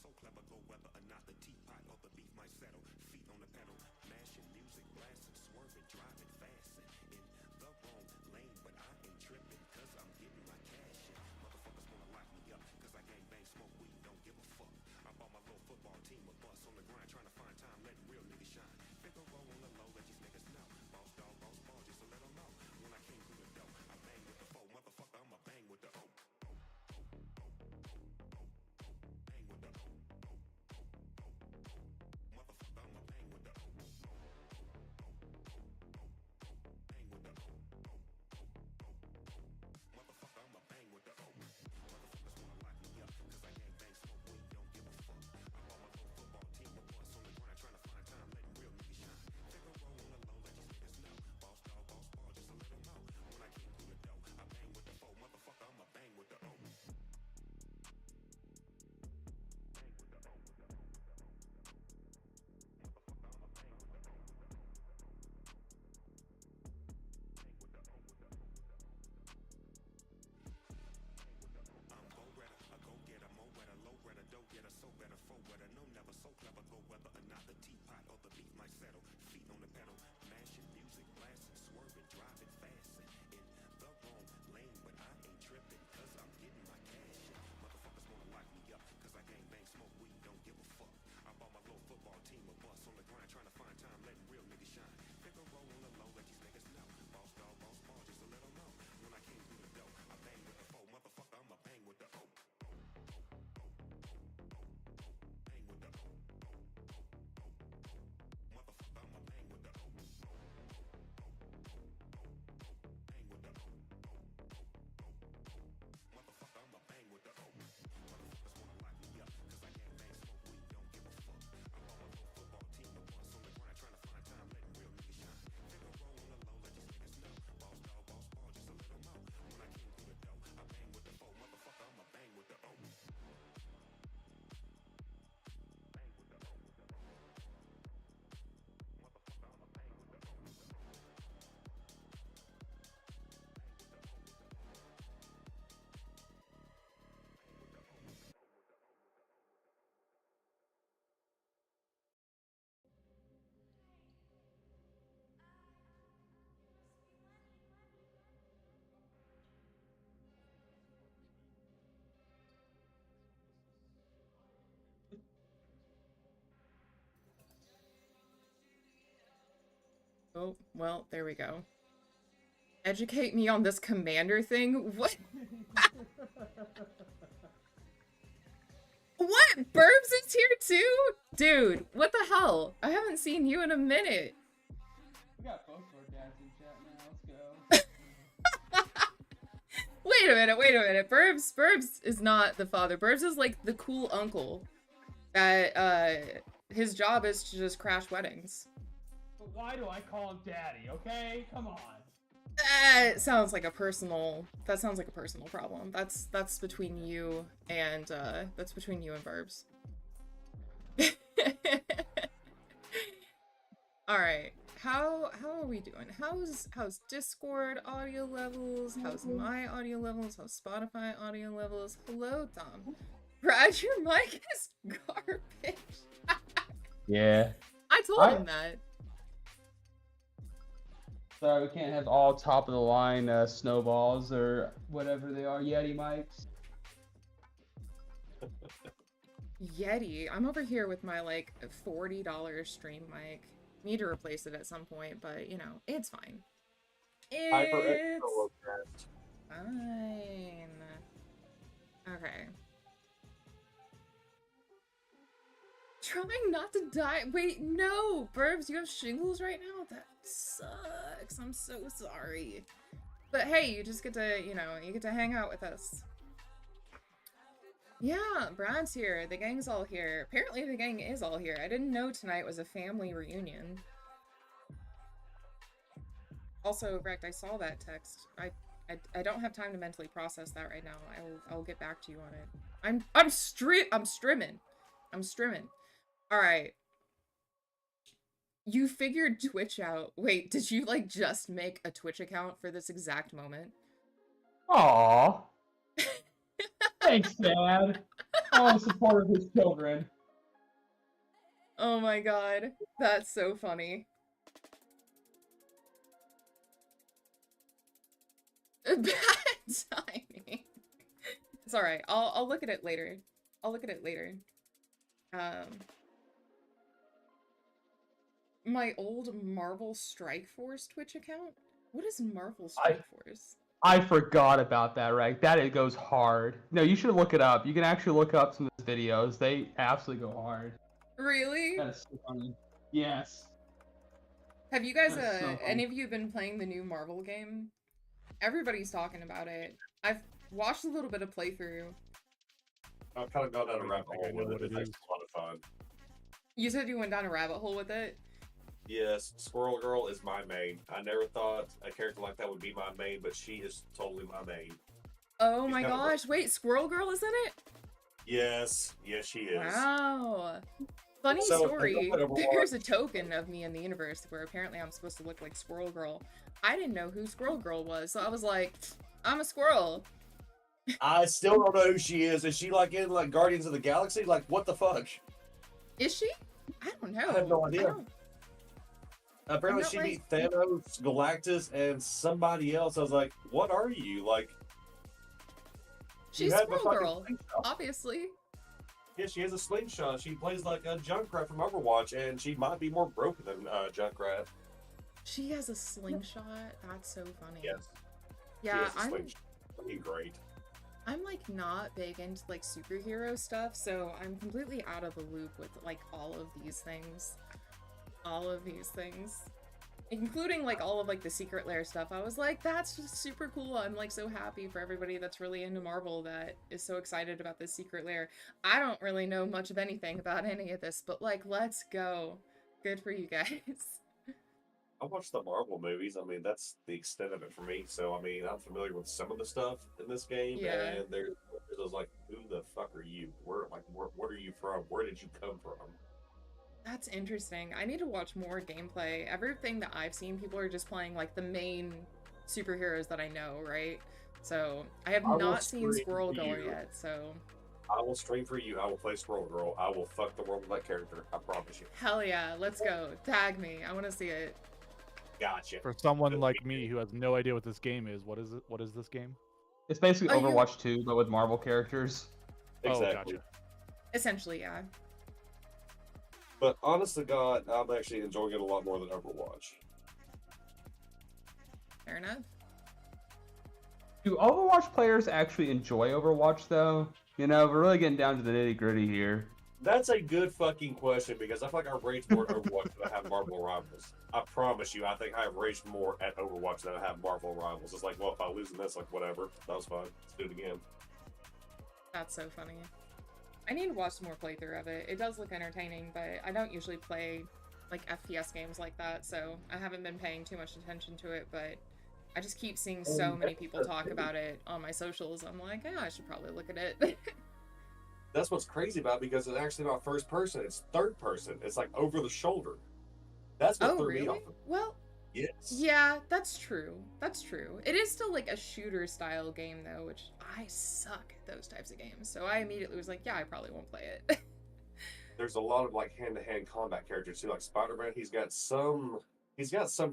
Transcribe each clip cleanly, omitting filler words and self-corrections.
so clever, go whether or not the teapot or the beef might settle. Feet on the pedal, mashing music, blasting, swerving, driving fast and in the wrong lane, but I ain't tripping, cause I'm getting my cash in. Motherfuckers wanna lock me up, cause I gang bang, smoke weed, don't give a fuck. I bought my little football team a bus on the grind, trying to find time, letting real niggas shine. Figure roll on the low, let these niggas know. Boss dog, boss ball, just to let them know. When I came through the door, I bang with the foe. Motherfucker, I'ma bang with the O. Bang with the O. Motherfucker, I'ma bang with the O. Bang with the O. Motherfucker, I'ma bang with the O. Motherfuckers wanna lock me up, cause I gang bang, smoke weed, don't give a fuck. I bought my little football team a bus on the grind, trying to find time, letting real niggas shine. Figure roll on the low, let these niggas know. Boss dog, boss ball, just to let them know. When I came through the door, I bang with the foe. Motherfucker, I'ma bang with the O. Bang with the O. Motherfucker, I'ma bang with the O. Bang with the O. I'm go-retter, a go-getter, mo-wetter, low-wetter, dough-getter, so better, foe-wetter, no never, so clever, go whether or not the teapot or the beef might settle. Feet on the pedal, mashing music, blasting, swerving, driving fast and in the wrong lane, but I ain't tripping, cause I'm getting my cash in. Motherfuckers wanna lock me up, cause I gang bang, smoke weed, don't give a fuck. I bought my little football team a bus on the grind, trying to find time, letting real niggas shine. Figure roll on the low, let these niggas know. Boss dog, boss ball, just to let them know. When I came through the door, I bang with the foe. Motherfucker, I'ma bang with the O. Bang with the O. Motherfucker, I'ma bang with the O. Bang with the O. Motherfucker, I'ma bang with the O. Motherfuckers wanna lock me up, cause I gang bang, smoke weed, don't give a fuck. I bought my little football team a bus on the grind, trying to find time, letting real niggas shine. Figure roll on the low, let these niggas know. Boss dog, boss ball, just to let them know. When I came through the door, I bang with the foe. Motherfucker, I'ma bang with the O. Bang with the O. Motherfucker, I'ma bang with the O. Bang with the O. Oh, well, there we go. Educate me on this commander thing? What? What? Burbs is here too? Dude, what the hell? I haven't seen you in a minute. We got both of our dads in chat now. Let's go. Wait a minute. Burbs is not the father. Burbs is like the cool uncle that his job is to just crash weddings. But why do I call him daddy, okay? Come on. That sounds like a personal problem. That's between you and Burbs. All right. How are we doing? How's Discord audio levels? How's my audio levels? How's Spotify audio levels? Hello, Tom. Brad, your mic is garbage. Yeah. I told him that. Sorry, we can't have all top of the line snowballs or whatever they are, Yeti mics. Yeti. I'm over here with my like $40 stream mic. Need to replace it at some point, but you know, it's fine. It's fine. Okay. Trying not to die. Wait, no! Burbs, you have shingles right now? That sucks. I'm so sorry. But hey, you just get to, you know, you get to hang out with us. Yeah, Brad's here. The gang's all here. Apparently the gang is all here. I didn't know tonight was a family reunion. Also, Rect, I saw that text. I don't have time to mentally process that right now. I'll get back to you on it. I'm strimming. All right. You figured Twitch out. Wait, did you like just make a Twitch account for this exact moment? Aww. Thanks, Dad. Oh, support of his children. Oh my god. That's so funny. Bad timing. It's alright. I'll look at it later. I'll look at it later. My old Marvel Strike Force Twitch account? What is Marvel Strike Force? I forgot about that, right? That it goes hard. No, you should look it up. You can actually look up some of his videos. They absolutely go hard. Really? That is so funny. Yes. Have you guys, That's so any funny. of you been playing the new Marvel game? Everybody's talking about it. I've watched a little bit of playthrough. I've kind of gone down a rabbit I hole know with what it. it It's is. a lot of fun. You said you went down a rabbit hole with it? Yes, Squirrel Girl is my main. I never thought a character like that would be my main, but she is totally my main. Oh She's my kind of gosh, wait, Squirrel Girl is in it? Yes, she is. Wow. Funny So, story. I don't know There's a token of me in the universe where apparently I'm supposed to look like Squirrel Girl. I didn't know who Squirrel Girl was, so I was like, I'm a squirrel. I still don't know who she is. Is she like in like Guardians of the Galaxy? Like what the fuck? Is she? I don't know. I have no I idea. don't- Apparently not she like- beat Thanos, Galactus, and somebody else. I was like, what are you? Like She's have a Squirrel fucking Girl, slingshot. obviously. Yeah, she has a slingshot. She plays like a Junkrat from Overwatch, and she might be more broken than Junkrat. She has a slingshot. That's so funny. Yes. Yeah, she has a slingshot. Fucking great. I'm like not big into like superhero stuff, so I'm completely out of the loop with like all of these things. All of these things. Including like all of like the Secret Lair stuff. I was like, that's just super cool. I'm like so happy for everybody that's really into Marvel that is so excited about this Secret Lair. I don't really know much of anything about any of this, but like, let's go. Good for you guys. I watched the Marvel movies. I mean, that's the extent of it for me. So, I mean, I'm familiar with some of the stuff in this game, Yeah. and there's those like, who the fuck are you? Where are you from? Where did you come from? That's interesting. I need to watch more gameplay. Everything that I've seen, people are just playing like the main superheroes that I know, right? So I have I will not seen stream Squirrel Girl you. yet, so I will stream for you. I will play Squirrel Girl. I will fuck the world with that character. I promise you. hell yeah, let's go. Tag me. I want to see it. Gotcha. For someone like me who has no idea what this game is, what is it? What is this game? It's basically Are you- Overwatch 2, but with Marvel characters. Exactly. Oh, gotcha. Essentially, yeah. But honest to God, I'm actually enjoying it a lot more than Overwatch. Fair enough. Do Overwatch players actually enjoy Overwatch, though? You know, we're really getting down to the nitty gritty here. That's a good fucking question because I feel like I rage more at Overwatch than I have Marvel Rivals. I promise you, I think I have raged more at Overwatch than I have Marvel Rivals. It's like, well, if I lose in this, like, whatever. That was fine. Let's do it again. That's so funny. I need to watch more playthrough of it. It does look entertaining, but I don't usually play like FPS games like that, so I haven't been paying too much attention to it, but I just keep seeing so many people talk about it on my socials. I'm like, yeah, I should probably look at it. That's what's crazy about it because it's actually not first person, it's third person. It's like over the shoulder. That's what Oh, threw me really? off. Well, Yes. yeah, that's true. That's true. It is still like a shooter style game though, which I suck at those types of games. So I immediately was like, yeah, I probably won't play it. There's a lot of like hand-to-hand combat characters too. Like Spider-Man, he's got some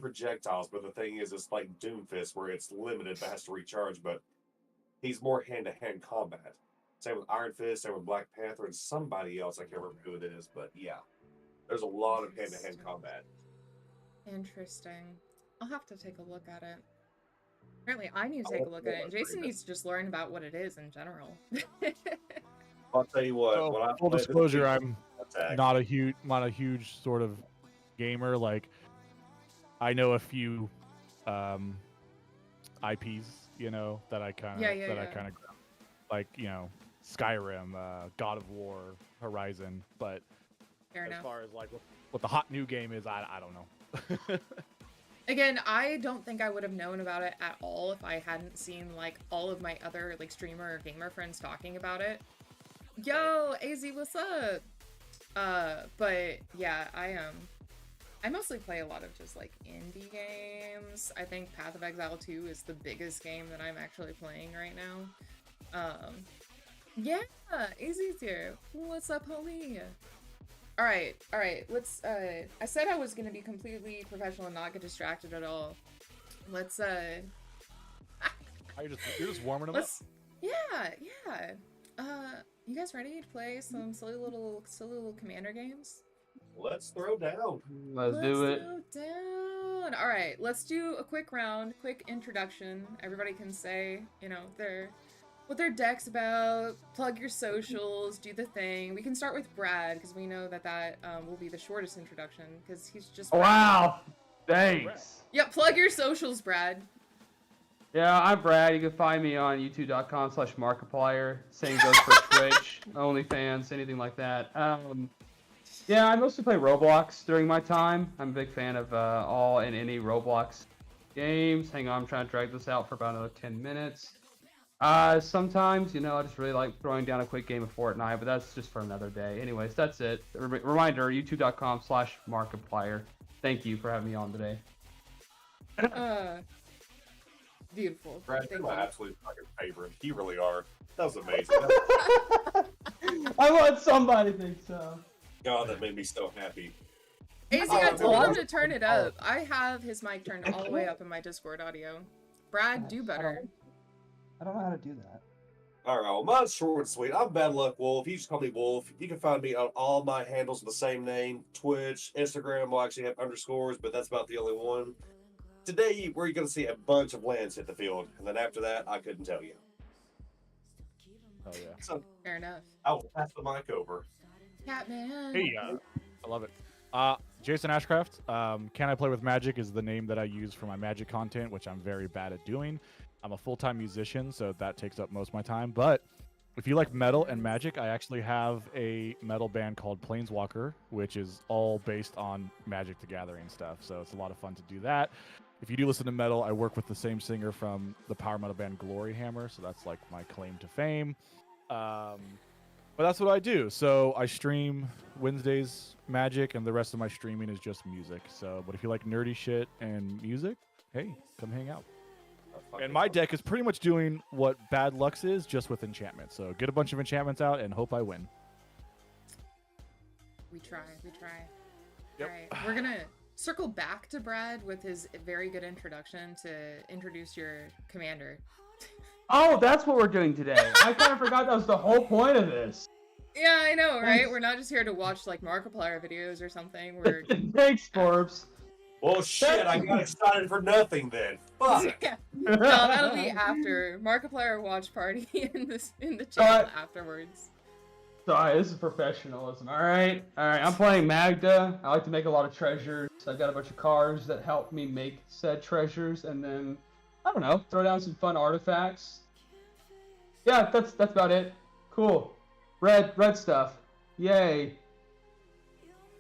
projectiles, but the thing is, it's like Doomfist where it's limited but has to recharge. But he's more hand-to-hand combat. Same with Iron Fist, same with Black Panther, and somebody else. I can't remember who it is, but yeah, there's a lot of hand-to-hand combat. Interesting. I'll have to take a look at it. Apparently, I need to take a look at it, and Jason needs to just learn about what it is in general. I'll tell you what. So, when I full play this disclosure, game, I'm attack. not a huge sort of gamer. Like, I know a few IPs, you know, that I kind of Yeah. like, you know, Skyrim, God of War, Horizon. But Fair as enough. far as like what the hot new game is, I don't know. Again, I don't think I would have known about it at all if I hadn't seen like all of my other like streamer or gamer friends talking about it. Yo, AZ, what's up? But yeah, I mostly play a lot of just like indie games. I think Path of Exile 2 is the biggest game that I'm actually playing right now. Yeah, Easy's here. What's up, homie? All right. Let's. I said I was gonna be completely professional and not get distracted at all. Let's. You're just warming them up. Let's. Yeah. You guys ready to play some silly little commander games? Let's throw down. Let's do it. Throw down. All right, let's do a quick round, quick introduction. Everybody can say, what their deck's about. Plug your socials, do the thing. We can start with Brad because we know that will be the shortest introduction because he's just. Wow. Thanks. Yeah, plug your socials, Brad. Yeah, I'm Brad. You can find me on youtube.com/Markiplier. Same goes for Twitch, OnlyFans, anything like that. Yeah, I mostly play Roblox during my time. I'm a big fan of all and any Roblox games. Hang on, I'm trying to drag this out for about another 10 minutes. Sometimes, I just really like throwing down a quick game of Fortnite, but that's just for another day. Anyways, that's it. Reminder, youtube.com/Markiplier. Thank you for having me on today. Beautiful. Brad, Thank you're my you. absolute fucking favorite. You really are. That was amazing. I want somebody to think so. God, that made me so happy. AZ, I told him to turn it up. I have his mic turned all the way up in my Discord audio. Brad, do better. I don't know how to do that. All right, well, mine's short and sweet. I'm Bad Luck Wolf. You just call me Wolf. You can find me on all my handles with the same name. Twitch, Instagram will actually have underscores, but that's about the only one. Today, we're going to see a bunch of lands hit the field, and then after that, I couldn't tell you. Oh yeah. So Fair enough. I will pass the mic over. Catman. Hey, I love it. Jason Ashcraft. Can I Play with Magic is the name that I use for my Magic content, which I'm very bad at doing. I'm a full-time musician, so that takes up most of my time. But if you like metal and Magic, I actually have a metal band called Planeswalker, which is all based on Magic the Gathering stuff. So it's a lot of fun to do that. If you do listen to metal, I work with the same singer from the power metal band Glory Hammer, so that's like my claim to fame. But that's what I do. So I stream Wednesdays Magic, and the rest of my streaming is just music. So, but if you like nerdy shit and music, hey, come hang out. And my deck is pretty much doing what Bad Luck's is, just with enchantments. So get a bunch of enchantments out and hope I win. We try. Yep. All right, we're gonna circle back to Brad with his very good introduction to introduce your commander. Oh, that's what we're doing today. I kind of forgot that was the whole point of this. Yeah, I know, right? Thanks. We're not just here to watch like Markiplier videos or something. We're Thanks, Forbes. Well, shit, I got excited for nothing then. Fuck. yeah. No, that'll be after Markiplier watch party in the channel afterwards. Sorry, this is professionalism. All right. I'm playing Magda. I like to make a lot of treasures. I've got a bunch of cards that help me make said treasures, and then I don't know, throw down some fun artifacts. Yeah, that's about it. Cool. Red stuff. Yay.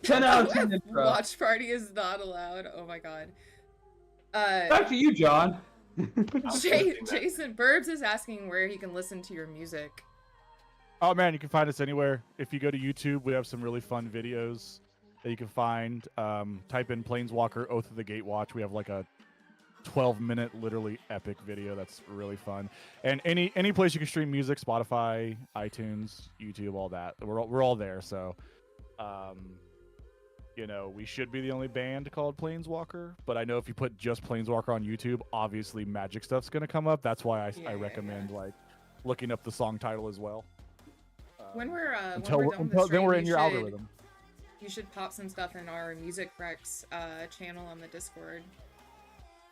10 out of 10 intro. Watch party is not allowed. Oh my god. Back to you, John. Jason Burbs is asking where he can listen to your music. Oh man, you can find us anywhere. If you go to YouTube, we have some really fun videos that you can find. Type in Planeswalker Oath of the Gatewatch. We have like a 12-minute, literally epic video that's really fun. And any place you can stream music, Spotify, iTunes, YouTube, all that. We're all there. So, we should be the only band called Planeswalker. But I know if you put just Planeswalker on YouTube, obviously Magic stuff's gonna come up. That's why I recommend like looking up the song title as well. When we're done with the then stream, we're in your algorithm. You should pop some stuff in our Music Rex channel on the Discord.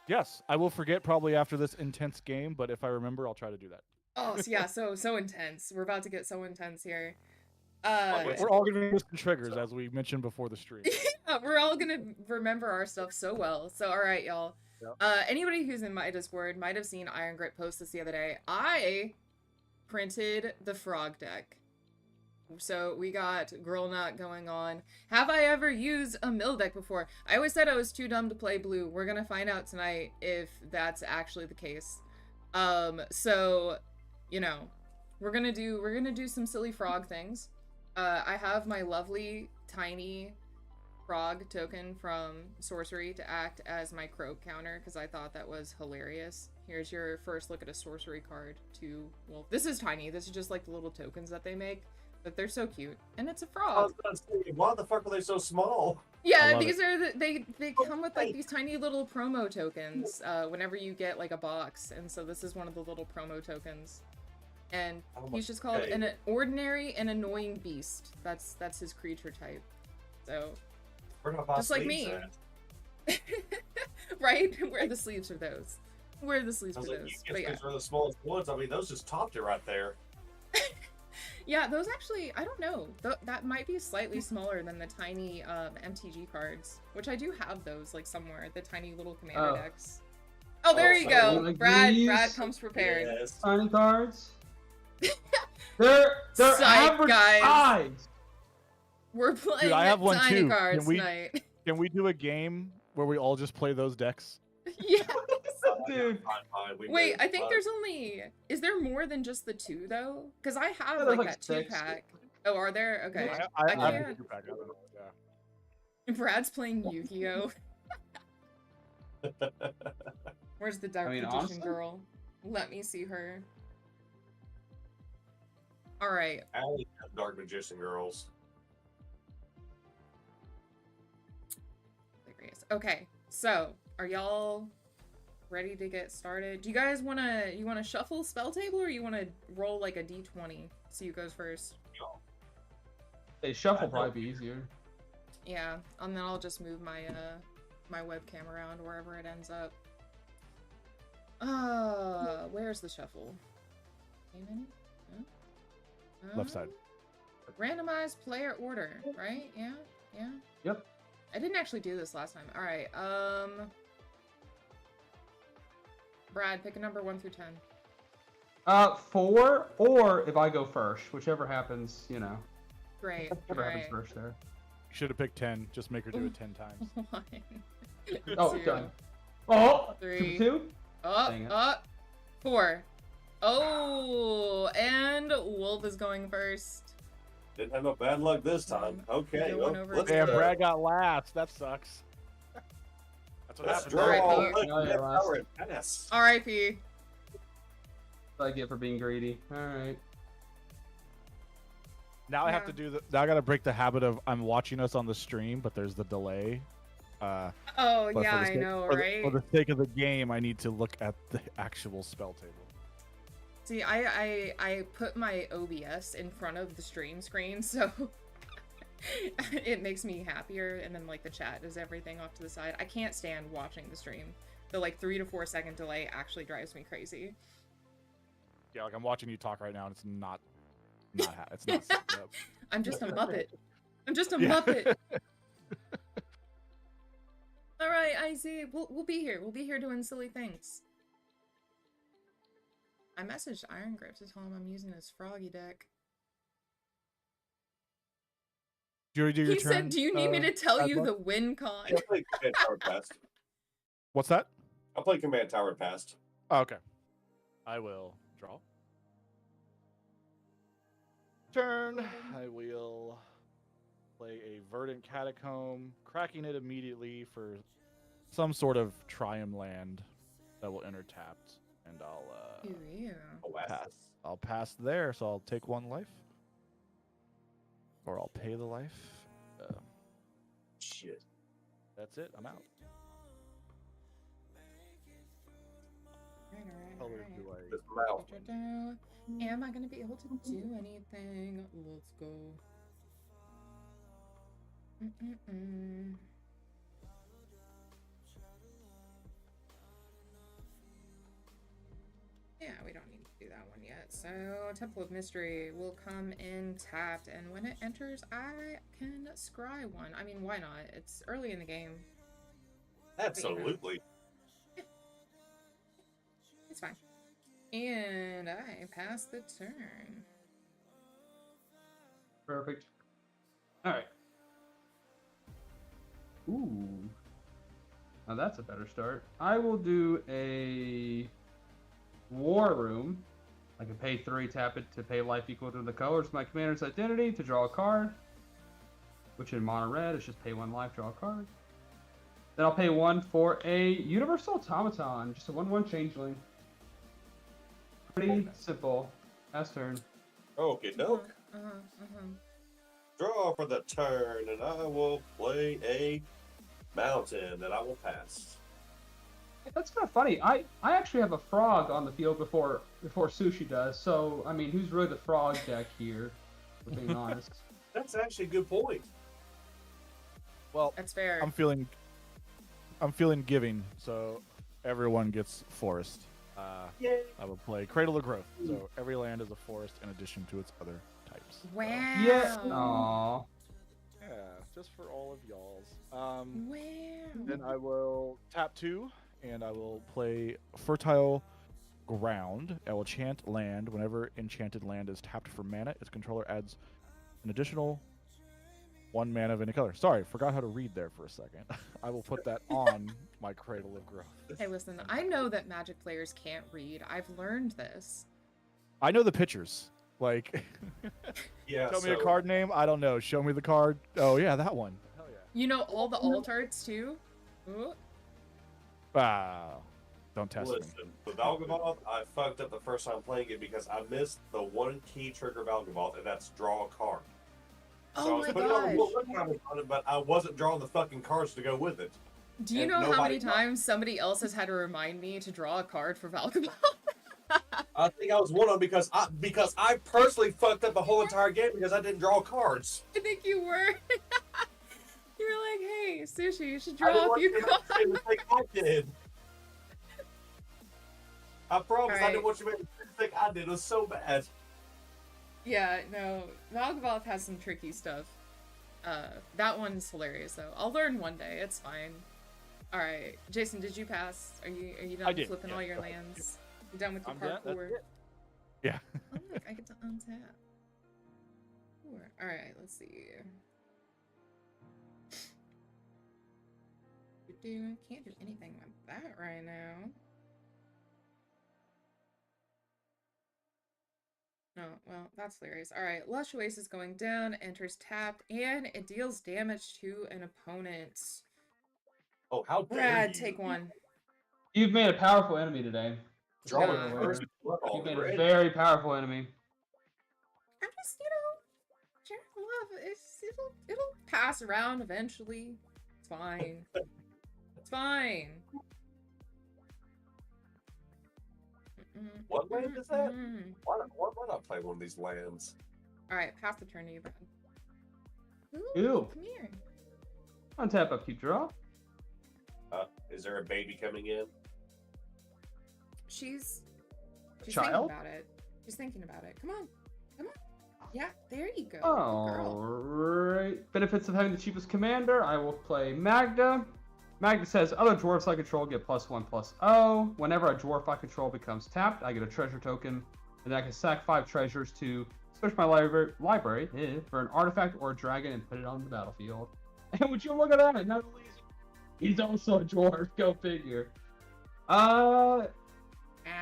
Yes, I will forget probably after this intense game, but if I remember, I'll try to do that. Oh, so yeah, so intense. We're about to get so intense here. We're all gonna be missing triggers, as we mentioned before the stream. Yeah, we're all gonna remember our stuff so well. So, all right, y'all. Yep. Anybody who's in my Discord might have seen Iron Grit post this the other day. I printed the frog deck. So we got Girl Knot going on. Have I ever used a mill deck before? I always said I was too dumb to play blue. We're gonna find out tonight if that's actually the case. So, we're gonna do some silly frog things. I have my lovely tiny frog token from sorcery to act as my croak counter because I thought that was hilarious. Here's your first look at a sorcery card. Well, this is tiny. This is just like the little tokens that they make, but they're so cute. And it's a I frog. was gonna say, why the fuck are they so small? Yeah, love these are they come with like Hey. these tiny little promo tokens whenever you get like a box, and so this is one of the little promo tokens. And Oh my- he's just called hey. an ordinary and annoying beast. That's his creature type. So, Where do I buy just like sleeves me. at? right? Where are the sleeves for those? Where are the sleeves I for was like, those? you But guys yeah. are the smallest ones. I mean, those just topped it right there. Yeah, those actually, I don't know. That might be slightly smaller than the tiny MTG cards, which I do have those like somewhere, the tiny little commander Oh. decks. Oh, there Oh, you so go. you like Brad these? comes prepared. Yes. Tiny cards. They're Psych, average guys. size. We're playing I have one tiny too. cards Can we- tonight. Can we do a game where we all just play those decks? Yeah. Dude. Fine, we Wait, moved. I think there's only. Is there more than just the two though? Because I have there's like like that 6. 2-pack. Oh, are there? Okay. I I have can't. a two-pack, I don't know, yeah. Brad's playing Yu-Gi-Oh. Where's the Dark mean, Magician honestly- girl? Let me see her. All right. Allie has Dark Magician girls. Hilarious. Okay, so are y'all ready to get started? Do you guys wanna shuffle spell table, or you wanna roll like a d20? See who goes first. They shuffle probably be easier. Yeah, and then I'll just move my my webcam around wherever it ends up. Where's the shuffle? Ain't any? Huh? Left side. Randomized player order, right? Yeah, yeah. Yep. I didn't actually do this last time. All right. Brad, pick a number 1 through 10. 4, or if I go first, whichever happens, you know. Great. All Whatever happens right. first there. You should have picked 10. Just make her do it 10 times. 1. Oh, 2, done. Oh, 3. 2. Up, Dang it. up. 4. Oh, and Wolf is going first. Didn't have no bad luck this time. Okay, Going well, over let's Damn, to- Brad got last. That sucks. That's what let's happens. draw. Alright, Look, Pete. Oh, yeah, that last. power and pass. R.I.P. What I get for being greedy. Alright. Now I have Yeah. to do the. Now I gotta break the habit of I'm watching us on the stream, but there's the delay. Oh, But for yeah, the I sake- know, for the- right? For the sake of the game, I need to look at the actual spell table. See, I put my OBS in front of the stream screen, so it makes me happier, and then like the chat does everything off to the side. I can't stand watching the stream. The like 3 to 4 second delay actually drives me crazy. Yeah, like I'm watching you talk right now, and it's not it's not synced up. I'm just a Muppet. I'm just a Yeah. Muppet. All right, I see. We'll be here. We'll be here doing silly things. I messaged Iron Grip to tell him I'm using his Froggy deck. Do you already do your He turn? said, "Do you need me to tell you Adler? the win con?" I played Command Tower Past. What's that? I played Command Tower Past. Oh, okay. I will draw. Turn. I will play a Verdant Catacomb, cracking it immediately for some sort of Triumph land that will enter tapped, and Ooh, yeah. pass. I'll pass there, so I'll take 1 life, or I'll pay the life. Shit. That's it. I'm out. Color do I? This mouth. Am I gonna be able to do anything? Let's go. Yeah, we don't need to do that one yet. So, Temple of Mystery will come in tapped, and when it enters, I can scry one. I mean, why not? It's early in the game. Absolutely. It's fine. And I pass the turn. Perfect. Alright. Ooh. Now that's a better start. I will do a War Room. I can pay 3, tap it to pay life equal to the colors of my commander's identity to draw a card. Which in mono red is just pay 1 life, draw a card. Then I'll pay 1 for a Universal Automaton, just a 1/1 changeling. Pretty simple. Last turn. Okay, doke. Draw for the turn, and I will play a mountain that I will pass. That's kind of funny. I actually have a frog on the field before Sushi does. So I mean, who's really the frog deck here? For being honest. That's actually a good point. Well, That's fair. I'm feeling giving, so everyone gets forest. Yay. I will play Cradle of Growth, so every land is a forest in addition to its other types. Wow. Yeah. Aww. Yeah, just for all of y'all's. Wow. Then I will tap 2, and I will play Fertile Ground. I will chant land. Whenever enchanted land is tapped for mana, its controller adds an additional 1 mana of any color. Sorry, forgot how to read there for a second. I will put that on my Cradle of Growth. Hey, listen, I know that Magic players can't read. I've learned this. I know the pictures. Like, Yeah. tell me a card name. I don't know. Show me the card. Oh yeah, that one. Hell yeah. You know all the alt arts too? Ooh. Wow. Don't test me. Listen, the Valgavoth, I fucked up the first time playing it because I missed the one key trigger Valgavoth, and that's draw a card. So I Oh was my putting on gosh. one time on it, but I wasn't drawing the fucking cards to go with it. Do you And know how nobody- many times somebody else has had to remind me to draw a card for Valkyrie? I think I was one of them because I personally fucked up the whole entire game because I didn't draw cards. I think you were. You were like, hey, Sushi, you should I didn't draw a want few you to cards. make the mistake I did. I promise I Alright. didn't want you to make the mistake I did. It was so bad. Yeah, no, Valgavoth has some tricky stuff. That one's hilarious though. I'll learn one day. It's fine. All right, Jason, did you pass? Are you done I did, flipping yeah. all your lands? You done with your I'm done, that's parkour? it. Yeah. Oh look, I get to untap. Sure. All right, let's see. Can't do anything with that right now. No, well, that's hilarious. All right, Lush Oasis going down, enters tapped, and it deals damage to an opponent. Oh, how dare Brad, you? take one. You've made a powerful enemy today. Draw Yeah. the first blood You've made a already. very powerful enemy. I'm just, sharing love. It'll pass around eventually. It's fine. It's fine. What land is that? Why not play one of these lands? All right, pass the turn to you, Brad. Ooh. Come here. Untap upkeep draw. Is there a baby coming in? She's thinking Child? about it. She's thinking about it. Come on. Come on. Yeah, there you go. Good Oh. girl. Alright. Benefits of having the cheapest commander. I will play Magda. Magda says, other dwarfs I control get +1/+0. Whenever a dwarf I control becomes tapped, I get a treasure token. And I can sack 5 treasures to search my library for an artifact or a dragon and put it on the battlefield. And would you look at that? Not only is he's also a dwarf. Go figure.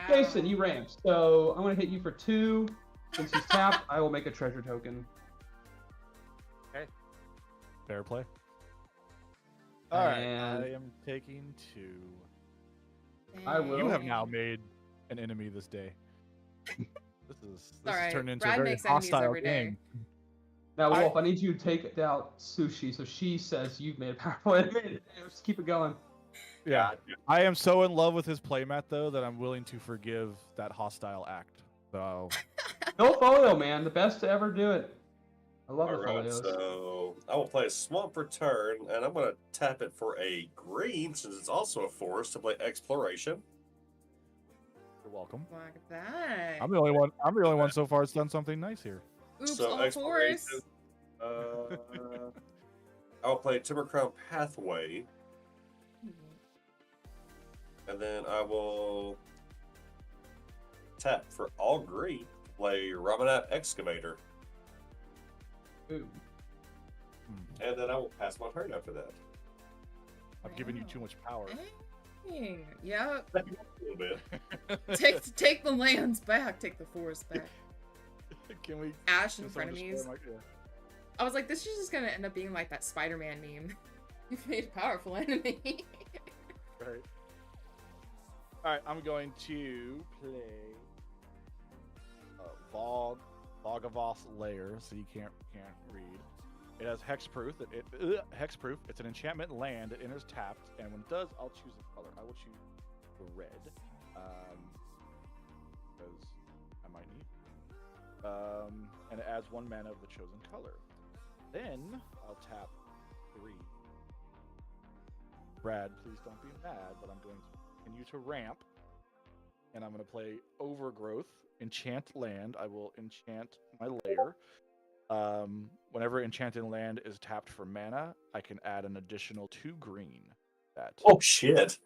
Jason, you ramp. So I'm going to hit you for 2. Since he's tapped, I will make a treasure token. Fair play. All right, And- I am taking 2. I will. You have now made an enemy this day. This All has right, turned into Brad a very makes enemies hostile every day. game. Now, Wolf, I need you to take out Sushi, so she says you've made a powerful enemy. Just keep it going. Yeah, I am so in love with his playmat though that I'm willing to forgive that hostile act. So No folio, man. The best to ever do it. I love the Alright, folios. so I will play a swamp return, and I'm going to tap it for a green, since it's also a forest, to play exploration. you're welcome. Look at that. I'm the only one. I'm the only one so far that's done something nice here. Oops, So all exploration. fours. I will play Timber Crown Pathway, and then I will tap for all green to play Ramanat Excavator, Ooh. and then I will pass my turn after that. I've given you too much power. Dang. Yep. A little bit. Take the lands back. Take the forest back. Can we? Ash can and someone frenemies. destroy my- yeah. I was like, this is just gonna end up being like that Spider-Man meme. You've made a powerful enemy. Right. All right, I'm going to play Logavos layer, so you can't read. It has hexproof. Hexproof. It's an enchantment land. It enters tapped, and when it does, I'll choose a color. I will choose the red, because I might need. And it adds 1 mana of the chosen color. Then I'll tap 3. Brad, please don't be mad, but I'm going to continue to ramp, and I'm going to play Overgrowth, enchant land. I will enchant my layer. Whenever enchanted land is tapped for mana, I can add an additional 2 green. Oh shit!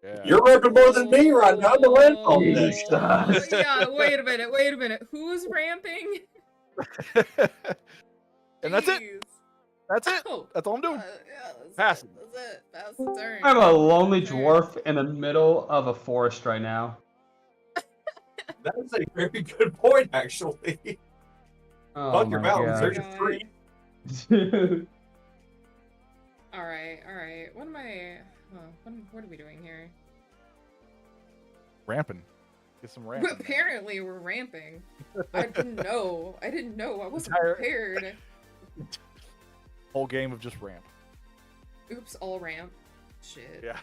Yeah. You're ramping more than me right now. I'm the landfall deck. Oh, yeah, wait a minute. Who's ramping? And that's it. Jeez. That's it. Oh, That's all I'm doing. yeah, Passing. that's it. Pass the turn. I'm a lonely Turn. dwarf in the middle of a forest right now. That is a very good point, actually. Oh Fuck your my mountains. God. There's your 3. All right. What am I? What are we doing here? Ramping. Get some ramping. Apparently, we're ramping. I didn't know. I wasn't Entire- prepared. Whole game of just ramp. Oops, all ramp. Shit. Yeah.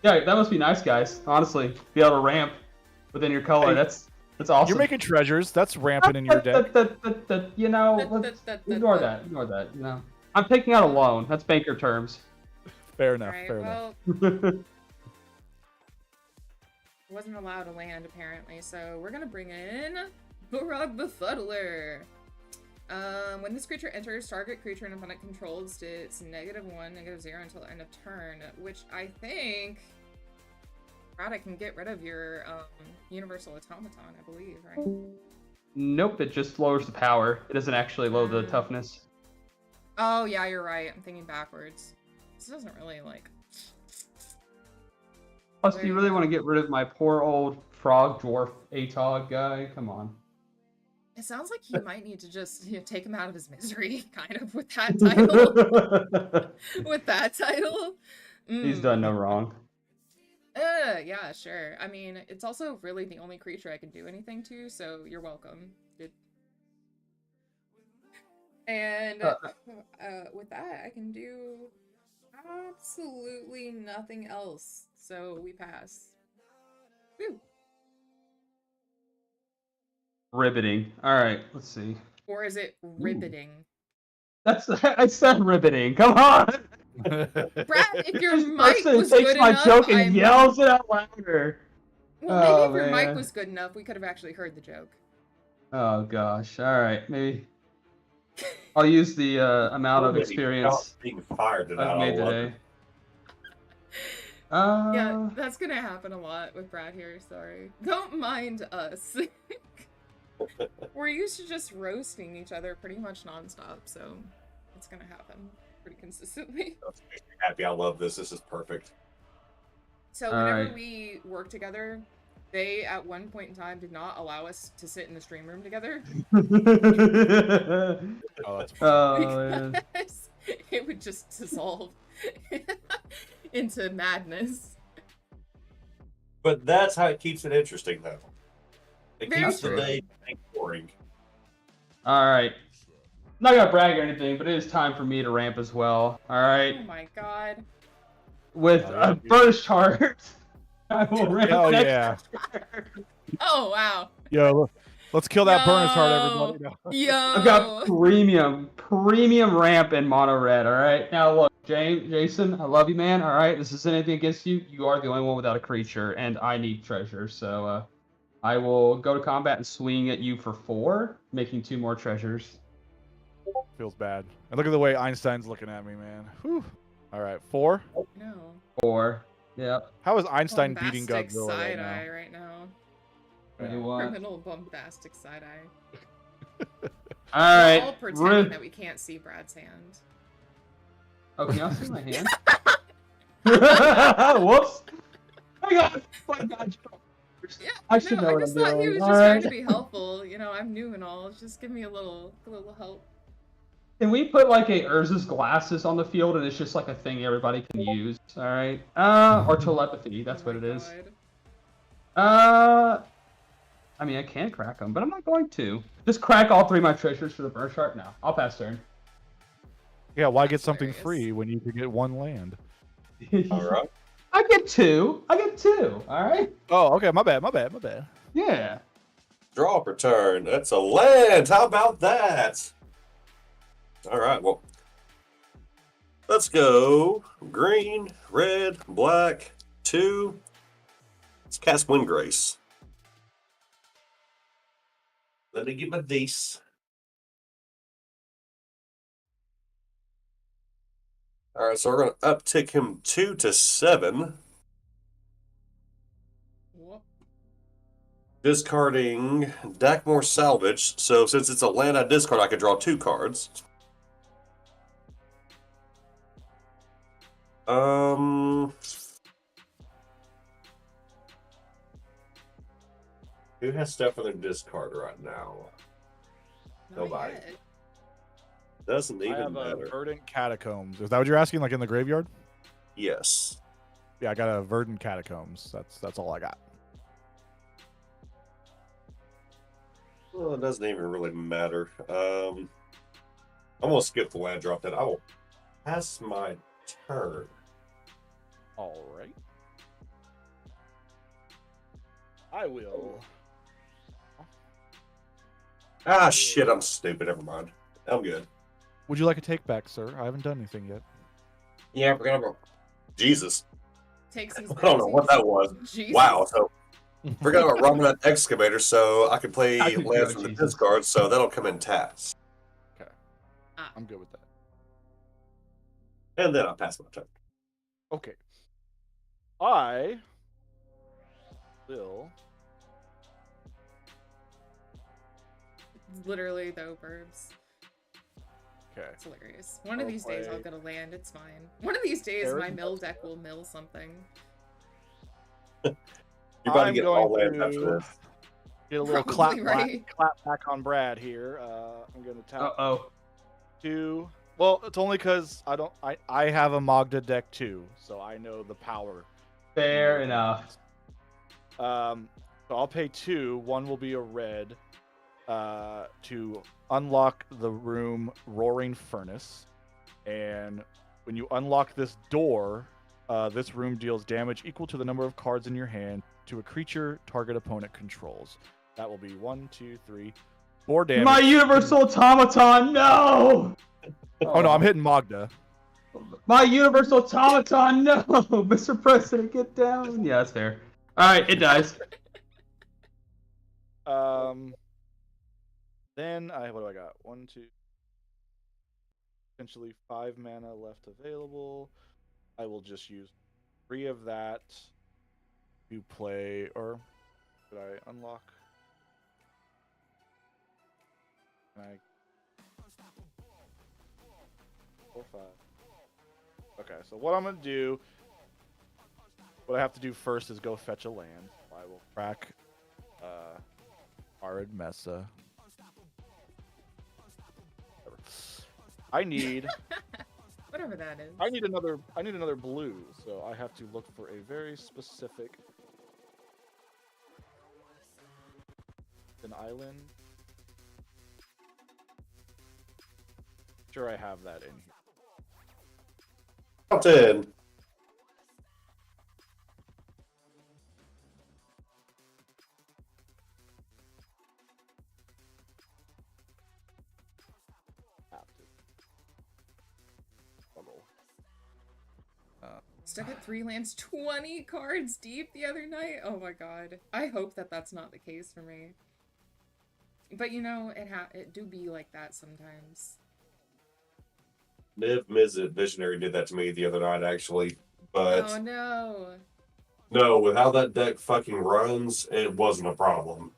Yeah, that must be nice, guys. Honestly, be able to ramp within your color. Hey, That's awesome. You're making treasures. That's ramping in your deck. You know, let's ignore that. Ignore that. You know, I'm taking out a loan. That's banker terms. Fair enough. Right, Fair enough. well, wasn't allowed to land apparently, so we're gonna bring in Barog Befuddler. When this creature enters, target creature an opponent controls it's -1, -0 until the end of turn, which I think Rada can get rid of your Universal Automaton, I believe, right? Nope, it just lowers the power. It doesn't actually lower the toughness. Oh yeah, you're right. I'm thinking backwards. This doesn't really like. Plus, do you really want to get rid of my poor old frog dwarf ATOG guy? Come on. It sounds like you might need to just take him out of his misery, kind of, with that title. With that title. He's done no wrong. Yeah, sure. I mean, it's also really the only creature I can do anything to, so you're welcome. And with that, I can do absolutely nothing else. So we pass. Woo. Riveting. All right, let's see. Or is it riveting? I said riveting. Come on. Brad, if your This mic person was takes good my enough, joke and yells it out louder. Well, maybe Oh, if your man. mic was good enough, we could have actually heard the joke. Oh gosh. All right, maybe I'll use the amount of experience Being fired tonight. I've made I love today. it. Yeah, that's gonna happen a lot with Brad here, sorry. Don't mind us. We're used to just roasting each other pretty much nonstop, so it's gonna happen pretty consistently. That makes me happy. I love this. This is perfect. So whenever Alright. we work together, they at one point in time did not allow us to sit in the stream room together. Oh, that's Oh man. because it would just dissolve into madness. But that's how it keeps it interesting, though. It Very keeps the true. day boring. All right. Not gonna brag or anything, but it is time for me to ramp as well. All right. Oh my god. With Oh, yeah, a dude. burst heart, I will ramp Hell next yeah. turn. Oh wow. Yo, let's kill that Burners heart, Yo. everybody. No. Yo. I've got premium ramp in mono red. All right. Now look, Jason, I love you, man. All right. This isn't anything against you. You are the only one without a creature, and I need treasure. So I will go to combat and swing at you for 4, making 2 more treasures. Feels bad. And look at the way Einstein's looking at me, man. Whew. All right, 4. No. 4. Yep. How is Einstein beating Bombastic Godzilla right side now? eye right now. What? All Criminal bombastic side eye. right. We're all pretending that we can't see Brad's hand. Oh, can y'all see my hand? Whoops. I got. Yeah, I should know I what just I'm thought he doing. was All just trying right. to be helpful. You know, I'm new and all. Just give me a little help. Can we put like a Urza's glasses on the field and it's just like a thing everybody can use? All right. Or telepathy. That's Oh what my it is. God. I mean, I can crack them, but I'm not going to. Just crack all 3 of my treasures for the burn shark now. I'll pass turn. Yeah, why get That's something hilarious. free when you could get 1 land? All right. I get 2. I get 2. All right. Oh, okay. My bad. Yeah. Draw per turn. That's a land. How about that? All right. Well, let's go. Green, red, black, 2. Let's cast Windgrace. Let me get my dice. All right, so we're going to uptick him 2 to 7. Whoop. Discarding Dackmore Salvage. So since it's a land I discard, I can draw 2 cards. Who has stuff in their discard right now? Not Nobody. yet. Doesn't I even have matter. Verdant Catacombs. Is that what you're asking? Like in the graveyard? Yes. Yeah, I got a Verdant Catacombs. That's all I got. Well, it doesn't even really matter. I'm gonna skip the land drop then. I will pass my turn. All right. I will. Ah, shit, I'm stupid. Never mind. I'm good. Would you like a take back, sir? I haven't done anything yet. Yeah, I forgot about. Jesus. Takes these I don't know what that was. Jesus. Wow. So, forgot about robbing that excavator, so I can play I could lands go, from the Jesus. discard, so that'll come in taps. Okay. Ah. I'm good with that. And then I'll pass my turn. Okay. I will. Literally though, Burbs. Okay. It's hilarious. One of I'll these days I'll play- get a land, it's fine. One of these days Aaron? my mill deck will mill something. You're about to I'm get going all lands to after this. get a little Probably right. clap back on Brad here. I'm going to tap Uh-oh. 2. Well, it's only because I have a Magda deck too, so I know the power. Fair enough. So I'll pay 2. 1 will be a red to unlock the room Roaring Furnace. And when you unlock this door, this room deals damage equal to the number of cards in your hand to a creature target opponent controls. That will be 1, 2, 3, 4 damage. My universal automaton, no! Oh no, I'm hitting Magda. My universal automaton, no! Mr. President, get down. Yeah, that's fair. Alright, it dies. Then what do I got? 1, 2, potentially 5 mana left available. I will just use 3 of that to play, or did I unlock? Can I? 4, 5. Okay, so what I'm gonna do, what I have to do first is go fetch a land. I will crack Arid Mesa. Whatever. I need Whatever that is. I need another blue, so I have to look for a very specific an island. Sure, I have that in here. Captain. Stuck at 3 lands 20 cards deep the other night. Oh my god. I hope that that's not the case for me. But you know, it do be like that sometimes. Niv Mizzet Visionary did that to me the other night, actually. But Oh no. no, with how that deck fucking runs, it wasn't a problem.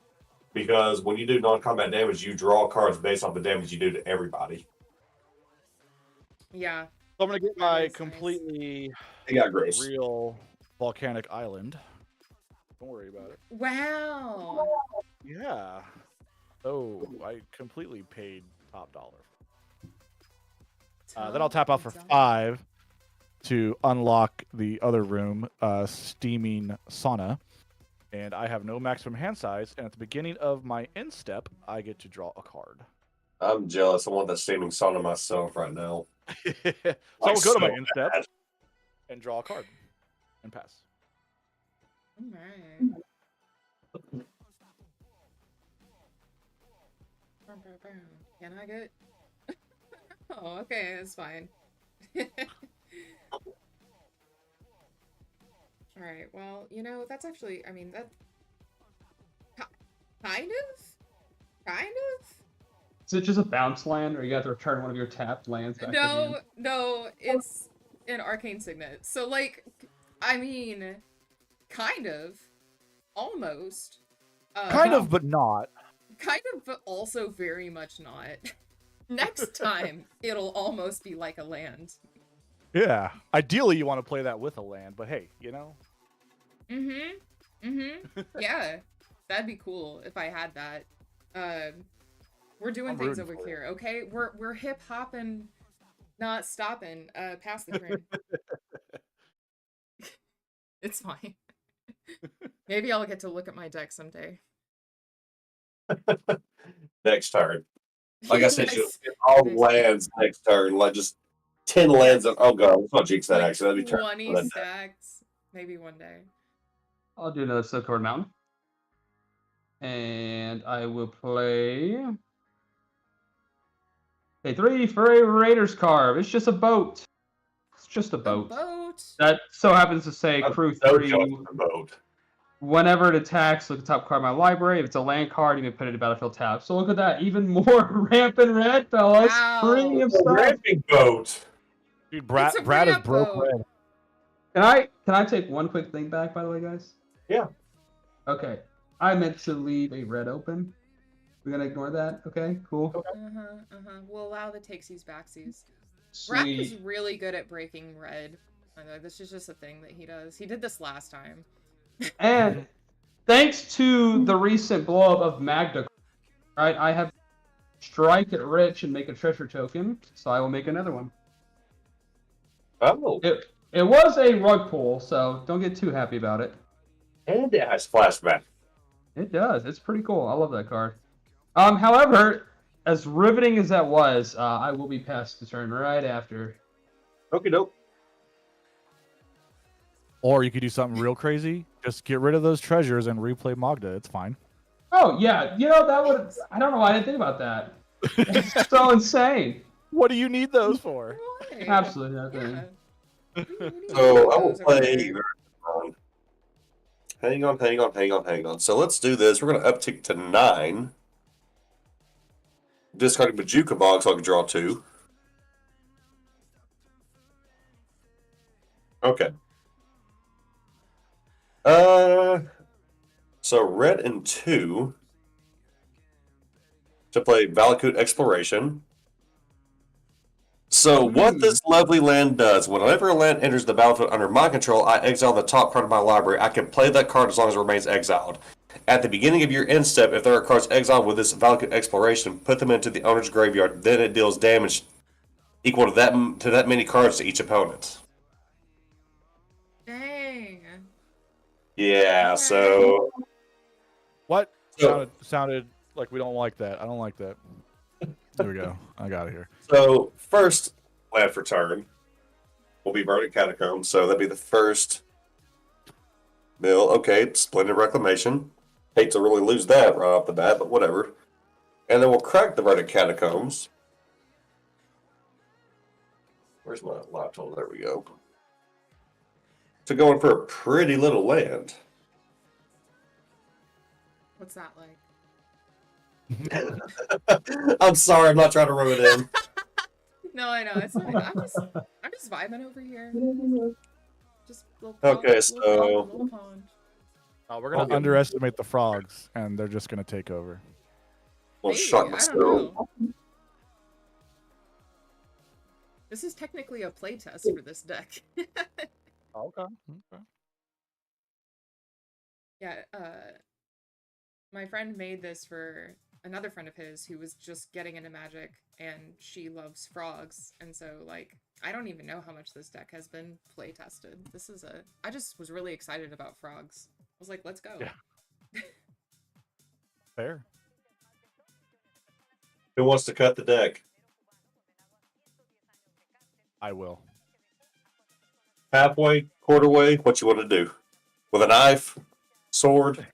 Because when you do non-combat damage, you draw cards based off the damage you do to everybody. Yeah. So I'm gonna get That my is nice. completely It got gross. real volcanic island. Don't worry about it. Wow. Yeah. Oh, I completely paid top dollar. Then I'll tap out for 5 to unlock the other room, Steaming Sauna. and I have no maximum hand size. And at the beginning of my end step, I get to draw a card. I'm jealous. I want that steaming sauna myself right now. So I Like, will go to my so end step bad. and draw a card and pass. Alright. Can I get? Oh, okay, it's fine. Alright, well, you know, that's actually, I mean, that... Kind of? Kind of? Is it just a bounce land, or you have to return one of your tapped lands back to hand? No, it's an arcane signet. So, like, I mean, kind of. Almost. Kind of, but not. Kind of, but also very much not. Next time, it'll almost be like a land. Yeah. Ideally, you want to play that with a land, but hey, you know. Yeah, that'd be cool if I had that. We're doing I'm things rooting over for here, okay? We're hip hopping, not stopping. Pass the turn. It's fine. Maybe I'll get to look at my deck someday. Next turn. Like I said, Yes. just get all the Next- lands next turn. Like just 10 lands. Oh god, let's not jinx that. Like Actually, that'd be terrible. 20 stacks. Maybe one day. I'll do another Silkwood Mountain. And I will play... Okay, 3 for a Raiders Carve. It's just a boat. It's just a A boat. boat. That so happens to say I'm crew so 3. jealous of the boat. Whenever it attacks, look at the top card of my library. If it's a land card, you can put it in battlefield tab. So look at that. Even more rampant red, fellas. Wow. Premium A stuff. ramping boat. Dude, Brad It's a is ramp broke boat. red. Can I take one quick thing back, by the way, guys? Yeah. Okay. I meant to leave a red open. We're gonna ignore that. Okay, cool. We'll allow the takesies backsies. Brad is Sweet. really good at breaking red. I know this is just a thing that he does. He did this last time. And thanks to the recent blow up of Magda, right? I have strike it rich and make a treasure token, so I will make another one. Oh, It was a rug pull, so don't get too happy about it. and it has flashback. It does. It's pretty cool. I love that card. However, as riveting as that was, I will be past the turn right after. Okay, dope. Or you could do something real crazy. Just get rid of those treasures and replay Magda. It's fine. Oh yeah, you know that would. I don't know why I didn't think about that. It's so insane. What do you need those for? Why? Absolutely nothing. Yeah. So I will Those over play. there. Hang on. So let's do this. We're gonna uptick to 9. Discarding Bajuka Bog so I can draw 2. Okay. So red and 2 to play Valakut Exploration. So what this lovely land does, whenever a land enters the battlefield under my control, I exile the top card of my library. I can play that card as long as it remains exiled. At the beginning of your end step, if there are cards exiled with this Valakut Exploration, put them into the owner's graveyard. Then it deals damage equal to that many cards to each opponent. Dang. Yeah, so What? So- Sounded like we don't like that. I don't like that. There we go. I got it here. So, first land for turn will be Verdant Catacombs. So, that'd be the first mill. Okay, Splendid Reclamation. Hate to really lose that right off the bat, but whatever. And then we'll crack the Verdant Catacombs. Where's my laptop? There we go. To go in for a pretty little land. What's that like? I'm sorry, I'm not trying to rub it in. No, I know. It's fine. I'm just vibing over here. Just little Okay, pond, so- little pond. We're gonna Okay. underestimate the frogs, and they're just gonna take over. Well, Maybe, shut my I don't stove. know. This is technically a playtest for this deck. Okay. Yeah, my friend made this for another friend of his who was just getting into Magic, and she loves frogs, and so, like, I don't even know how much this deck has been play tested. I just was really excited about frogs. was like, let's go. Yeah. Fair. Who wants to cut the deck? I will. Halfway, quarter way, what you want to do? With a knife, sword?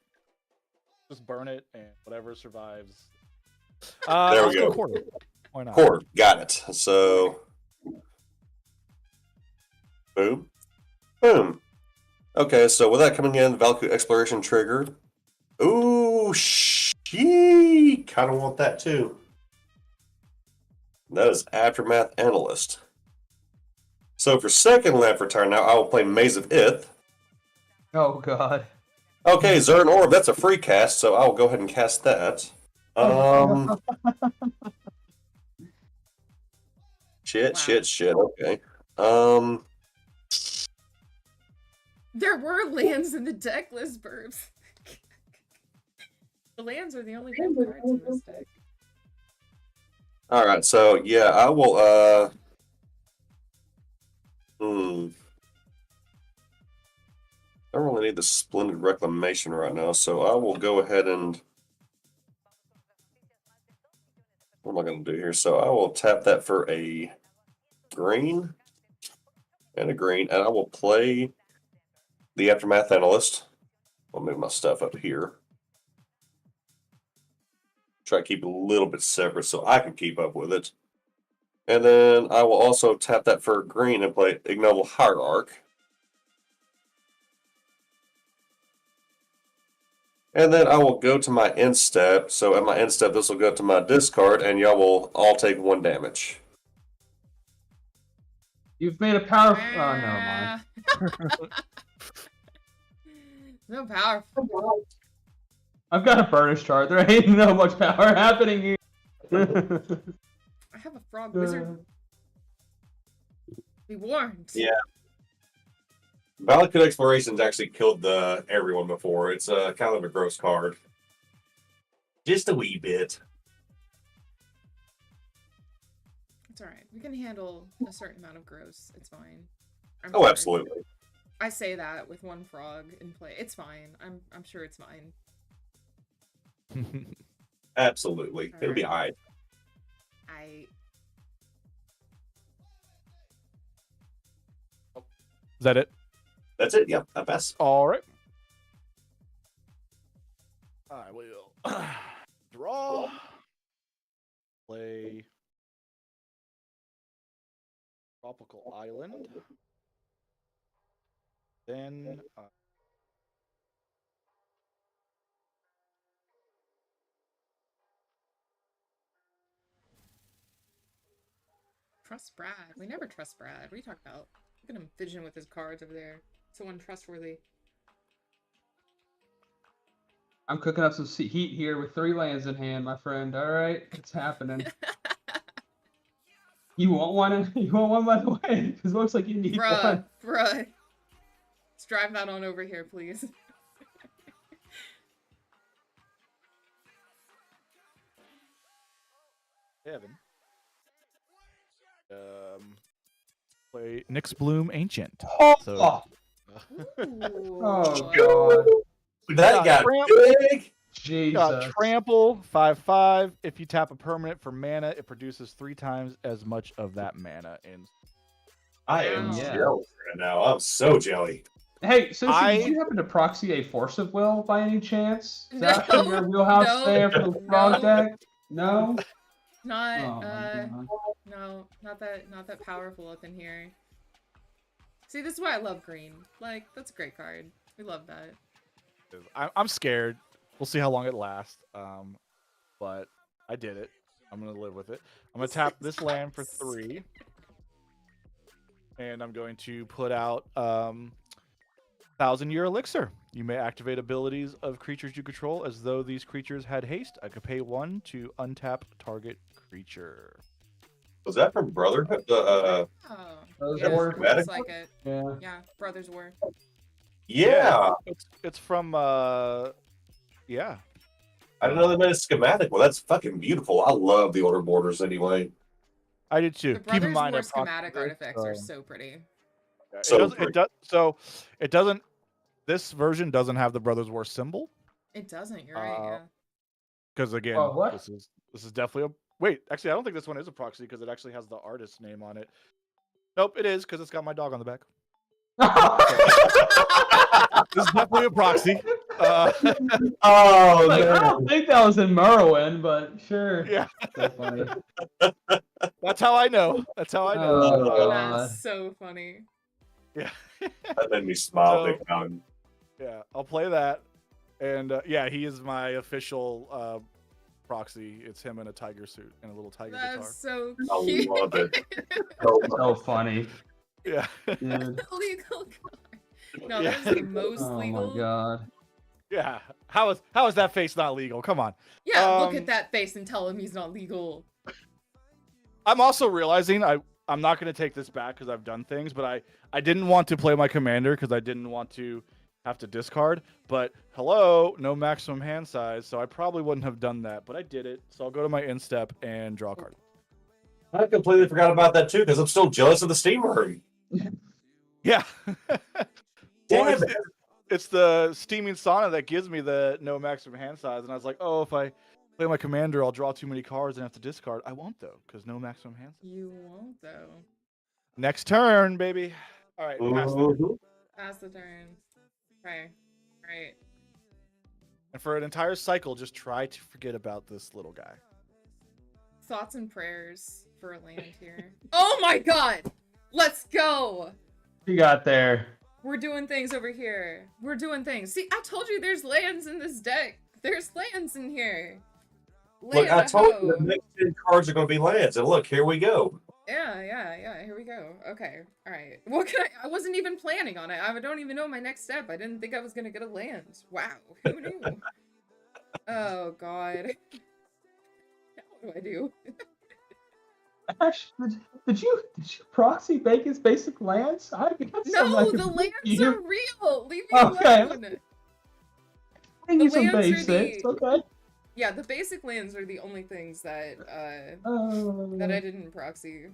Just burn it, and whatever survives. There we Let's go go. quarter. Why not? Quarter, got it. So, boom, boom. Okay, so with that coming in, Valkyrie Exploration trigger. Ooh, she kind of want that too. That is Aftermath Analyst. So for second land for turn now, I will play Maze of Ith. Oh god. Okay, Zern Orb, that's a free cast, so I will go ahead and cast that. Shit, Wow. shit. Okay. There were lands in the deck list, Burbs. The lands are the only good cards in this deck. All right, so yeah, I will. I don't really need the Splendid Reclamation right now, so I will go ahead and. What am I going to do here? So I will tap that for a green and a green, and I will play the Aftermath Analyst. I'll move my stuff up here. Try to keep it a little bit separate so I can keep up with it. And then I will also tap that for green and play Ignoble Hierarch. And then I will go to my end step. So at my end step, this will go to my discard, and y'all will all take 1 damage. You've made a power. Oh, never mind. So powerful. I've got a furnace chart. There ain't no much power happening here. I have a frog wizard. Be warned. Yeah. Valakut Exploration's actually killed everyone before. It's kind of a gross card. Just a wee bit. It's alright. We can handle a certain amount of gross. It's fine. Oh, sure. absolutely. I say that with 1 frog in play. It's fine. I'm sure it's fine. Absolutely. It'll be alright. Is that it? That's it. Yep, I pass. All right. I will draw. Play Tropical Island. Then Trust Brad. We never trust Brad. What are you talking about? Look at him fidgeting with his cards over there. So untrustworthy. I'm cooking up some heat here with 3 lands in hand, my friend. All right, it's happening. You want one? You want one, by the way? Because it looks like you need one. Bruh. Let's drive that on over here, please. Evan. Play Nyx Bloom Ancient. Oh, So, oh god. That got big. Jesus. Trample 5/5. If you tap a permanent for mana, it produces 3 times as much of that mana. In I am Yeah. jealous right now. I'm so jelly. Hey, Sushi, did you happen to proxy a Force of Will by any chance? Is that No, in your wheelhouse no, there for the frog no. deck? No? Not Oh, my God. no, not that powerful up in here. See, this is why I love green. Like, that's a great card. We love that. I'm scared. We'll see how long it lasts. But I did it. I'm gonna live with it. I'm gonna tap this land for 3, and I'm going to put out 1,000-year elixir. You may activate abilities of creatures you control as though these creatures had haste. I could pay 1 to untap target creature. Was that from Brotherhood? Oh, Brothers yeah, War? looks like it. Yeah. Yeah, Brothers War. Yeah. It's from yeah. I didn't know they made a schematic. Well, that's fucking beautiful. I love the order borders anyway. I did too. The Keep in Brothers mind, War I schematic proxied it, artifacts are so pretty. So it doesn't This version doesn't have the Brothers War symbol It doesn't. You're right. Yeah. because again, Oh, what? this is definitely a wait. Actually, I don't think this one is a proxy because it actually has the artist's name on it. Nope, it is because it's got my dog on the back. This is definitely a proxy. Oh, Like, I man. don't think that was in Merwin, but sure. Yeah, So funny. that's how I know. That's how I know. Oh, Oh, God. That's so funny. Yeah, That made me smile So- big time. yeah. I'll play that, and yeah, he is my official proxy. It's him in a tiger suit and a little tiger guitar. That's so I cute. love it. So much. So funny. Yeah, Dude. Legal card. No, Yeah. that is the most Oh legal. my god. yeah. How is that face not legal? Come on. Yeah, look Um, at that face and tell him he's not legal. I'm also realizing I'm not going to take this back because I've done things, but I didn't want to play my commander because I didn't want to have to discard. But hello, no maximum hand size, so I probably wouldn't have done that, but I did it. So I'll go to my instep and draw a card. I completely forgot about that too because I'm still jealous of the steam room. Yeah. Damn Well, it. it's the steaming sauna that gives me the no maximum hand size, and I was like, oh, if I play my commander, I'll draw too many cards and have to discard. I won't though, because no maximum hand size. You won't though. Next turn, baby. All right, pass that. Mhm. Pass the turn. Okay. Right. And for an entire cycle, just try to forget about this little guy. Thoughts and prayers for a land here. Oh my god! Let's go! You got there. We're doing things over here. We're doing things. See, I told you there's lands in this deck. There's lands in here. Look, I told you the next 10 cards are going to be lands, and look, here we go. Yeah. Here we go. Okay. All right. What can I wasn't even planning on it. I don't even know my next step. I didn't think I was gonna get a land. Wow. Who knew? Oh god. What do I do? Ash, did you proxy Bacon's basic lands? I got some I No, could the give lands you. are real. Leave me Okay. alone. Bring you some lands are basics, the- okay? Yeah, the basic lands are the only things that Oh, that I didn't proxy.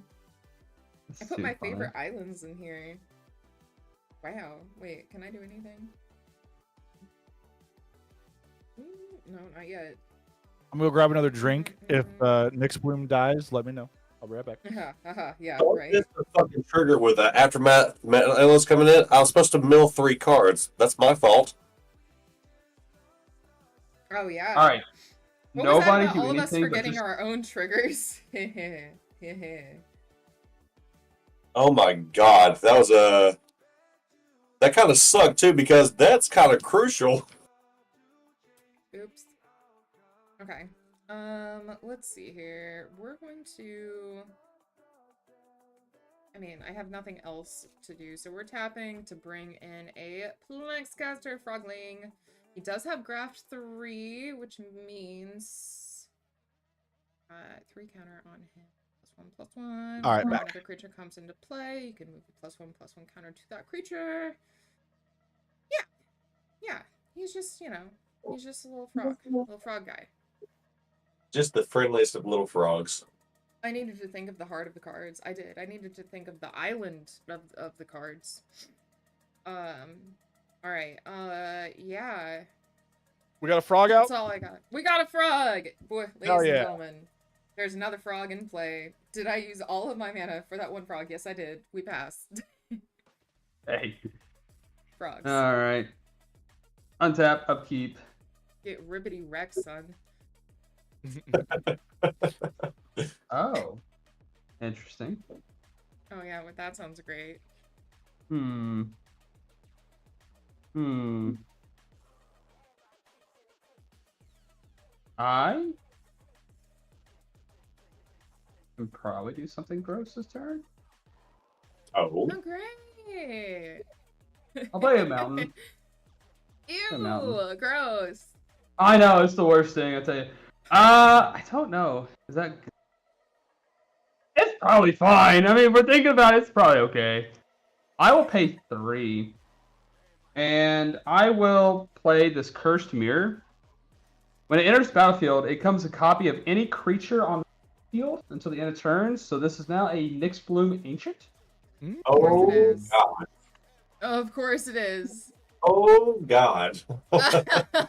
I put too my funny. favorite islands in here. Wow. Wait, can I do anything? No, not yet. I'm gonna go grab another drink. If Nick's Bloom dies, let me know. I'll be right back. Haha, yeah, Don't right. miss the fucking trigger with the aftermath analyst coming in. I was supposed to mill 3 cards. That's my fault. Oh yeah. All right. What was that Nobody about do all of us anything but forgetting just our own triggers? Oh my god, that was that kind of sucked too because that's kind of crucial. Oops. Okay. Let's see here. We're going to... I mean, I have nothing else to do, so we're tapping to bring in a Plexcaster Frogling. He does have Graft 3, which means 3 counter on him. +1/+1. All right, Whenever back. another creature comes into play, you can move the +1/+1 counter to that creature. Yeah. He's just, he's just a little frog guy. Just the friendliest of little frogs. I needed to think of the heart of the cards. I did. I needed to think of the island of the cards. Alright. Yeah. We got a frog out. That's all I got. We got a frog! Boy, ladies Hell and yeah. gentlemen. There's another frog in play. Did I use all of my mana for that one frog? Yes, I did. We passed. Hey. Frogs. All right. Untap, upkeep. Get ribbity wrecked, son. Oh. Interesting. Oh yeah, well, that sounds great. Hmm. I can probably do something gross this turn. Oh. Oh, great! I'll play a mountain. Ew, mountain. gross. I know, it's the worst thing, I tell you. I don't know. Is that good? It's probably fine. I mean, we're thinking about it, it's probably okay. I will pay 3. And I will play this Cursed Mirror. When it enters the battlefield, it comes a copy of any creature on the field until the end of turns. So this is now a Nyxbloom Ancient. Oh, is. God. Of course it is. Oh God. I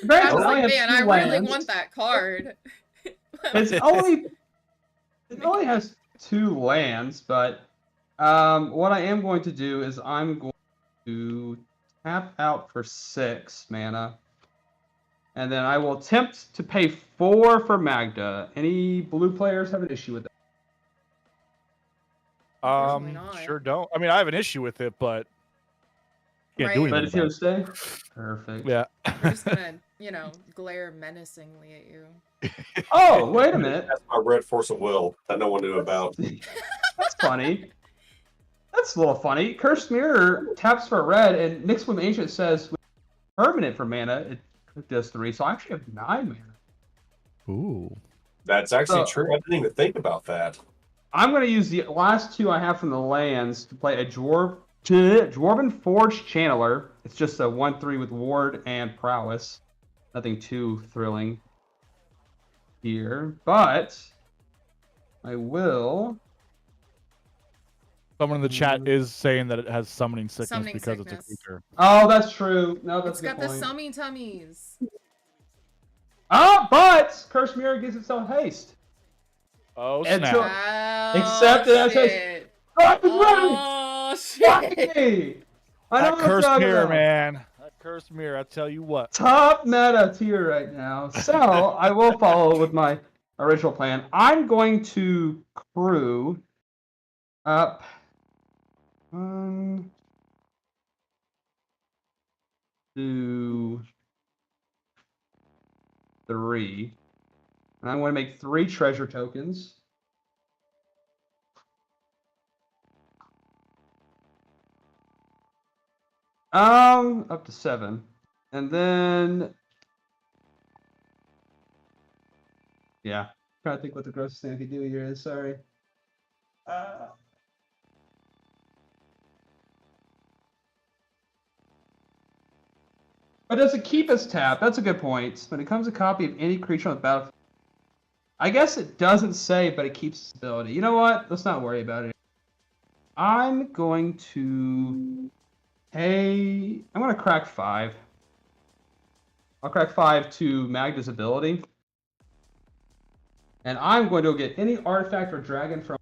Granted, was I only like, have man, 2 I really lands. want that card. It's only it only has 2 lands, but what I am going to do is I'm going to tap out for 6 mana, and then I will attempt to pay 4 for Magda. Any blue players have an issue with that? Unfortunately not. Sure don't. I mean, I have an issue with it, but can't do Right. But anything if you about stay, it. perfect. Yeah. We're just gonna, glare menacingly at you. Oh, wait a minute. That's my red force of will that no one knew about. That's funny. That's a little funny. Cursed Mirror taps for red, and Nyxbloom Ancient says with permanent for mana, it does 3, so I actually have 9 mana. Ooh. That's actually So- true. I didn't even think about that. I'm going to use the last 2 I have from the lands to play a Dwarven Forge Channeler. It's just a 1/3 with Ward and Prowess. Nothing too thrilling here, but I will. Someone in the chat is saying that it has summoning sickness Summoning because sickness. it's a creature. Oh, that's true. No, that's It's a good got the point. summy tummies. Oh, but Cursed Mirror gives itself haste. Oh, And snap. so- Oh, Except it has shit. Oh, Oh, shit. hey! I know That what I'm cursed talking mirror, about. man. That cursed mirror, I tell you what. Top meta tier right now. So I will follow with my original plan. I'm going to crew up 1, 2, 3. And I'm going to make 3 treasure tokens. Up to 7. And then yeah. Trying to think what the grossest thing I could do here is, sorry. But does it keep its tap? That's a good point. When it comes to copy of any creature on the battlefield, I guess it doesn't say, but it keeps its ability. You know what? Let's not worry about it. I'm going to I'm going to crack 5. I'll crack 5 to Magda's ability. And I'm going to get any artifact or dragon from.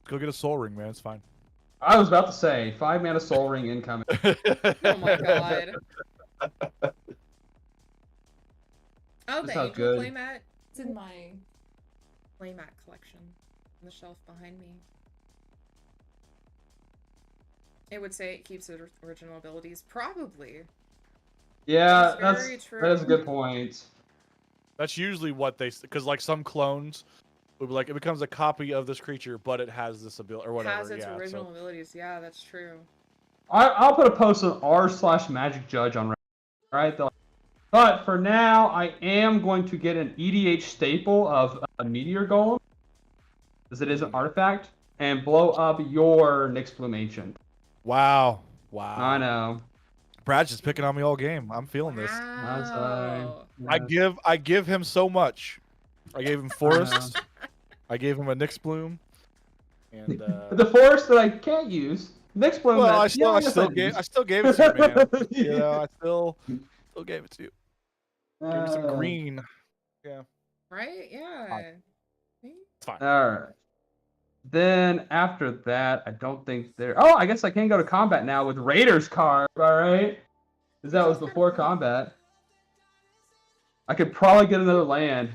Go get a soul ring, man. It's fine. I was about to say 5 mana Soul Ring incoming. Oh my god. Oh, That the sounds Angel good. playmat. It's in my playmat collection on the shelf behind me. It would say it keeps its original abilities. Probably. Yeah, That's very that is a true. good point. That's usually what they, because like some clones would be like, it becomes a copy of this creature, but it has this ability or whatever. Has its yeah, original so. abilities. Yeah, that's true. I'll put a post on r/Magic Judge on Reddit. Right? But for now, I am going to get an EDH staple of a Meteor Golem, as it is an artifact, and blow up your Nyxbloom Ancient. Wow. Wow. I know. Brad's just picking on me all game. I'm feeling this. That's fine. Wow. I give him so much. I gave him forests. I gave him a Nyxbloom. And The forest that I can't use. Nyxbloom. well, that, I still use. gave it to you, man. You know, I still gave it to you. Give me some Uh, green. Yeah. Right? Yeah. See? It's fine. All right. Then after that, I don't think there. Oh, I guess I can go to combat now with Raiders card. All right, because that was before combat. I could probably get another land.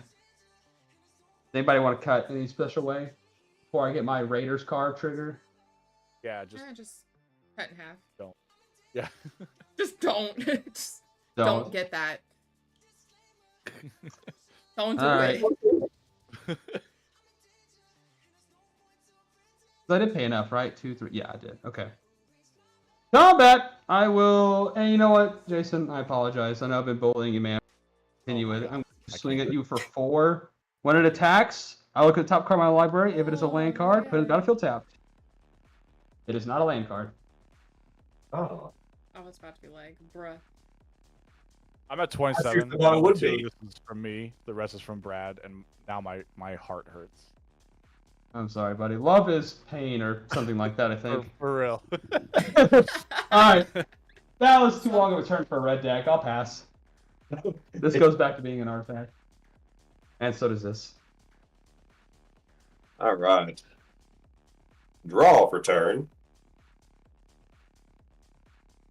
Anybody want to cut any special way before I get my Raiders card trigger? Yeah, Just cut in half. Don't. Yeah. Just don't. Just don't get that. Don't do All right. it. I did pay enough, right? 2, 3. Yeah, I did. Okay. Combat. I will. And you know what, Jason? I apologize. I know I've been bullying you, man. Continue with it. I'm going to swing at you for 4. When it attacks, I look at the top card of my library. If it is a land card, put it in battlefield tapped. It is not a land card. Oh. I was about to be like, bruh. I'm at 27. I thought it would Two of be. This is from me. The rest is from Brad, and now my heart hurts. I'm sorry, buddy. Love is pain or something like that, I think. For real. Alright. That was too long of a turn for a red deck. I'll pass. This goes back to being an artifact. And so does this. All right. Draw for turn.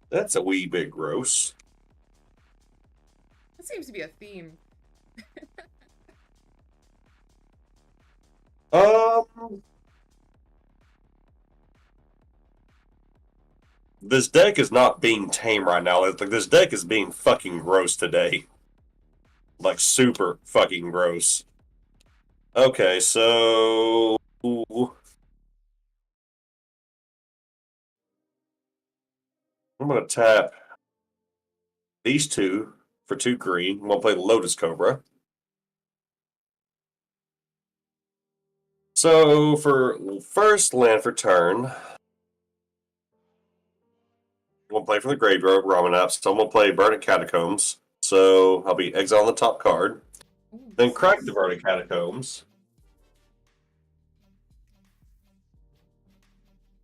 That's a wee bit gross. That seems to be a theme. This deck is not being tame right now. Like, this deck is being fucking gross today. Like, super fucking gross. Okay, so... I'm going to tap these two for 2 green. I'm going to play Lotus Cobra. So, for first land for turn, I'm going to play from the graveyard, Ramen Up. So I'm going to play Burning Catacombs. So I'll be exiling the top card. Then crack the Burning Catacombs.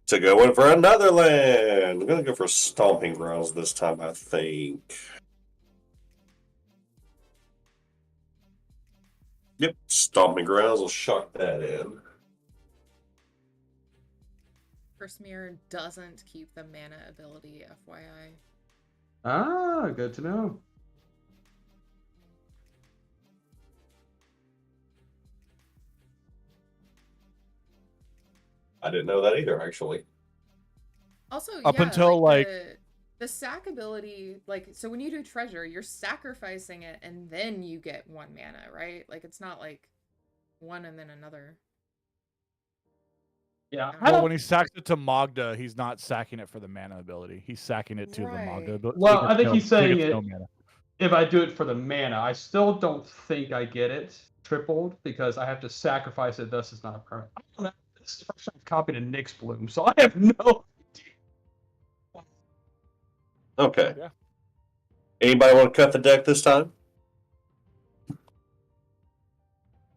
To go in for another land. I'm going to go for Stomping Grounds this time, I think. Yep, Stomping Grounds will shock that in. First Mirror doesn't keep the mana ability, FYI. Ah, good to know. I didn't know that either, actually. Also, Up yeah, until, like the sack ability, like, so when you do treasure, you're sacrificing it and then you get 1 mana, right? Like, it's not like one and then another. Yeah. Well, when he sacks it to Magda, he's not sacking it for the mana ability. He's sacking it to the Right. Magda ability. Well, I think he's saying gets it. no mana. If I do it for the mana, I still don't think I get it tripled because I have to sacrifice it. Thus, it's not a permanent. I don't know. This is the first time I've copied a Nyx Bloom, so I have no idea. Okay. Yeah. Anybody want to cut the deck this time?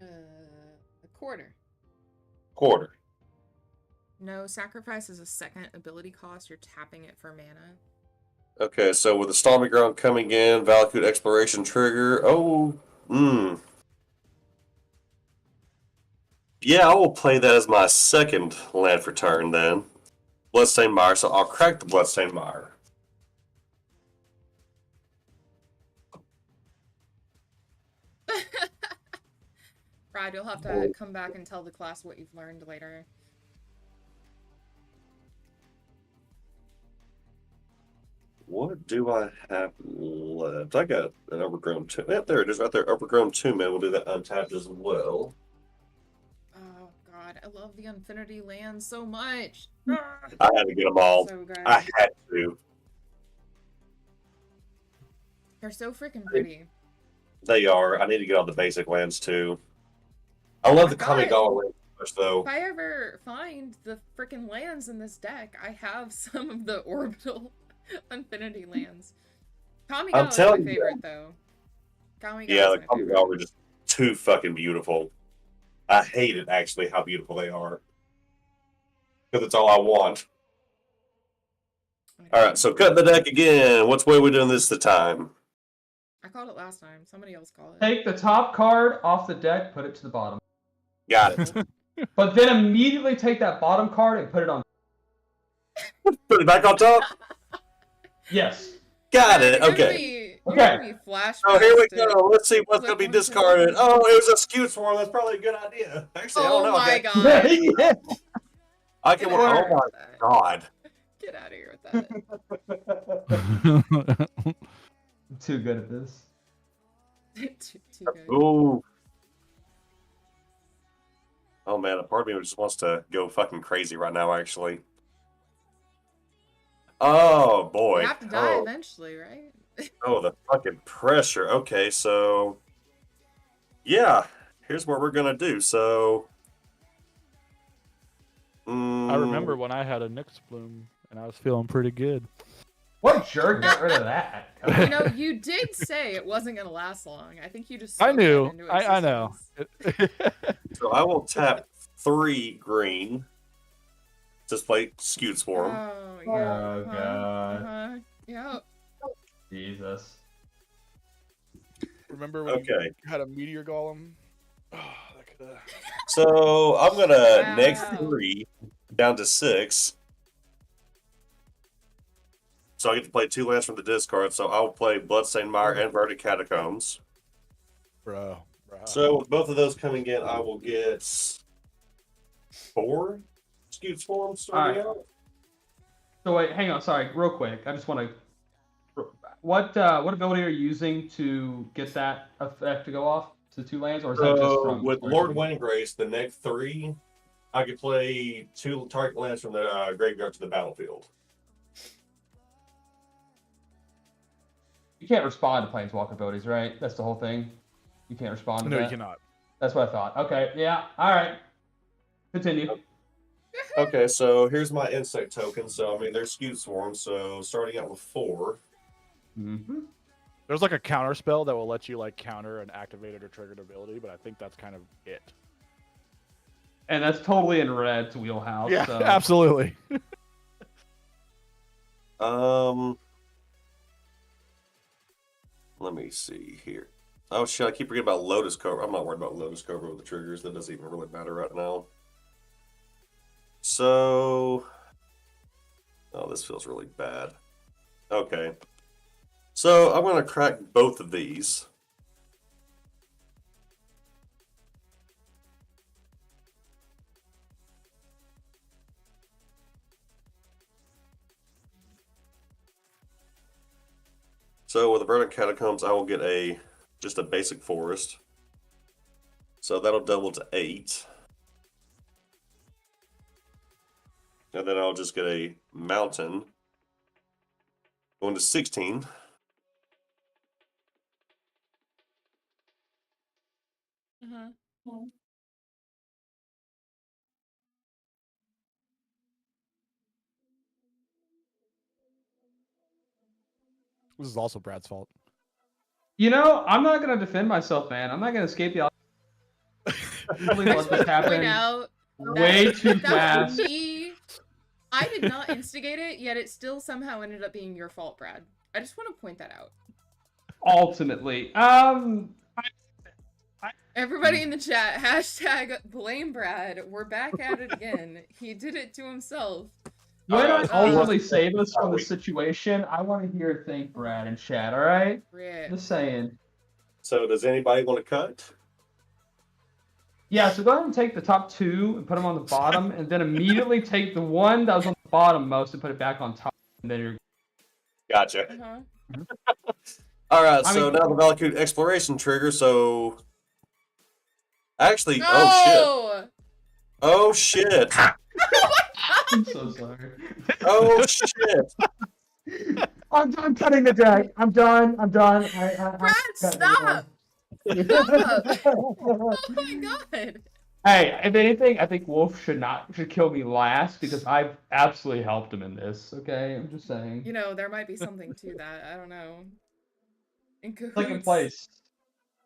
A quarter. Quarter. No, sacrifice is a second ability cost. You're tapping it for mana. Okay, so with the Stomping Ground coming in, Valakut Exploration trigger. Yeah, I will play that as my second land for turn then. Bloodstained Mire, so I'll crack the Bloodstained Mire. Brad, you'll have to come back and tell the class what you've learned later. What do I have left? I got an Overgrown Tomb. Yeah, there it is right there. Overgrown Tomb, man. We'll do that untapped as well. Oh god, I love the Infinity Lands so much. I had to get them all. So good. I had to. They're so freaking pretty. They are. I need to get all the basic lands too. I love the Kamigawa lands first, though. If I ever find the freaking lands in this deck, I have some of the orbital Infinity Lands. Kamigawa is my telling you. favorite, though. Kamigawa Yeah, is the my favorite. Kamigawa are just too fucking beautiful. I hate it, actually, how beautiful they are. Because it's all I want. Alright, so cut the deck again. What's way we doing this the time? I called it last time. Somebody else called it. Take the top card off the deck, put it to the bottom. Got it. But then immediately take that bottom card and put it on. Put it back on top? Yes. Got it. Okay. Okay. So here we go. Let's see what's going to be discarded. Oh, it was a skew swarm. That's probably a good idea. Actually, I don't Oh know. my Okay. god. Yeah. I can. Get Oh out of here my with that. god. Get out of here with that. I'm too good at this. too good. Ooh. Oh man, a part of me just wants to go fucking crazy right now. Actually. Oh boy. You have to die Oh. eventually, right? Oh, the fucking pressure. Okay, so yeah, here's what we're gonna do. So I remember when I had a Nyx Bloom and I was feeling pretty good. What jerk got rid of that? You know, you did say it wasn't gonna last long. I think you just. I spoke that knew. into I know. existence. So I will tap 3 green. Just play Skewed Swarm. Oh, yeah. Oh, God. Yeah. Jesus. Remember when Okay. you had a meteor golem? Oh, that could have. So I'm gonna neg Wow. 3 down to 6. So I get to play 2 lands from the discard. So I'll play Bloodstained Mire and Verdant Catacombs. Bro. So with both of those coming in, I will get 4 Skewed Swarms starting All right. out. So wait, hang on. Sorry, real quick. I just want to. What ability are you using to get that effect to go off to 2 lands, or is that just So from with Lord Windgrace, the neg 3, I could play 2 target lands from the graveyard to the battlefield. You can't respond to planeswalker abilities, right? That's the whole thing. You can't respond to No, that. you cannot. That's what I thought. Okay, yeah. All right. Continue. Okay, so here's my insect token. So I mean, they're Skewed Swarms. So starting out with 4. Mm-hmm. There's like a counter spell that will let you like counter an activated or triggered ability, but I think that's kind of it. And that's totally in Red's wheelhouse. Yeah, so. absolutely. Let me see here. Oh shit! I keep forgetting about Lotus Cobra. I'm not worried about Lotus Cobra with the triggers. That doesn't even really matter right now. So, oh, this feels really bad. Okay, so I'm gonna crack both of these. So with the Verdant Catacombs, I will get just a basic forest. So that'll double to 8. And then I'll just get a mountain. Going to 16. This is also Brad's fault. You know, I'm not gonna defend myself, man. I'm not gonna escape the. Really I let just this want to point happen out way too that was fast. me. I did not instigate it, yet it still somehow ended up being your fault, Brad. I just want to point that out. Ultimately, Everybody in the chat, hashtag blame Brad. We're back at it again. He did it to himself. when I ultimately so- save us from the situation, I want to hear thank Brad in chat. All right, Rip. just saying. So does anybody want to cut? Yeah, so go ahead and take the top 2 and put them on the bottom, and then immediately take the one that was on the bottom most and put it back on top. And then you're. Gotcha. Uh-huh. All right, I so mean- now the Valakut exploration trigger. So actually, No! oh shit, I'm so sorry. oh shit. I'm done cutting the deck. I'm done. Brad, stop! Oh my god! Hey, if anything, I think Wolf should kill me last because I've absolutely helped him in this. Okay, I'm just saying. You know, there might be something to that. I don't know. In cahoots. Second place.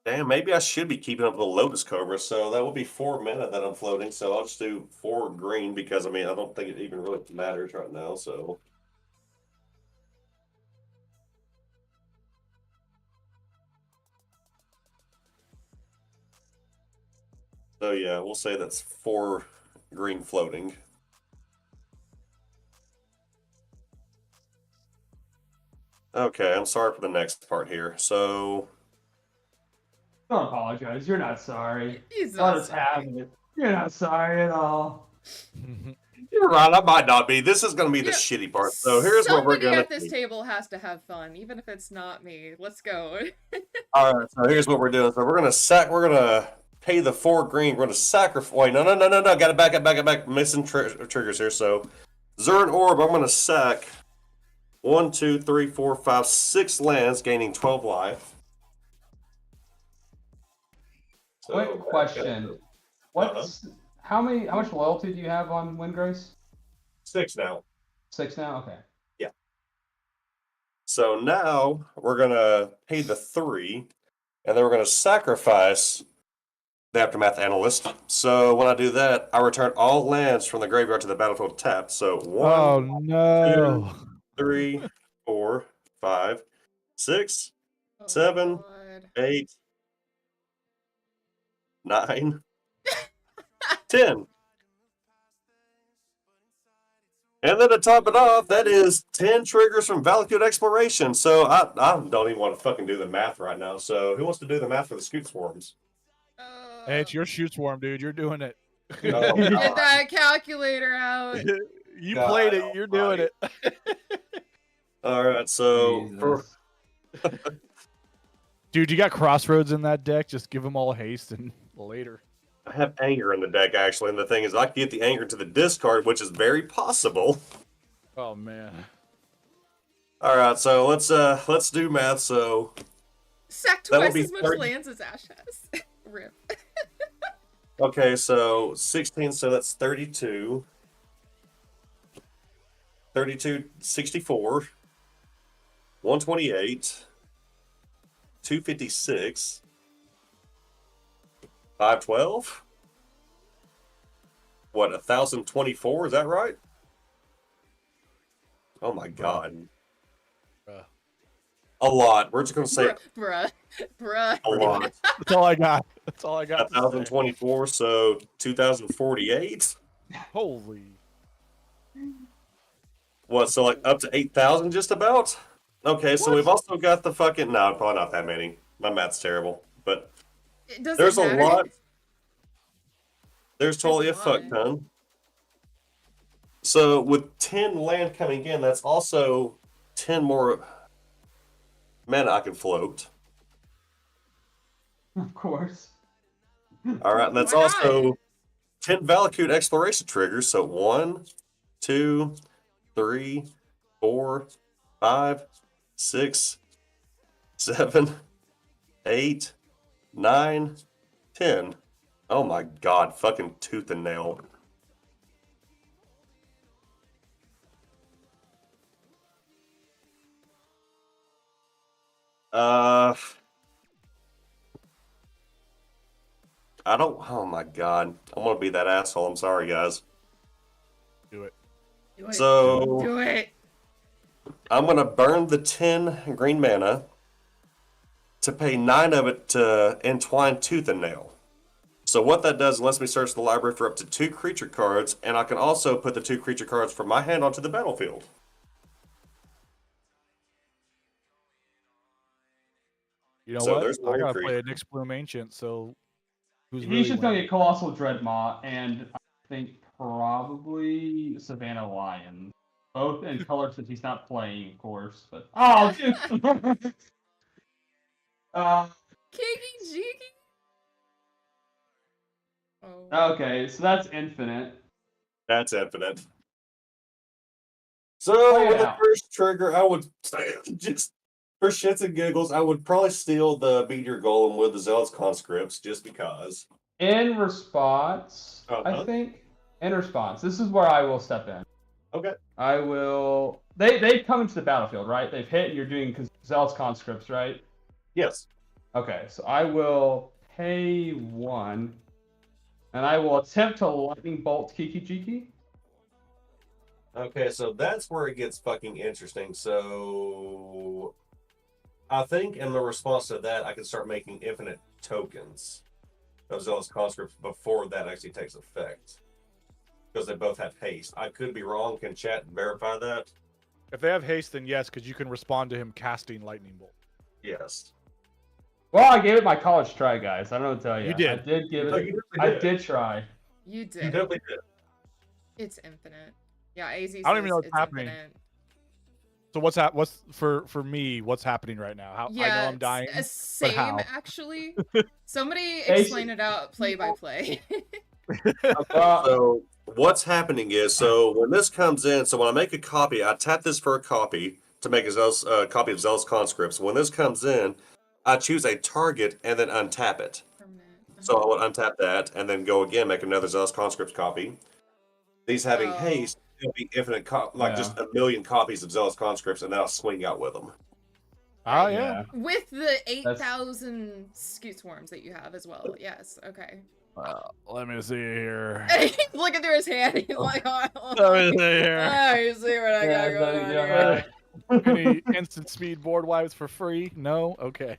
Damn, maybe I should be keeping up with the Lotus Cobra. So that will be 4 mana that I'm floating. So I'll just do 4 green because I mean I don't think it even really matters right now. So yeah, we'll say that's 4 green floating. Okay, I'm sorry for the next part here. So Don't apologize. You're not sorry. He's Let not us sorry. have it. You're not sorry at all. you're right, I might not be. This is going to be the Yeah, shitty part. So here's what we're Somebody going to at this do. table has to have fun, even if it's not me. Let's go. All right, so here's what we're doing. So we're gonna pay the 4 green. We're gonna sacrifice. Wait, no. Got it back. Missing triggers here. So Zern Orb. I'm gonna sack 1, 2, 3, 4, 5, 6 lands, gaining 12 life. So, Quick question. What's how much loyalty do you have on Windgrace? 6 now. 6 now? Okay. So now we're gonna pay the 3, and then we're gonna sacrifice the Aftermath Analyst. So when I do that, I return all lands from the graveyard to the battlefield tapped. So Oh 1, no. 3, 4, 5, 6, Oh, 7, God. 8, 9, 10. And then to top it off, that is 10 triggers from Valakut Exploration. So I don't even want to fucking do the math right now. So who wants to do the math for the Scoot Swarms? Hey, it's your shoot swarm, dude. You're doing it. Oh, Get God. that calculator out. You God played it. You're doing almighty. it. All right, so for Jesus. Dude, you got Crossroads in that deck. Just give them all haste and later. I have anger in the deck actually, and the thing is, I can get the anger to the discard, which is very possible. Oh man. All right, so let's do math. So Sack That would twice be as much 30. lands as Ash has. Rip. okay, so 16, so that's 32. 32, 64, 128, 256, 512. What, 1,024? Is that right? Oh my God. Bruh. A lot. We're just gonna say Bruh. Bruh. a lot. That's all I got. That's all I got. to say. 1,024, so 2,048. Holy. What, so like up to 8,000 just about? Okay, so we've also got the fucking... No, probably not that many. My math's terrible. But It doesn't there's a matter. lot. There's totally a There's a fuck lot. ton. So with 10 land coming in, that's also 10 more mana I can float. Of course. All right, and that's Why not? also 10 Valakut exploration triggers. So 1, 2, 3, 4, 5, 6, 7, 8, 9, 10. Oh my God, fucking tooth and nail. I don't. Oh my God, I want to be that asshole. I'm sorry, guys. Do it. Do it. So Do it. I'm gonna burn the 10 green mana to pay 9 of it to entwine tooth and nail. So what that does lets me search the library for up to 2 creature cards, and I can also put the 2 creature cards from my hand onto the battlefield. You know So what? there's I one gotta creature. play a Nyx Bloom Ancient, so who's He's really just gonna winning? get Colossal Dreadmaw and I think probably Savannah Lion. Both in color since he's not playing, of course. But oh, dude. Kiki Jiki. Oh. Okay, so that's infinite. That's infinite. So Play it with the out. first trigger, I would just for shits and giggles, I would probably steal the Meteor Golem with the Zealous Conscripts just because. In response, I Uh-huh. think. In response, this is where I will step in. Okay. I will. They've come into the battlefield, right? They've hit. And you're doing Zealous Conscripts, right? Yes. Okay, so I will pay 1, and I will attempt to Lightning Bolt Kiki Jiki. Okay, so that's where it gets fucking interesting. So I think in the response to that, I can start making infinite tokens of Zealous Conscripts before that actually takes effect. Because they both have haste. I could be wrong. Can chat verify that? If they have haste, then yes, because you can respond to him casting Lightning Bolt. Yes. Well, I gave it my college try, guys. I don't know what to tell you. You did. I did give No, it. you I definitely did try. You You did. definitely did. It's infinite. Yeah, AZ says I don't even know what's it's happening. infinite. So what's for me? What's happening right now? How I know Yeah, I'm dying. same how? actually. Somebody Basi- explain it out play by play. So what's happening is, so when this comes in, so when I make a copy, I tap this for a copy to make a copy of Zealous Conscripts. When this comes in, I choose a target and then untap it. Permanent. So I would untap that and then go again, make another Zealous Conscripts copy. These having Oh. haste, it'll be infinite, just Yeah. a million copies of Zealous Conscripts, and then I'll swing out with them. Oh Right. yeah. With the 8,000 scoot swarms that you have as well. Yes. Okay. Let me see here. He's looking through his hand. He's like, Let me see here. oh, you see what I got Yeah, going on yeah, here. Any instant speed board wipes for free? No? Okay.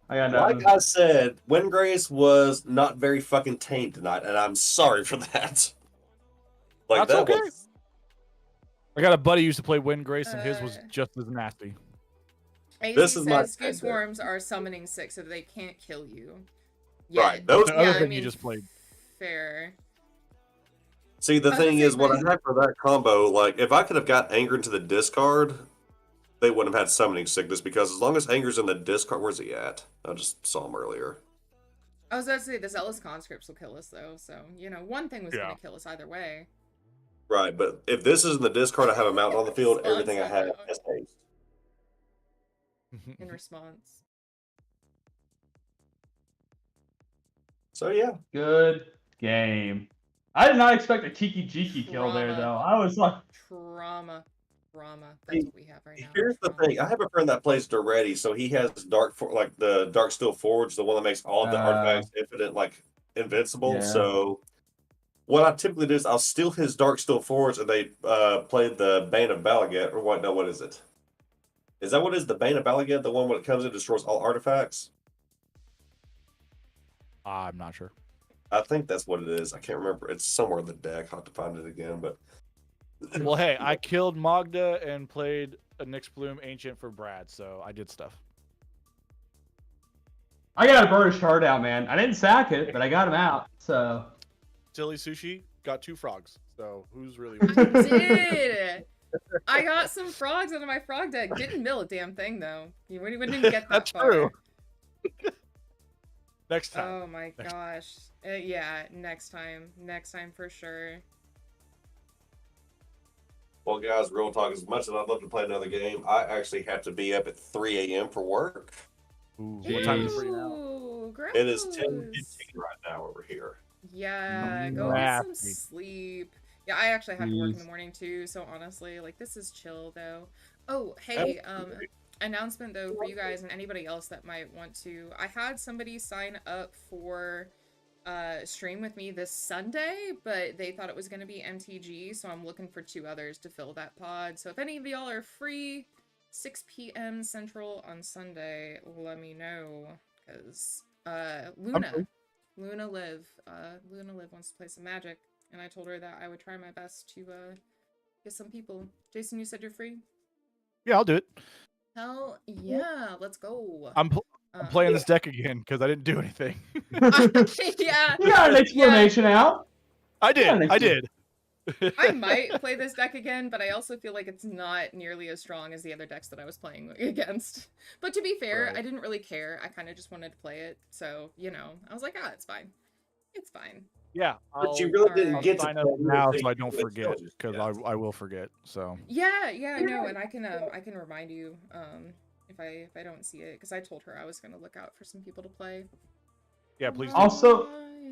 I got Like nothing. I said, Windgrace was not very fucking tame tonight, and I'm sorry for that. Like That's that okay. was. I got a buddy who used to play Wind Grace, and his was Uh, just as nasty. AC This is my says scoot bad, though. swarms are summoning 6, so they can't kill you. Right, those- The Yeah, other I thing mean, you just played. fair. See, the I was gonna thing say, is, what I but- had for that combo, like, if I could have got Anger into the discard, they wouldn't have had Summoning Sickness, because as long as Anger's in the discard, where's he at? I just saw him earlier. I was about to say, the Zealous Conscripts will kill us, though, so, you know, one thing was Yeah. gonna kill us either way. Right, but if this is in the discard, I have a mountain on the field, Response everything I have out. is haste. In response. So, yeah. Good game. I did not expect a Tiki Jiki kill there, Trauma. though. I was like, Trauma. That's what we have right now. Here's the Trauma. thing. I have a friend that plays Duretti, so he has like the Dark Steel Forge, the one that makes all the artifacts infinite, like invincible. Yeah. So what I typically do is I'll steal his Dark Steel Forge, and they play the Bane of Balagat, or what? No, what is it? Is that what it is? The Bane of Balagat, the one when it comes in destroys all artifacts? I'm not sure. I think that's what it is. I can't remember. It's somewhere in the deck. I'll have to find it again. But Well, hey, I killed Magda and played a Nyx Bloom Ancient for Brad, so I did stuff. I got to burn a shard out, man. I didn't sack it, but I got him out. So Silly Sushi got 2 frogs, so who's really? I did! I got some frogs out of my frog deck. Didn't mill a damn thing, though. You wouldn't even get that That's far. true. Next time. Oh my gosh. Yeah, next time. Next time for sure. well, guys, real talk. As much as I'd love to play another game, I actually have to be up at 3 a.m. for work. Ooh, what time is it for you now? Ooh, It is gross. 10:15 right now over here. Yeah, go get some Nasty. sleep. Yeah, I actually have to work in the Jeez. morning too, so honestly, like, this is chill though. Oh, hey, announcement though for you guys and anybody else that might want to. I had somebody sign up for stream with me this Sunday, but they thought it was going to be MTG, so I'm looking for 2 others to fill that pod. So if any of y'all are free 6 p.m. Central on Sunday, let me know, because Luna Liv wants to play some Magic, and I told her that I would try my best to get some people. Jason, you said you're free? Yeah, I'll do it. Hell yeah, let's go. I'm playing this deck again because I didn't do anything. Yeah, you got an explanation out. I Yeah, did. I did. I might play this deck again, but I also feel like it's not nearly as strong as the other decks that I was playing against. But to be fair, Right. I didn't really care. I kind of just wanted to play it, so, you know, I was like, ah, it's fine. It's fine. Yeah. But you really didn't I'll get to sign up play now anything so I don't that forget tells you because that. I will forget. So Yeah, no, and I can remind you if I don't see it, because I told her I was gonna look out for some people to play. yeah, please. Do. Also,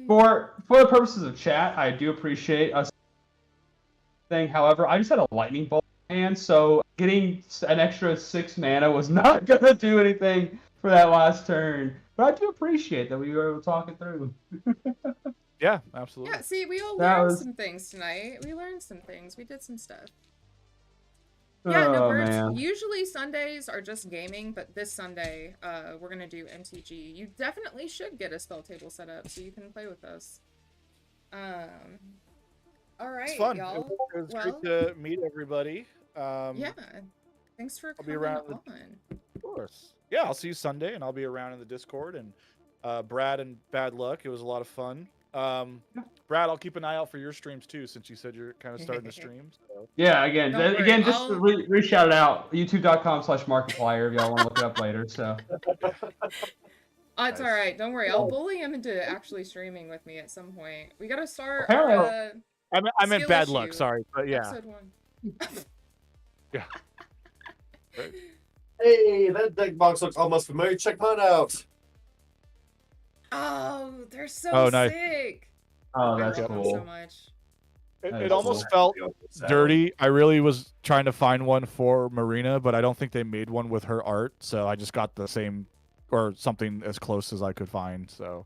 for the purposes of chat, I do appreciate us thing. However, I just had a lightning bolt in my hand, so getting an extra 6 mana was not gonna do anything for that last turn. But I do appreciate that we were able to talk it through. Yeah, absolutely. Yeah, see, we all That learned was- some things tonight. We learned some things. We did some stuff. Yeah, no, Oh Birds, man. usually Sundays are just gaming, but this Sunday, we're gonna do MTG. You definitely should get a spell table set up so you can play with us. Alright, It's fun. y'all. It was Well, great to meet everybody. yeah. Thanks for I'll be coming around on. Of course. Yeah, I'll see you Sunday, and I'll be around in the Discord. And Brad and Bad Luck, it was a lot of fun. Brad, I'll keep an eye out for your streams too, since you said you're kind of starting to stream. So. Yeah, again, Don't worry, again, just I'll- re-shout it out. YouTube.com/Markiplier if y'all want to look it up later. So It's Nice. alright, don't worry. I'll bully him into actually streaming with me at some point. We gotta start Apparently- our, I meant Skill Bad issue. Luck, sorry, but yeah. episode 1. Yeah. Right. Hey, that deck box looks almost familiar. Check mine out. Oh, they're so Oh, nice. sick. oh, I that's love them cool. so much. That It is almost cool. felt dirty. I really was trying to find one for Marina, but I don't think they made one with her art, so I just got the same or something as close as I could find. So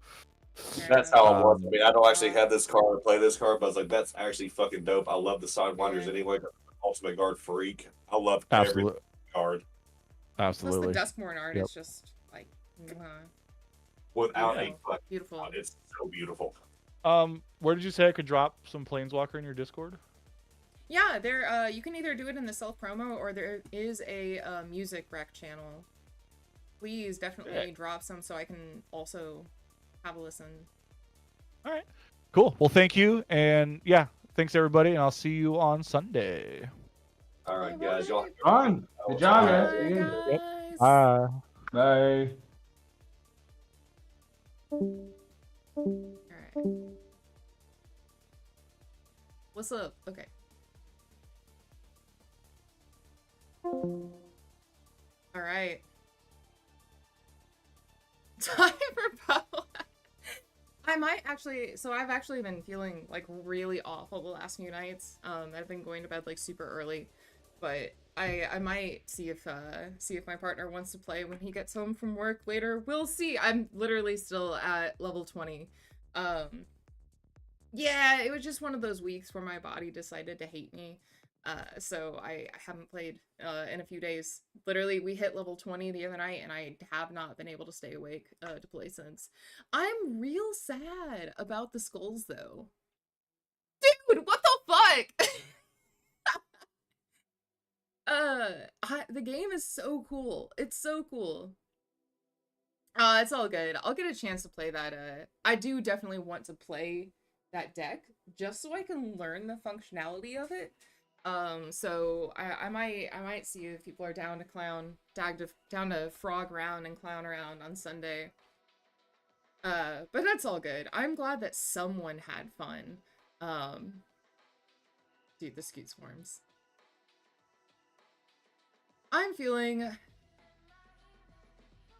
That's how it was. I Um, mean, I don't actually have this card or play this card, but I was like, that's actually fucking dope. I love the Sidewinders Yeah. anyway. Ultimate Guard freak. I love every absolutely, card Plus the absolutely. Duskmorn art Yep. is just like without a beautiful. fucking. Beautiful. It's so beautiful. Where did you say I could drop some Planeswalker in your Discord? Yeah, there. You can either do it in the self promo or there is a music rec channel. Please definitely drop some so I can also have a listen. All right, cool. Well, thank you, and yeah, thanks everybody, and I'll see you on Sunday. All right, guys. Y'all. Fine. Good job, guys. Bye, See you. guys. Bye. Alright. What's up? Okay. Alright. Time for Powell. I might actually, so I've actually been feeling like really awful the last few nights. I've been going to bed like super early, but I might see if my partner wants to play when he gets home from work later. We'll see. I'm literally still at level 20. Yeah, it was just one of those weeks where my body decided to hate me. So I haven't played in a few days. Literally, we hit level 20 the other night, and I have not been able to stay awake to play since. I'm real sad about the skulls, though. Dude, what the fuck? The game is so cool. It's so cool. It's all good. I'll get a chance to play that. I do definitely want to play that deck just so I can learn the functionality of it. So I might see if people are down to frog around and clown around on Sunday. But that's all good. I'm glad that someone had fun. Dude, the scoot swarms. I'm feeling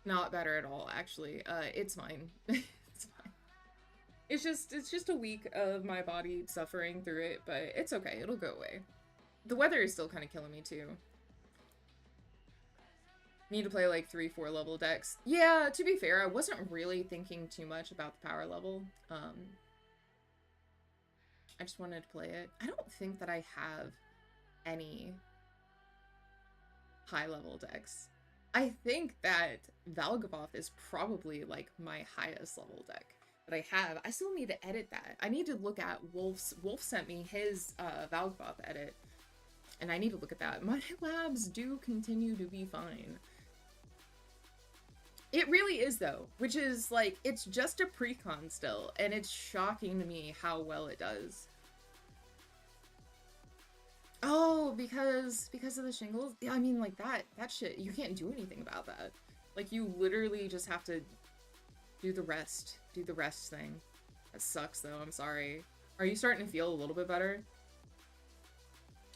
not better at all, actually. It's fine. It's fine. It's just a week of my body suffering through it, but it's okay. It'll go away. The weather is still kind of killing me, too. Need to play, like, 3-4 level decks. Yeah, to be fair, I wasn't really thinking too much about the power level. I just wanted to play it. I don't think that I have any high-level decks. I think that Valgavoth is probably, like, my highest level deck that I have. I still need to edit that. I need to look at Wolf sent me his Valgavoth edit. And I need to look at that. My labs do continue to be fine. It really is, though. Which is, like, it's just a precon still. And it's shocking to me how well it does. Oh, because of the shingles? Yeah, I mean, like, that shit, you can't do anything about that. Like, you literally just have to do the rest. Do the rest thing. That sucks, though. I'm sorry. Are you starting to feel a little bit better?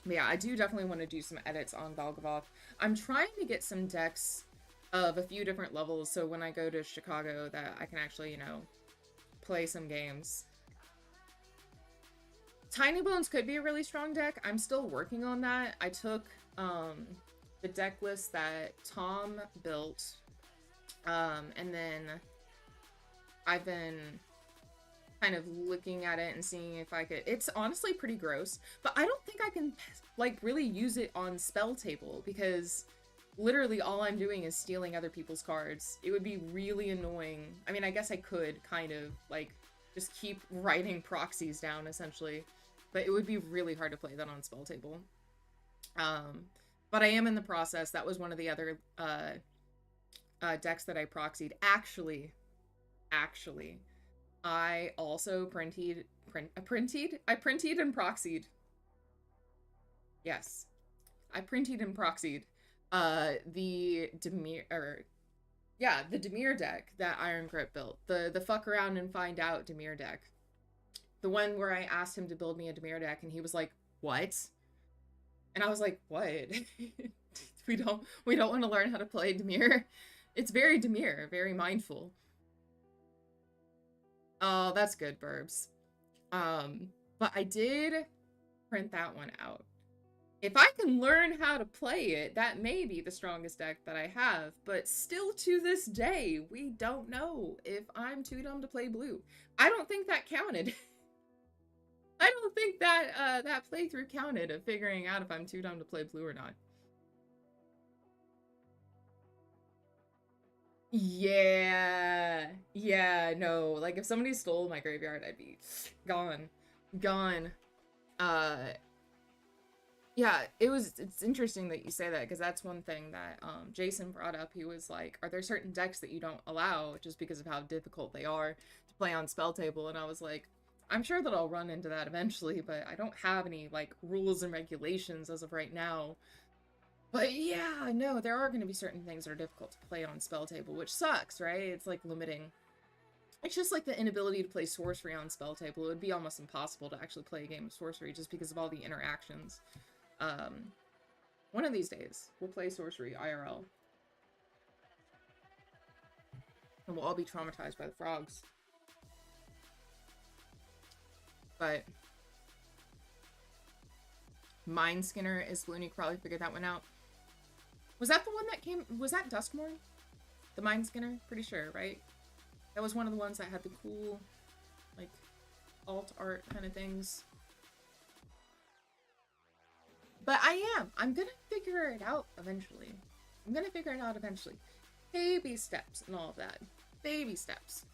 But yeah, I do definitely want to do some edits on Valgavoth. I'm trying to get some decks of a few different levels, so when I go to Chicago that I can actually, you know, play some games. Tiny Bones could be a really strong deck. I'm still working on that. I took the deck list that Tom built, and then I've been kind of looking at it and seeing if I could. It's honestly pretty gross, but I don't think I can, like, really use it on spell table because literally all I'm doing is stealing other people's cards. It would be really annoying. I mean, I guess I could kind of, like, just keep writing proxies down, essentially. But it would be really hard to play that on spell table. But I am in the process. That was one of the other decks that I proxied. Actually, I also printed and proxied. Yes. I printed and proxied the Dimir deck that Iron Grip built. The fuck around and find out Dimir deck. The one where I asked him to build me a Dimir deck and he was like, "What?" And I was like, "What?" we don't want to learn how to play Dimir. It's very Dimir, very mindful. Oh, that's good, Burbs. But I did print that one out. If I can learn how to play it, that may be the strongest deck that I have, but still to this day, we don't know if I'm too dumb to play blue. I don't think that counted. I don't think that that playthrough counted of figuring out if I'm too dumb to play blue or not. Yeah, no, like if somebody stole my graveyard, I'd be gone. Yeah, it's interesting that you say that, because that's one thing that Jason brought up. He was like, are there certain decks that you don't allow just because of how difficult they are to play on spell table? And I was like, I'm sure that I'll run into that eventually, but I don't have any like rules and regulations as of right now. But yeah, no, there are going to be certain things that are difficult to play on spell table, which sucks, right? It's like limiting. It's just like the inability to play sorcery on spell table. It would be almost impossible to actually play a game of sorcery just because of all the interactions. One of these days, we'll play sorcery IRL. And we'll all be traumatized by the frogs. But Mind Skinner is Looney, probably figured that one out. Was that the one that came? Was that Duskmorn? The Mind Skinner? Pretty sure, right? That was one of the ones that had the cool, like, alt art kind of things. But I'm gonna figure it out eventually. Baby steps and all of that. Baby steps.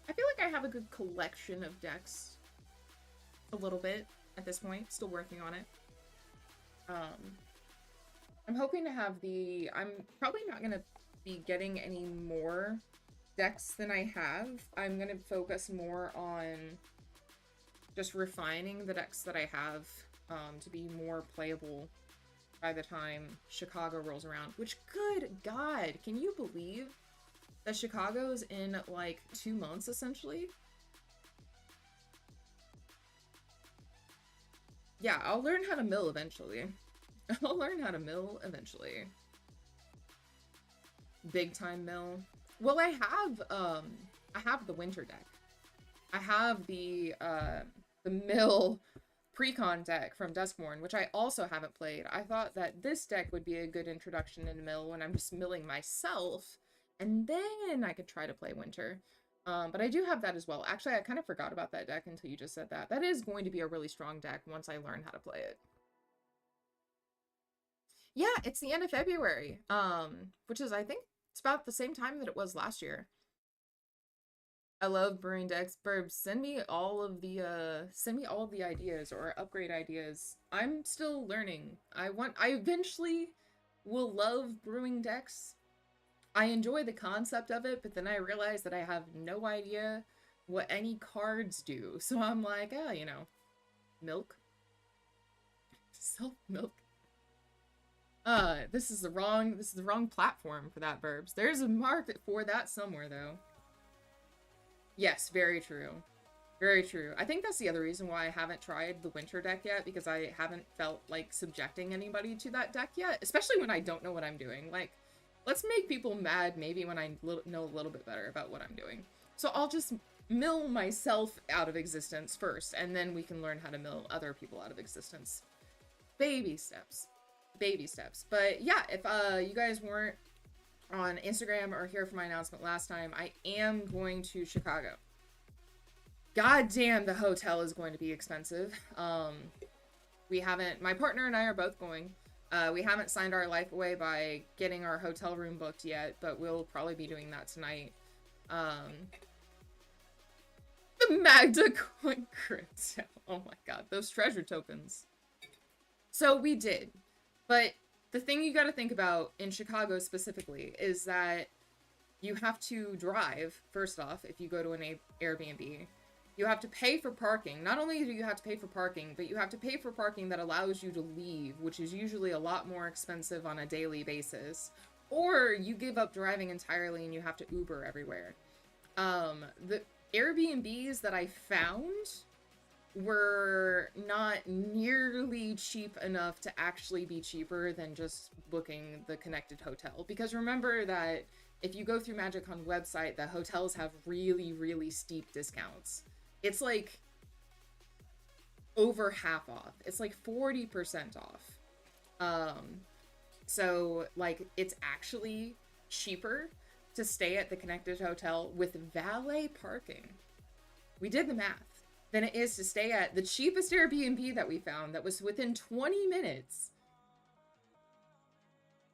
I feel like I have a good collection of decks. A little bit at this point. Still working on it. I'm hoping to have I'm probably not gonna be getting any more decks than I have. I'm gonna focus more on just refining the decks that I have to be more playable by the time Chicago rolls around. Which, good God, can you believe that Chicago's in like 2 months essentially? Yeah, I'll learn how to mill eventually. Big time mill. Well, I have the winter deck. I have the mill precon deck from Duskmorn, which I also haven't played. I thought that this deck would be a good introduction into mill when I'm just milling myself, and then I could try to play winter. But I do have that as well. Actually, I kind of forgot about that deck until you just said that. That is going to be a really strong deck once I learn how to play it. Yeah, it's the end of February, which is, I think, it's about the same time that it was last year. I love brewing decks. Burbs, send me all of the ideas or upgrade ideas. I'm still learning. I eventually will love brewing decks. I enjoy the concept of it, but then I realize that I have no idea what any cards do. So I'm like, oh, you know, milk. Self-milk. This is the wrong platform for that, Burbs. There's a market for that somewhere, though. Yes, very true. Very true. I think that's the other reason why I haven't tried the winter deck yet, because I haven't felt like subjecting anybody to that deck yet, especially when I don't know what I'm doing. Like, let's make people mad maybe when I know a little bit better about what I'm doing. So I'll just mill myself out of existence first, and then we can learn how to mill other people out of existence. Baby steps. Baby steps. But yeah, if you guys weren't on Instagram or here for my announcement last time, I am going to Chicago. God damn, the hotel is going to be expensive. My partner and I are both going. We haven't signed our life away by getting our hotel room booked yet, but we'll probably be doing that tonight. The Magda coin crypto. Oh my god, those treasure tokens. So we did. But the thing you gotta think about in Chicago specifically is that you have to drive, first off, if you go to an Airbnb. You have to pay for parking. Not only do you have to pay for parking, but you have to pay for parking that allows you to leave, which is usually a lot more expensive on a daily basis. Or you give up driving entirely and you have to Uber everywhere. The Airbnbs that I found were not nearly cheap enough to actually be cheaper than just booking the connected hotel. Because remember that if you go through MagicCon's website, the hotels have really, really steep discounts. It's like over half off. It's like 40% off. So like it's actually cheaper to stay at the connected hotel with valet parking. We did the math. Than it is to stay at the cheapest Airbnb that we found that was within 20 minutes.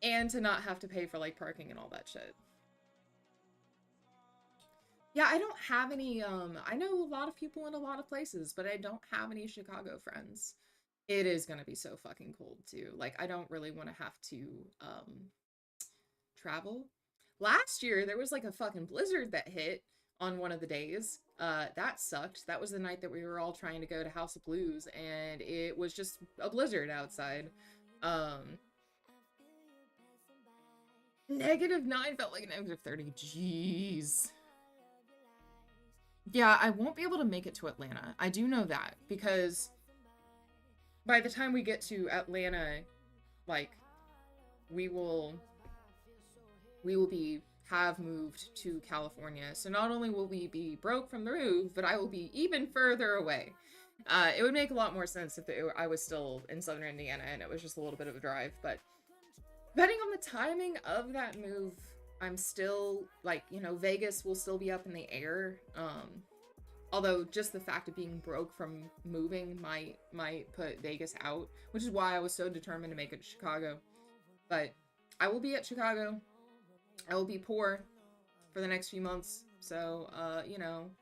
And to not have to pay for like parking and all that shit. Yeah, I don't have any, I know a lot of people in a lot of places, but I don't have any Chicago friends. It is gonna be so fucking cold too. Like, I don't really want to have to, travel. Last year, there was like a fucking blizzard that hit on one of the days. That sucked. That was the night that we were all trying to go to House of Blues, and it was just a blizzard outside. -9 felt like -30. Jeez. Yeah, I won't be able to make it to Atlanta. I do know that, because by the time we get to Atlanta, like, we will have moved to California. So not only will we be broke from the roof, but I will be even further away. It would make a lot more sense if I was still in Southern Indiana and it was just a little bit of a drive, but depending on the timing of that move, I'm still, like, you know, Vegas will still be up in the air. Although just the fact of being broke from moving might put Vegas out, which is why I was so determined to make it to Chicago. But I will be at Chicago. I will be poor for the next few months. So, you know,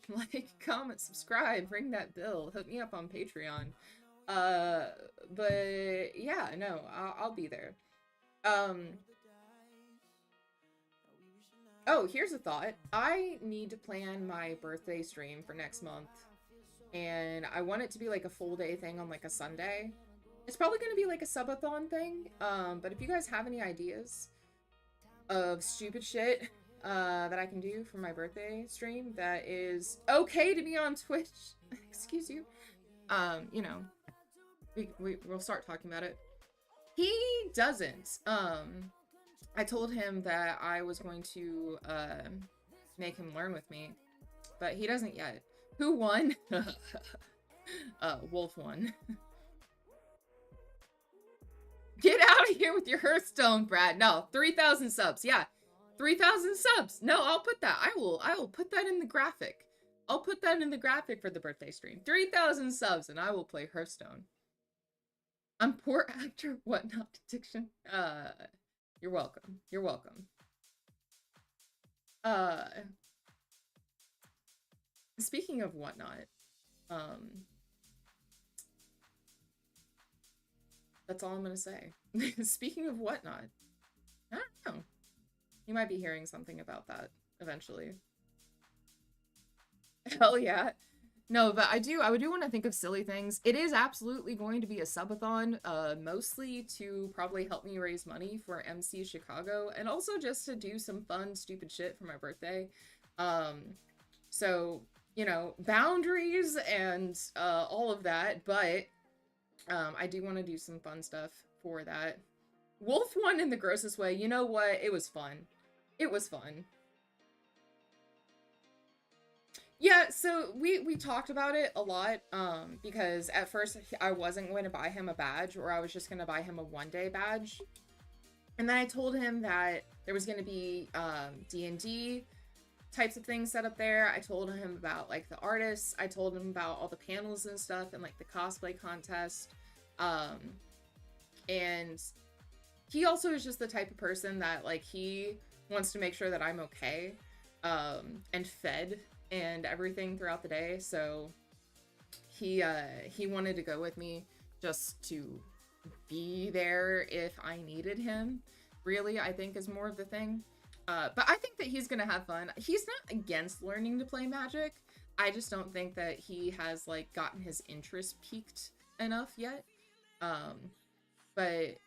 like, comment, subscribe, ring that bell, hook me up on Patreon. But yeah, no, I'll be there. Oh, here's a thought. I need to plan my birthday stream for next month. And I want it to be like a full day thing on like a Sunday. It's probably going to be like a subathon thing. But if you guys have any ideas of stupid shit that I can do for my birthday stream that is okay to be on Twitch, excuse you, you know, we'll start talking about it. He doesn't. I told him that I was going to make him learn with me, but he doesn't yet. Who won? Wolf won. Get out of here with your Hearthstone, Brad. No, 3,000 subs. Yeah, 3,000 subs. No, I'll put that. I will put that in the graphic. I'll put that in the graphic for the birthday stream. 3,000 subs, and I will play Hearthstone. I'm poor actor. Whatnot addiction. You're welcome. You're welcome. Speaking of whatnot, that's all I'm gonna say. Speaking of whatnot, I don't know. You might be hearing something about that eventually. Hell yeah. No, but I do want to think of silly things. It is absolutely going to be a subathon, mostly to probably help me raise money for MC Chicago, and also just to do some fun, stupid shit for my birthday. So, you know, boundaries and all of that, but I do want to do some fun stuff for that. Wolf won in the grossest way. You know what? It was fun. It was fun. Yeah, so we talked about it a lot, because at first I wasn't going to buy him a badge, or I was just going to buy him a one-day badge. And then I told him that there was going to be D&D types of things set up there. I told him about, like, the artists. I told him about all the panels and stuff and, like, the cosplay contest. And he also is just the type of person that, like, he wants to make sure that I'm okay, and fed and everything throughout the day. So he wanted to go with me just to be there if I needed him, really, I think is more of the thing. But I think that he's gonna have fun. He's not against learning to play Magic. I just don't think that he has, like, gotten his interest piqued enough yet. But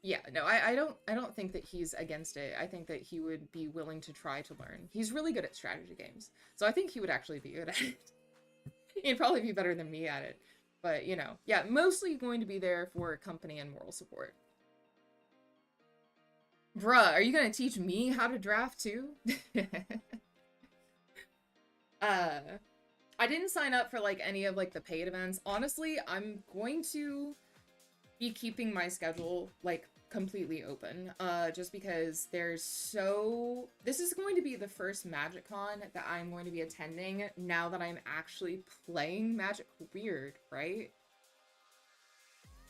yeah, no, I don't think that he's against it. I think that he would be willing to try to learn. He's really good at strategy games, so I think he would actually be good at it. He'd probably be better than me at it. But, you know, yeah, mostly going to be there for company and moral support. Bruh, are you gonna teach me how to draft too? I didn't sign up for like any of like the paid events. Honestly, I'm going to be keeping my schedule like completely open, just because this is going to be the first Magic Con that I'm going to be attending now that I'm actually playing Magic. Weird, right?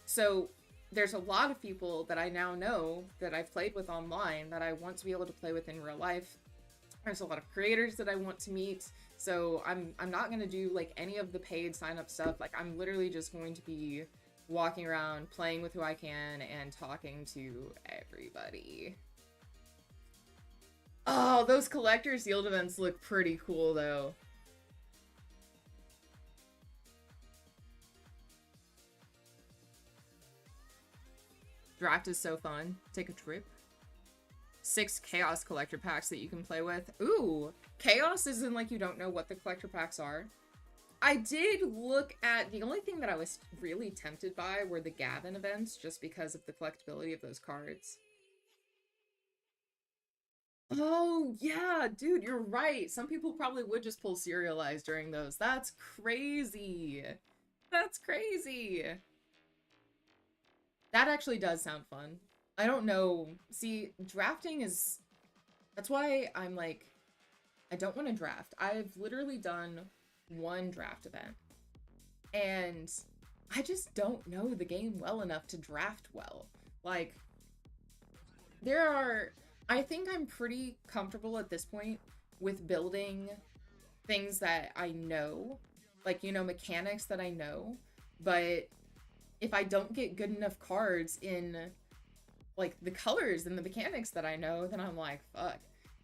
So there's a lot of people that I now know that I've played with online that I want to be able to play with in real life. There's a lot of creators that I want to meet, so I'm not going to do like any of the paid sign up stuff. Like, I'm literally just going to be walking around, playing with who I can, and talking to everybody. Oh, those collector's yield events look pretty cool though. Draft is so fun. Take a trip. 6 Chaos collector packs that you can play with. Ooh, Chaos isn't like you don't know what the collector packs are. I did look at, the only thing that I was really tempted by were the Gavin events, just because of the collectability of those cards. Oh, yeah, dude, you're right. Some people probably would just pull serialized during those. That's crazy. That's crazy. That actually does sound fun. I don't know. See, drafting is... That's why I'm like... I don't want to draft. I've literally done one draft event. And I just don't know the game well enough to draft well. Like, there are... I think I'm pretty comfortable at this point with building things that I know. Like, you know, mechanics that I know. But if I don't get good enough cards in, like, the colors and the mechanics that I know, then I'm like, fuck.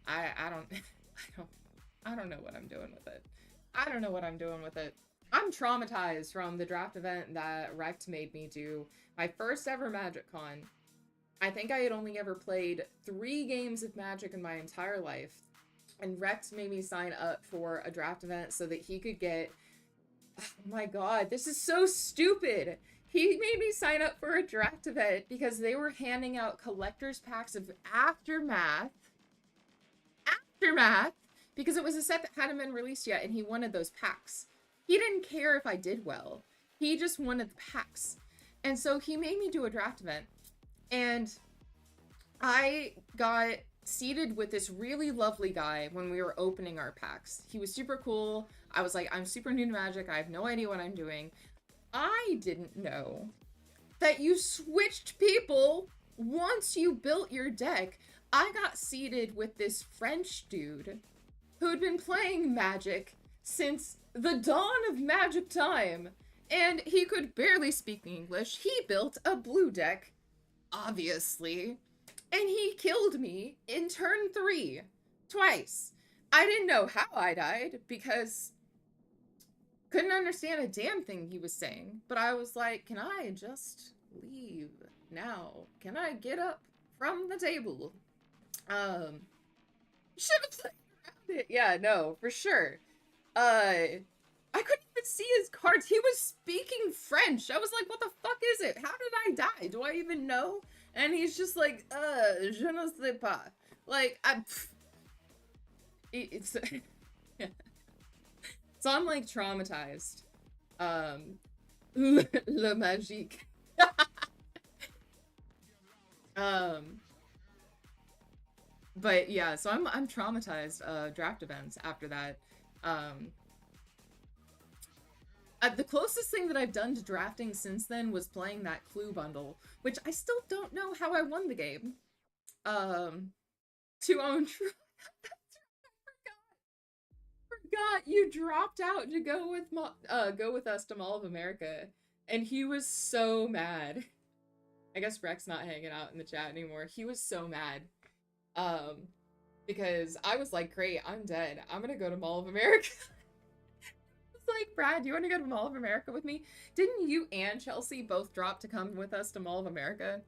I don't know what I'm doing with it. I don't know what I'm doing with it. I'm traumatized from the draft event that Rect made me do. My first ever Magic Con. I think I had only ever played 3 games of Magic in my entire life. And Rect made me sign up for a draft event so that he could get... Oh my god, this is so stupid! He made me sign up for a draft event because they were handing out collector's packs of Aftermath. Aftermath! Because it was a set that hadn't been released yet, and he wanted those packs. He didn't care if I did well. He just wanted the packs. And so he made me do a draft event. And I got seated with this really lovely guy when we were opening our packs. He was super cool. I was like, I'm super new to Magic. I have no idea what I'm doing. I didn't know that you switched people once you built your deck. I got seated with this French dude who'd been playing Magic since the dawn of Magic time, and he could barely speak English. He built a blue deck, obviously, and he killed me in turn 3 twice. I didn't know how I died because couldn't understand a damn thing he was saying, but I was like, can I just leave now? Can I get up from the table? Should have played around it. Yeah, no, for sure. I couldn't even see his cards. He was speaking French. I was like, what the fuck is it? How did I die? Do I even know? And he's just like, je ne sais pas. Like, it's... So I'm, like, traumatized. Le magique. But yeah, so I'm traumatized, draft events after that. The closest thing that I've done to drafting since then was playing that Clue bundle, which I still don't know how I won the game. To own true. Forgot you dropped out to go with us to Mall of America, and he was so mad. I guess Rex not hanging out in the chat anymore. He was so mad. Because I was like, great, I'm dead. I'm gonna go to Mall of America. It's like, Brad, do you want to go to Mall of America with me? Didn't you and Chelsea both drop to come with us to Mall of America?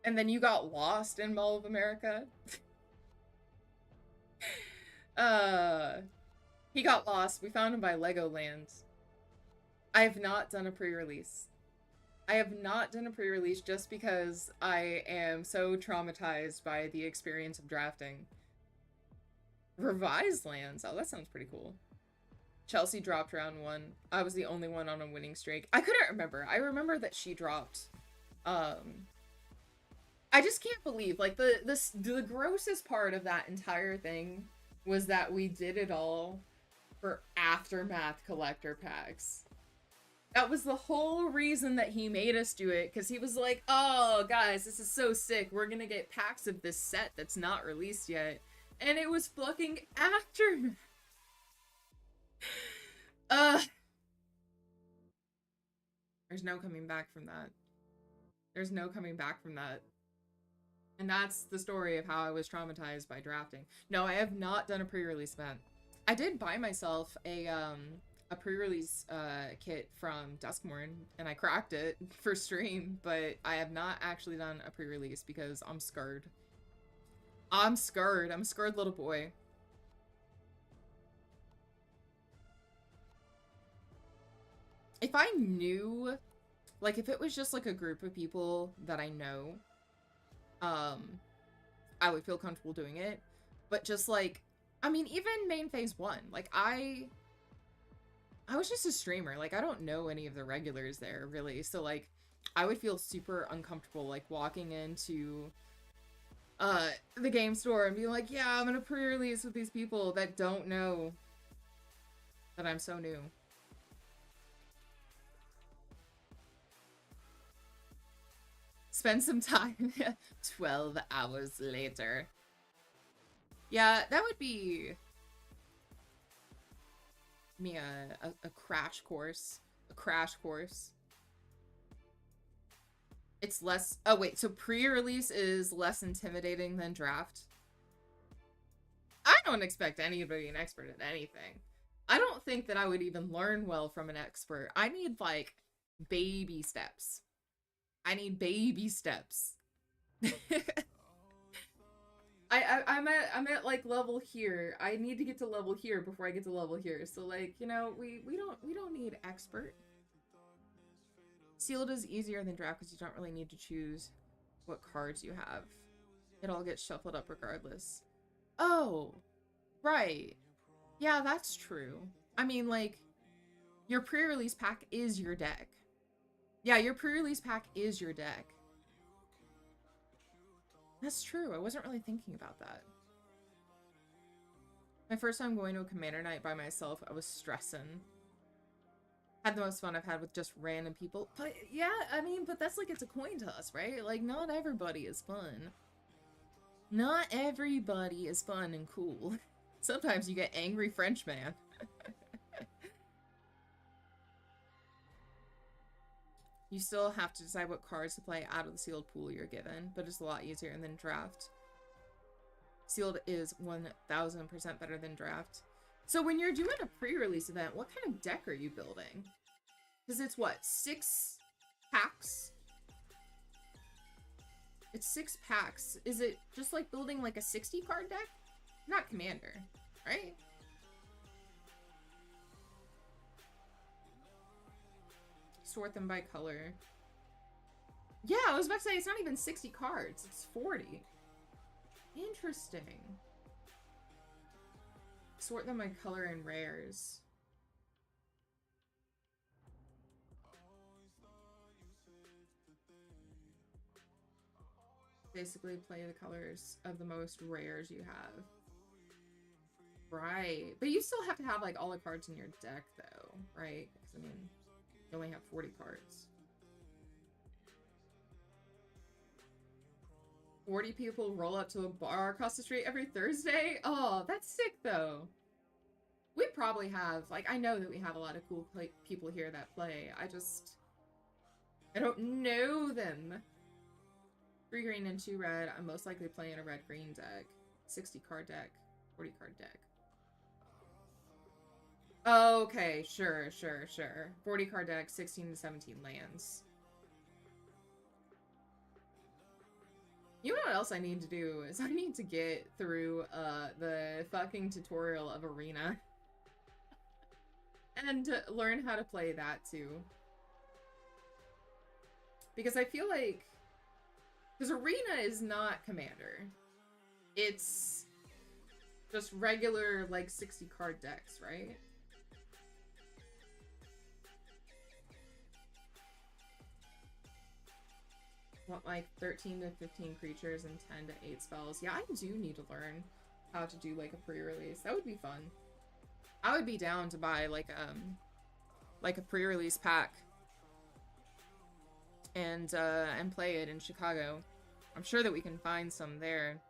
And then you got lost in Mall of America? He got lost. We found him by Legoland. I have not done a pre-release. I have not done a pre-release just because I am so traumatized by the experience of drafting. Revised lands? Oh, that sounds pretty cool. Chelsea dropped round 1. I was the only one on a winning streak. I couldn't remember. I remember that she dropped. I just can't believe, like, the grossest part of that entire thing was that we did it all for Aftermath collector packs. That was the whole reason that he made us do it, because he was like, oh, guys, this is so sick. We're gonna get packs of this set that's not released yet. And it was fucking Aftermath. There's no coming back from that. There's no coming back from that. And that's the story of how I was traumatized by drafting. No, I have not done a pre-release event. I did buy myself a pre-release kit from Duskmorn, and I cracked it for stream, but I have not actually done a pre-release because I'm scared. I'm scared. I'm a scared little boy. If I knew, like, if it was just like a group of people that I know, I would feel comfortable doing it. But just like, I mean, even main phase 1, like, I was just a streamer. Like, I don't know any of the regulars there, really. So, like, I would feel super uncomfortable, like, walking into the game store and being like, yeah, I'm gonna pre-release with these people that don't know that I'm so new. Spend some time. 12 hours later. Yeah, that would be me a crash course. A crash course. It's less... Oh, wait. So pre-release is less intimidating than draft? I don't expect anybody an expert at anything. I don't think that I would even learn well from an expert. I need, like, baby steps. I need baby steps. I'm at like level here. I need to get to level here before I get to level here. So, like, you know, we don't need expert. Sealed is easier than draft because you don't really need to choose what cards you have. It all gets shuffled up regardless. Oh, right. Yeah, that's true. I mean, like, your pre-release pack is your deck. Yeah, your pre-release pack is your deck. That's true. I wasn't really thinking about that. My first time going to a commander night by myself, I was stressing. Had the most fun I've had with just random people. But yeah, I mean, but that's like, it's a coin toss, right? Like, not everybody is fun. Not everybody is fun and cool. Sometimes you get angry French man. You still have to decide what cards to play out of the sealed pool you're given, but it's a lot easier than draft. Sealed is 1000% better than draft. So when you're doing a pre-release event, what kind of deck are you building? Because it's what, 6 packs? It's 6 packs. Is it just like building like a 60 card deck? Not commander, right? Sort them by color. Yeah, I was about to say, it's not even 60 cards. It's 40. Interesting. Sort them by color and rares. Basically play the colors of the most rares you have. Right. But you still have to have like all the cards in your deck though, right? Because I mean, you only have 40 cards. 40 people roll up to a bar across the street every Thursday? Oh, that's sick though. We probably have, like, I know that we have a lot of cool people here that play. I don't know them. 3 green and 2 red. I'm most likely playing a red-green deck. 60 card deck. 40 card deck. Okay, sure. 40 card deck, 16 to 17 lands. You know what else I need to do is I need to get through the fucking tutorial of Arena. And to learn how to play that too. Because I feel like, because Arena is not Commander. It's just regular like 60 card decks, right? What, like 13 to 15 creatures and 10 to 8 spells? Yeah, I do need to learn how to do like a pre-release. That would be fun. I would be down to buy like a pre-release pack and play it in Chicago. I'm sure that we can find some there.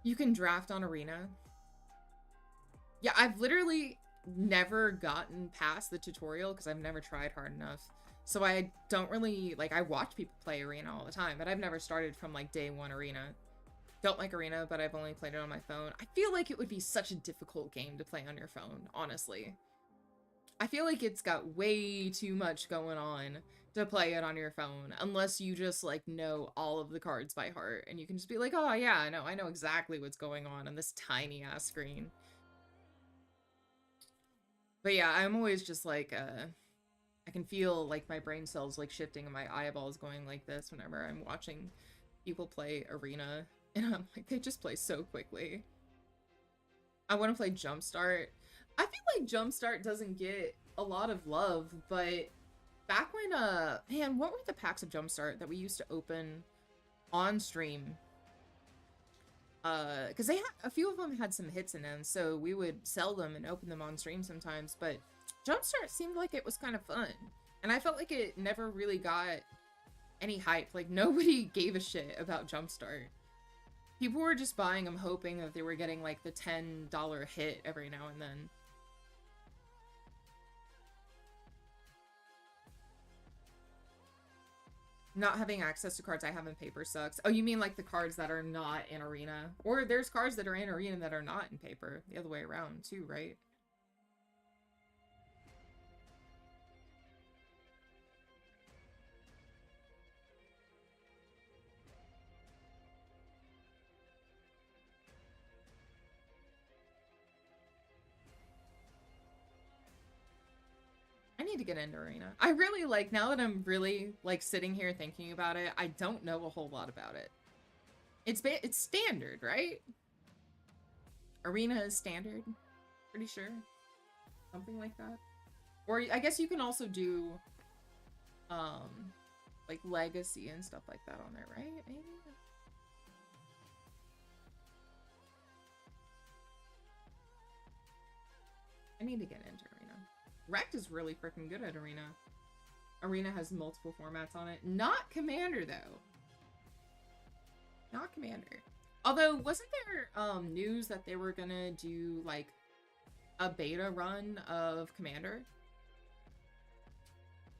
You can draft on Arena. Yeah, I've literally never gotten past the tutorial because I've never tried hard enough. So I don't really, like, I watch people play Arena all the time, but I've never started from, like, day one Arena. Don't like Arena, but I've only played it on my phone. I feel like it would be such a difficult game to play on your phone, honestly. I feel like it's got way too much going on to play it on your phone, unless you just, like, know all of the cards by heart, and you can just be like, oh, yeah, I know exactly what's going on this tiny-ass screen. But yeah, I'm always just, like, I can feel, like, my brain cells, like, shifting and my eyeballs going like this whenever I'm watching people play Arena, and I'm like, they just play so quickly. I want to play Jumpstart. I feel like Jumpstart doesn't get a lot of love, but back when, man, what were the packs of Jumpstart that we used to open on stream? Because they had, a few of them had some hits in them, so we would sell them and open them on stream sometimes, but Jumpstart seemed like it was kind of fun, and I felt like it never really got any hype. Like, nobody gave a shit about Jumpstart. People were just buying them hoping that they were getting, like, the $10 hit every now and then. Not having access to cards I have in paper sucks. Oh, you mean like the cards that are not in Arena? Or there's cards that are in Arena that are not in paper. The other way around, too, right? I need to get into Arena. I really, like, now that I'm really, like, sitting here thinking about it, I don't know a whole lot about it. It's standard, right? Arena is standard. Pretty sure. Something like that. Or I guess you can also do, like, Legacy and stuff like that on there, right? Maybe? I need to get into Arena. Rect is really freaking good at Arena. Arena has multiple formats on it. Not Commander, though. Not Commander. Although, wasn't there news that they were gonna do, like, a beta run of Commander?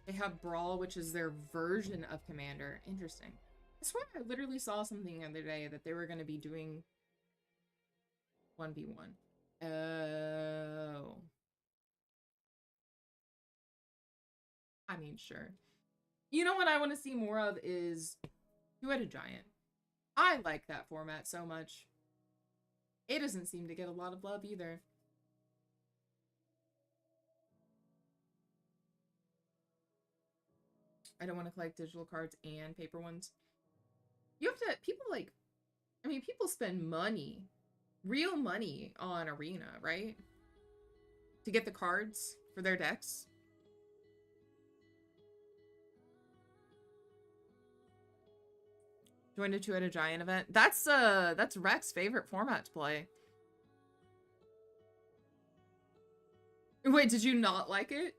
They have Brawl, which is their version of Commander. Interesting. I swear I literally saw something the other day that they were gonna be doing 1v1. Oh. I mean, sure. You know what I want to see more of is Two-Headed Giant. I like that format so much. It doesn't seem to get a lot of love either. I don't want to collect digital cards and paper ones. You have to, people like, I mean, people spend money, real money on Arena, right? To get the cards for their decks. Joined a Two-Headed Giant event. That's Rex's favorite format to play. Wait, did you not like it?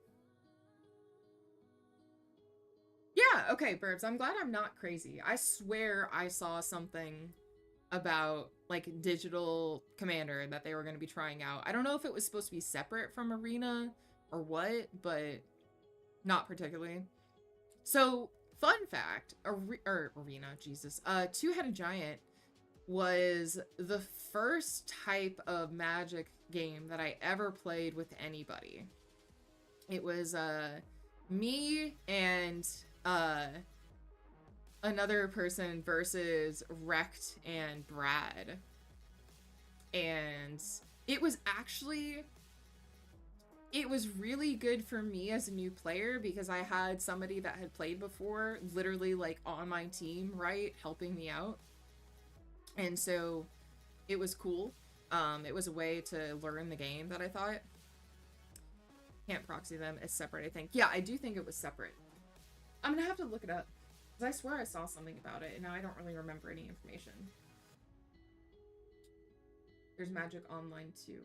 Yeah, okay, Burbs, I'm glad I'm not crazy. I swear I saw something about, like, digital Commander that they were going to be trying out. I don't know if it was supposed to be separate from Arena or what, but not particularly. So, fun fact, Arena, Jesus. Two-Headed Giant was the first type of Magic game that I ever played with anybody. It was, me and, another person versus Rect and Brad. And it was actually... It was really good for me as a new player because I had somebody that had played before literally, like, on my team, right? Helping me out. And so it was cool. It was a way to learn the game that I thought. Can't proxy them as separate, I think. Yeah, I do think it was separate. I'm gonna have to look it up. Because I swear I saw something about it, and now I don't really remember any information. There's Magic Online too.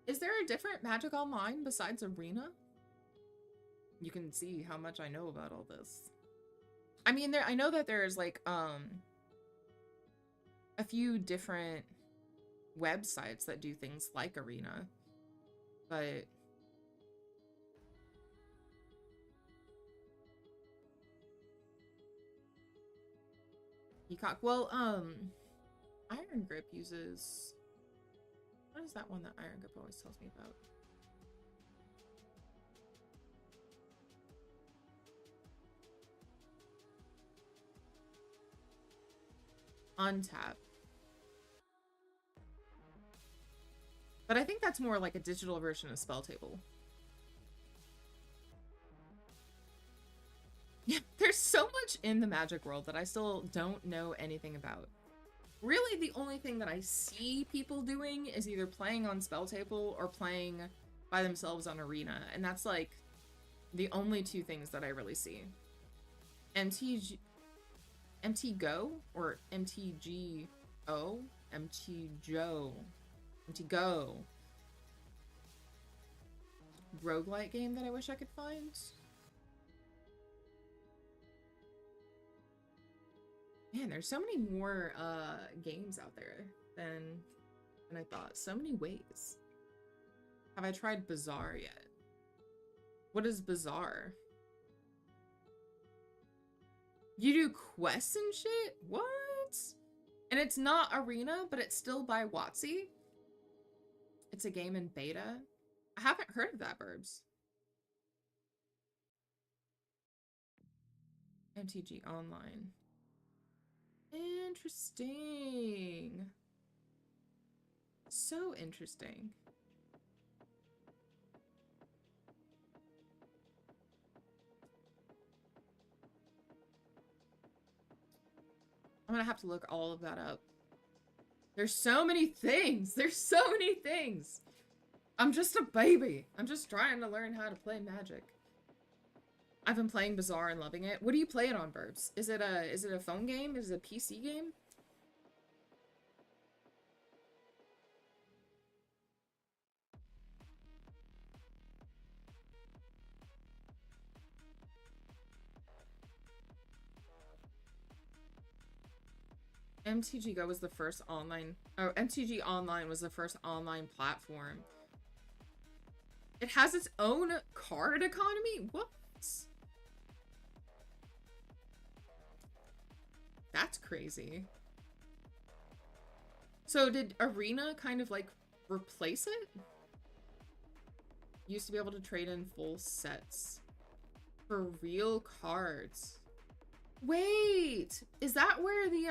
Is there a different Magic Online besides Arena? You can see how much I know about all this. I mean, I know that there's like a few different websites that do things like Arena, but Peacock. Well, Iron Grip uses. What is that one that Iron Grip always tells me about? Untap. But I think that's more like a digital version of Spell Table. Yeah, there's so much in the Magic world that I still don't know anything about. Really, the only thing that I see people doing is either playing on Spell Table or playing by themselves on Arena. And that's like the only two things that I really see. MTGO or MTGO? MTGO. Roguelike game that I wish I could find. Man, there's so many more games out there than I thought. So many ways. Have I tried Bazaar yet? What is Bazaar? You do quests and shit? What? And it's not Arena, but it's still by WotC. It's a game in beta. I haven't heard of that, Burbs. MTG Online. Interesting. So interesting. I'm gonna have to look all of that up. There's so many things. There's so many things. I'm just a baby. I'm just trying to learn how to play Magic. I've been playing Bazaar and loving it. What do you play it on, Burbs? Is it a phone game? Is it a PC game? MTG Go was the first online, MTG Online was the first online platform. It has its own card economy? What? That's crazy. So did Arena kind of like replace it? Used to be able to trade in full sets for real cards. Wait, is that where the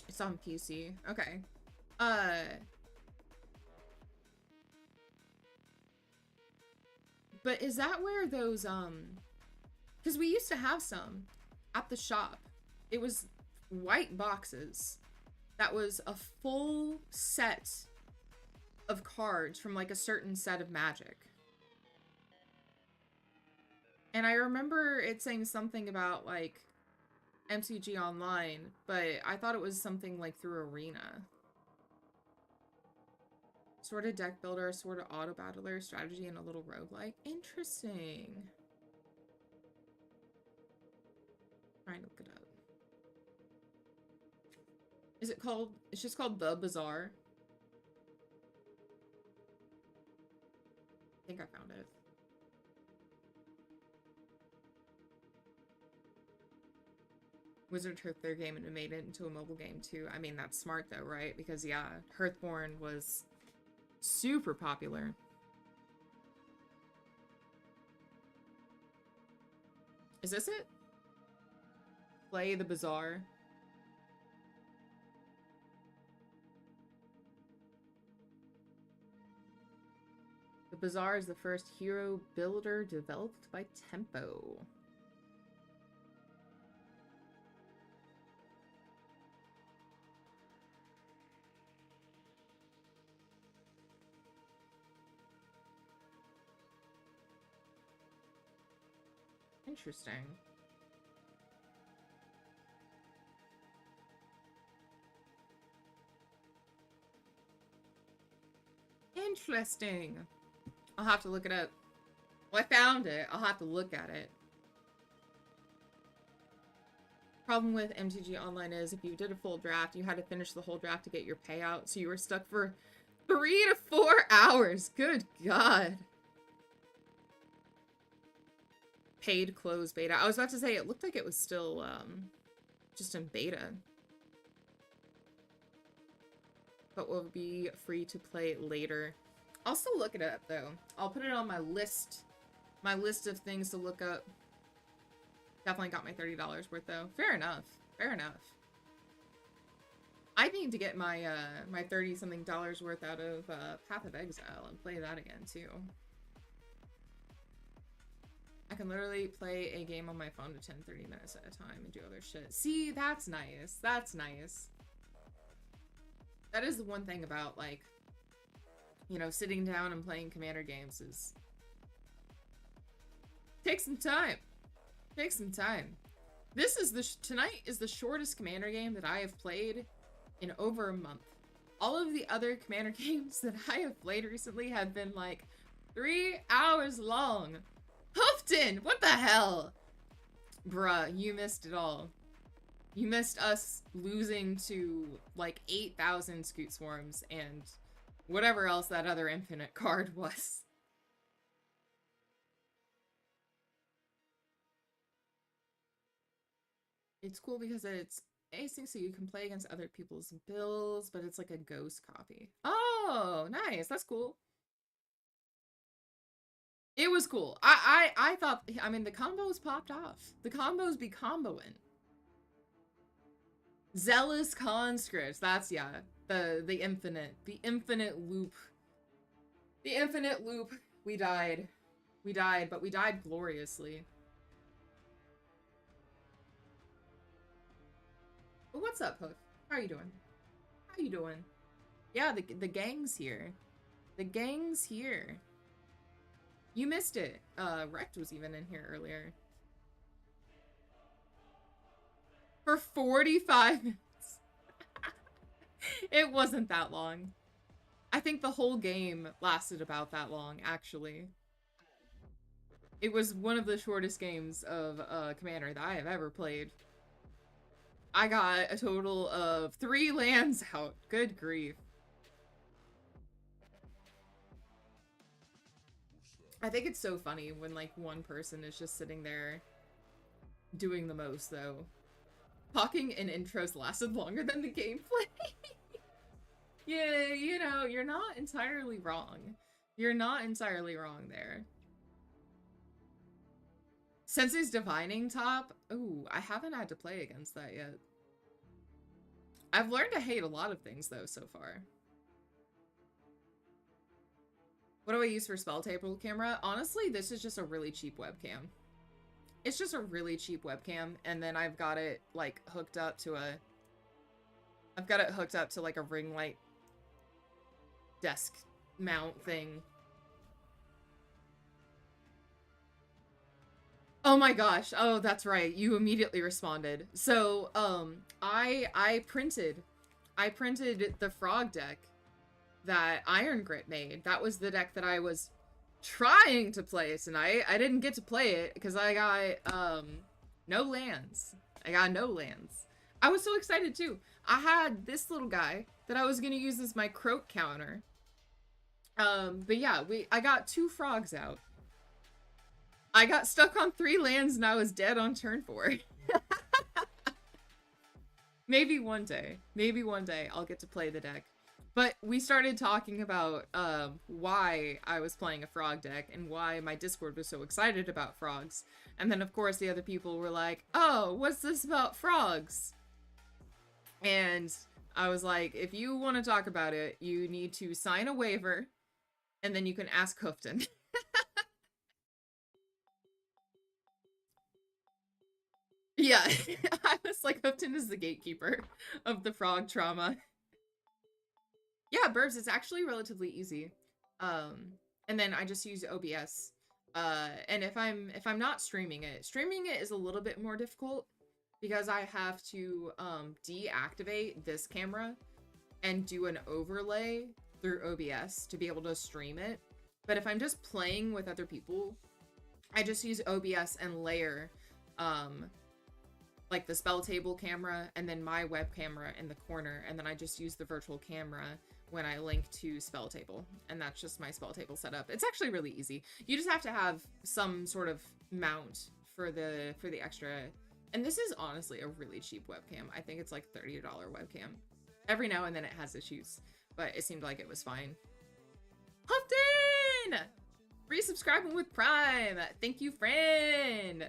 it's on PC. Okay. But is that where those because we used to have some at the shop. It was white boxes. That was a full set of cards from like a certain set of Magic. And I remember it saying something about like MTG Online, but I thought it was something like through Arena. Sort of deck builder, sort of auto battler, strategy, and a little roguelike. Interesting. Trying to look it up. Is it called? It's just called The Bazaar. I think I found it. Wizard took their game and made it into a mobile game too. I mean, that's smart though, right? Because yeah, Hearthborn was super popular. Is this it? Play the Bazaar. The Bazaar is the first hero builder developed by Tempo. Interesting. Interesting. I'll have to look it up. Well, I found it. I'll have to look at it. Problem with MTG Online is if you did a full draft, you had to finish the whole draft to get your payout, so you were stuck for 3 to 4 hours. Good God. Paid close beta. I was about to say, it looked like it was still, just in beta. But will be free to play later. I'll still look it up, though. I'll put it on my list of things to look up. Definitely got my $30 worth, though. Fair enough. Fair enough. I need to get my, my 30-something dollars worth out of, Path of Exile and play that again, too. I can literally play a game on my phone to 30 minutes at a time and do other shit. See, that's nice. That's nice. That is the one thing about, like, you know, sitting down and playing Commander games is... Take some time. Take some time. This is tonight is the shortest Commander game that I have played in over a month. All of the other Commander games that I have played recently have been, like, 3 hours long. Hoofton! What the hell? Bruh, you missed it all. You missed us losing to, like, 8,000 Scoot Swarms and whatever else that other infinite card was. It's cool because it's async, so you can play against other people's builds, but it's like a ghost copy. Oh, nice. That's cool. It was cool. I thought, I mean, the combos popped off. The combos be comboing. Zealous Conscripts. That's, yeah. The infinite loop. The infinite loop. We died. We died, but we died gloriously. What's up, Hoof? How are you doing? How you doing? Yeah, the gang's here. The gang's here. You missed it. Rect was even in here earlier. For 45 minutes. It wasn't that long. I think the whole game lasted about that long, actually. It was one of the shortest games of Commander that I have ever played. I got a total of 3 lands out. Good grief. I think it's so funny when, like, one person is just sitting there doing the most, though. Talking in intros lasted longer than the gameplay. Yeah, you know, you're not entirely wrong. You're not entirely wrong there. Sensei's Divining Top? Ooh, I haven't had to play against that yet. I've learned to hate a lot of things, though, so far. What do I use for spell table camera? Honestly, this is just a really cheap webcam. It's just a really cheap webcam, and then I've got it, like, hooked up to a... I've got it hooked up to, like, a ring light desk mount thing. Oh my gosh. Oh, that's right. You immediately responded. So, I printed the frog deck that Iron Grit made. That was the deck that I was trying to play tonight. I didn't get to play it because I got, no lands. I got no lands. I was so excited too. I had this little guy that I was gonna use as my croak counter. But yeah, I got 2 frogs out. I got stuck on 3 lands and I was dead on turn 4. Maybe one day I'll get to play the deck. But we started talking about why I was playing a frog deck and why my Discord was so excited about frogs. And then of course the other people were like, oh, what's this about frogs? And I was like, if you want to talk about it, you need to sign a waiver and then you can ask Hoofton. Yeah, I was like, Hoofton is the gatekeeper of the frog trauma. Yeah, Burbs, it's actually relatively easy. And then I just use OBS. And if I'm not streaming it is a little bit more difficult because I have to deactivate this camera and do an overlay through OBS to be able to stream it. But if I'm just playing with other people, I just use OBS and layer like the spell table camera and then my web camera in the corner, and then I just use the virtual camera when I link to spell table, and that's just my spell table setup. It's actually really easy. You just have to have some sort of mount for the extra, and this is honestly a really cheap webcam. I think it's like $30 webcam. Every now and then it has issues, but it seemed like it was fine. Hufton! Resubscribing with Prime. Thank you, friend.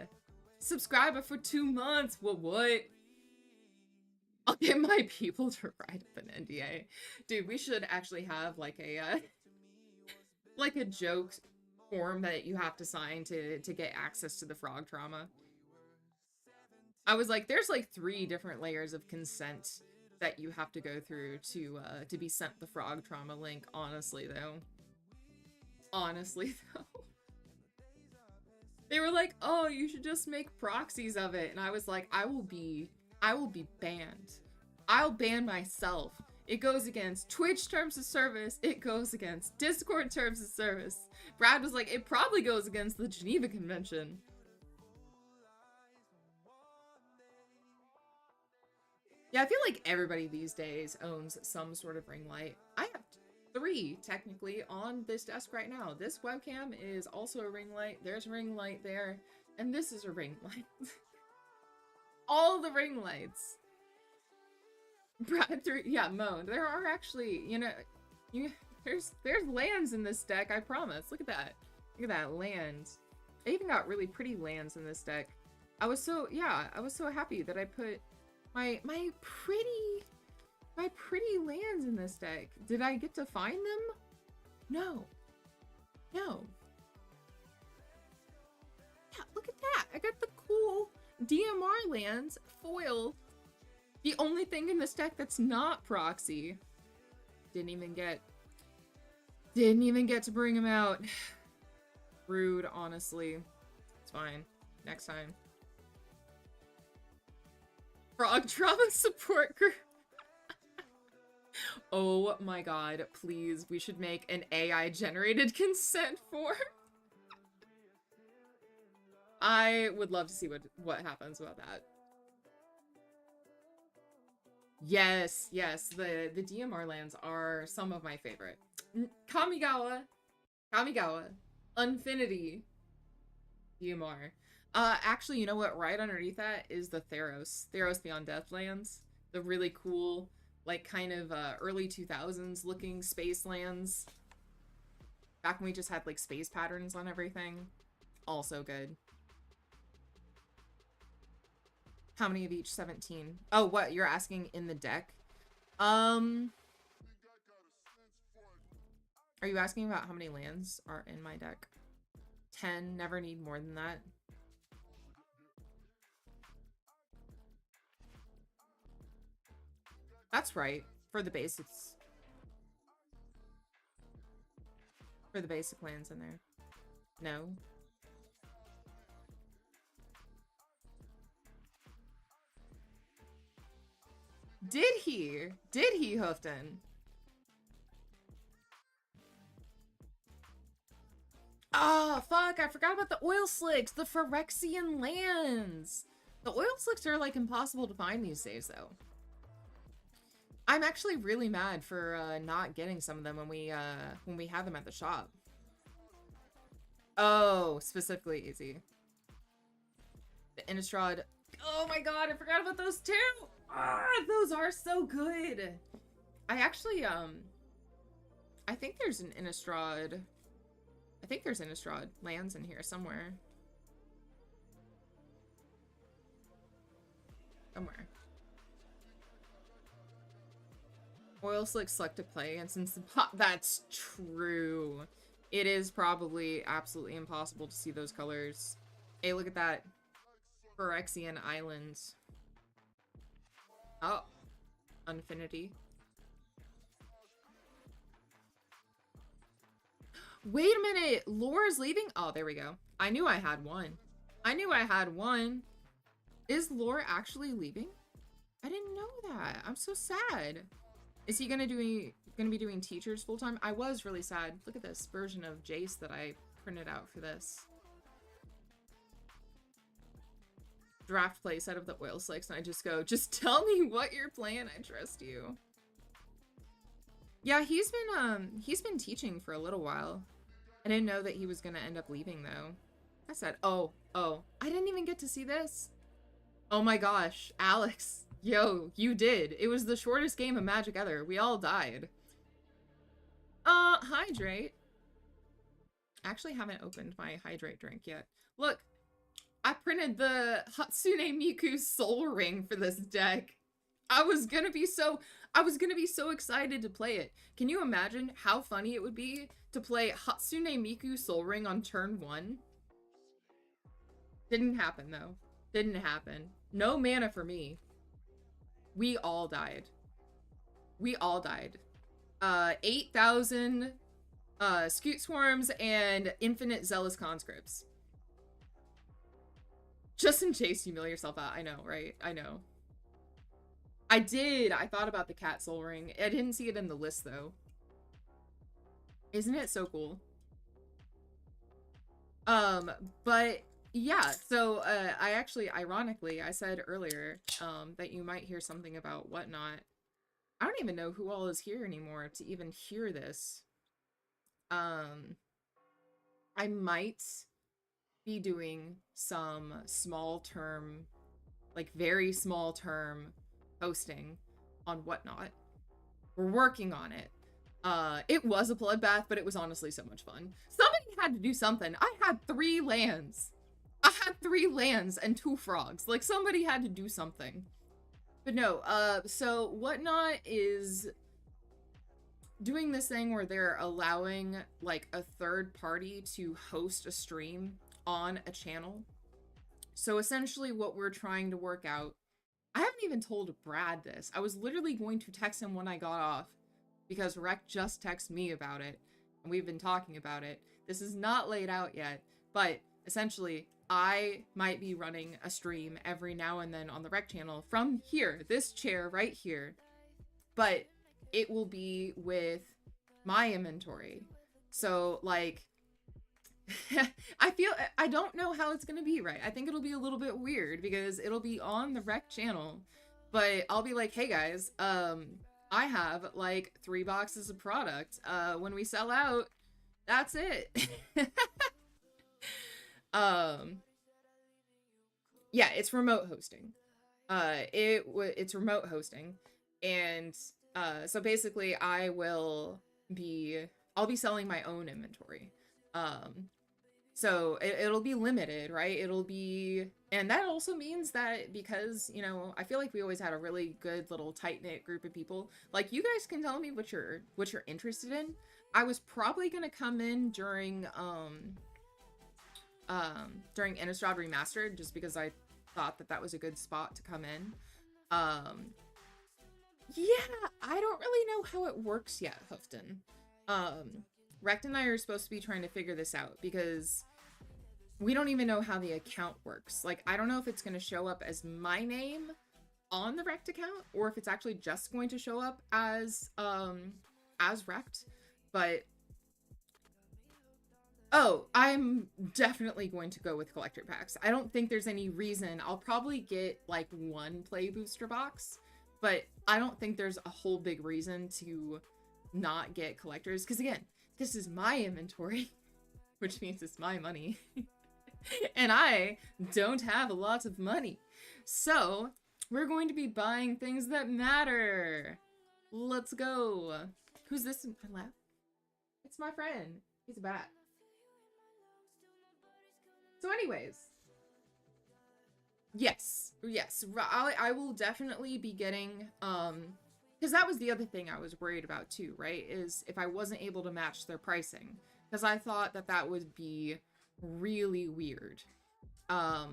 Subscriber for 2 months. What? I'll get my people to write up an NDA. Dude, we should actually have like a like a joke form that you have to sign to get access to the frog trauma. I was like, there's like 3 different layers of consent that you have to go through to be sent the frog trauma link. Honestly though. They were like, oh, you should just make proxies of it. And I was like, I will be banned. I'll ban myself. It goes against Twitch terms of service. It goes against Discord terms of service. Brad was like, it probably goes against the Geneva Convention. Yeah, I feel like everybody these days owns some sort of ring light. I have 3 technically on this desk right now. This webcam is also a ring light. There's a ring light there, and this is a ring light. All the ring lights. Brad 3, yeah, Moan. There are actually, you know, there's lands in this deck. I promise. Look at that. Look at that land. I even got really pretty lands in this deck. I was so happy that I put my pretty lands in this deck. Did I get to find them? No. Yeah, look at that. I got the cool DMR lands foil. The only thing in this deck that's not proxy. Didn't even get to bring him out. Rude, honestly. It's fine. Next time. Frog trauma support group. Oh my god, please, we should make an AI generated consent form. I would love to see what happens about that. Yes, the DMR lands are some of my favorite. Kamigawa, Infinity, DMR. Actually, you know what? Right underneath that is the Theros Beyond Death lands. The really cool, like, kind of early 2000s looking space lands. Back when we just had like space patterns on everything. Also good. How many of each? 17. Oh, what? You're asking in the deck? Are you asking about how many lands are in my deck? 10. Never need more than that. That's right. For the basics. For the basic lands in there. No. Did he? Did he, Hoofton? Oh, fuck, I forgot about the oil slicks, the Phyrexian lands. The oil slicks are, like, impossible to find these days, though. I'm actually really mad for not getting some of them when we had them at the shop. Oh, specifically easy. The Innistrad. Oh my god, I forgot about those too! Ah, those are so good! I actually, I think there's an Innistrad. I think there's Innistrad lands in here somewhere. Somewhere. Oil slick select to play, and since the that's true. It is probably absolutely impossible to see those colors. Hey, look at that. Phyrexian Island. Oh. Infinity. Wait a minute. Laura's leaving? Oh, there we go. I knew I had one. I knew I had one. Is Laura actually leaving? I didn't know that. I'm so sad. Is he gonna be doing teachers full time? I was really sad. Look at this version of Jace that I printed out for this. Draft play set of the oil slicks, and I just go, just tell me what you're playing. I trust you. Yeah, he's been teaching for a little while. I didn't know that he was gonna end up leaving though. I said, oh, I didn't even get to see this. Oh my gosh, Alex, yo, you did. It was the shortest game of Magic ever. We all died. Hydrate. I actually haven't opened my hydrate drink yet. Look, I printed the Hatsune Miku Soul Ring for this deck. I was gonna be so excited to play it. Can you imagine how funny it would be to play Hatsune Miku Soul Ring on turn 1? Didn't happen though. Didn't happen. No mana for me. We all died. We all died. 8,000 Scoot Swarms and infinite Zealous Conscripts. Just in case you mill yourself out. I know, right? I know. I did. I thought about the Cat Soul Ring. I didn't see it in the list though. Isn't it so cool? But yeah, so I actually, ironically, I said earlier that you might hear something about Whatnot. I don't even know who all is here anymore to even hear this. I might be doing some small term, like very small term hosting on Whatnot. We're working on it. It was a bloodbath, but it was honestly so much fun. Somebody had to do something. I had 3 lands. I had 3 lands and 2 frogs. Like, somebody had to do something. But no, so Whatnot is doing this thing where they're allowing, like, a third party to host a stream on a channel. So essentially what we're trying to work out, I haven't even told Brad this. I was literally going to text him when I got off because Rec just texted me about it and we've been talking about it. This is not laid out yet, but essentially I might be running a stream every now and then on the Rec channel from here, this chair right here, but it will be with my inventory. So like, I don't know how it's gonna be, right? I think it'll be a little bit weird because it'll be on the Rec channel, but I'll be like, hey guys, I have like 3 boxes of product. When we sell out, that's it. Yeah, it's remote hosting. It's remote hosting, and so basically I'll be selling my own inventory. So it'll be limited, right? It'll be, and that also means that because, you know, I feel like we always had a really good little tight-knit group of people. Like, you guys can tell me what you're interested in. I was probably gonna come in during Innistrad Remastered, just because I thought that was a good spot to come in. Yeah, I don't really know how it works yet, Hoofton. Rect and I are supposed to be trying to figure this out because we don't even know how the account works. Like, I don't know if it's going to show up as my name on the Rect account or if it's actually just going to show up as Rect. But oh, I'm definitely going to go with collector packs. I don't think there's any reason. I'll probably get like 1 play booster box, but I don't think there's a whole big reason to not get collectors, because again, this is my inventory, which means it's my money. And I don't have a lot of money. So we're going to be buying things that matter. Let's go. Who's this in my lap? It's my friend. He's a bat. So anyways, yes, I will definitely be getting, because that was the other thing I was worried about too, right? Is if I wasn't able to match their pricing, because I thought that would be really weird. But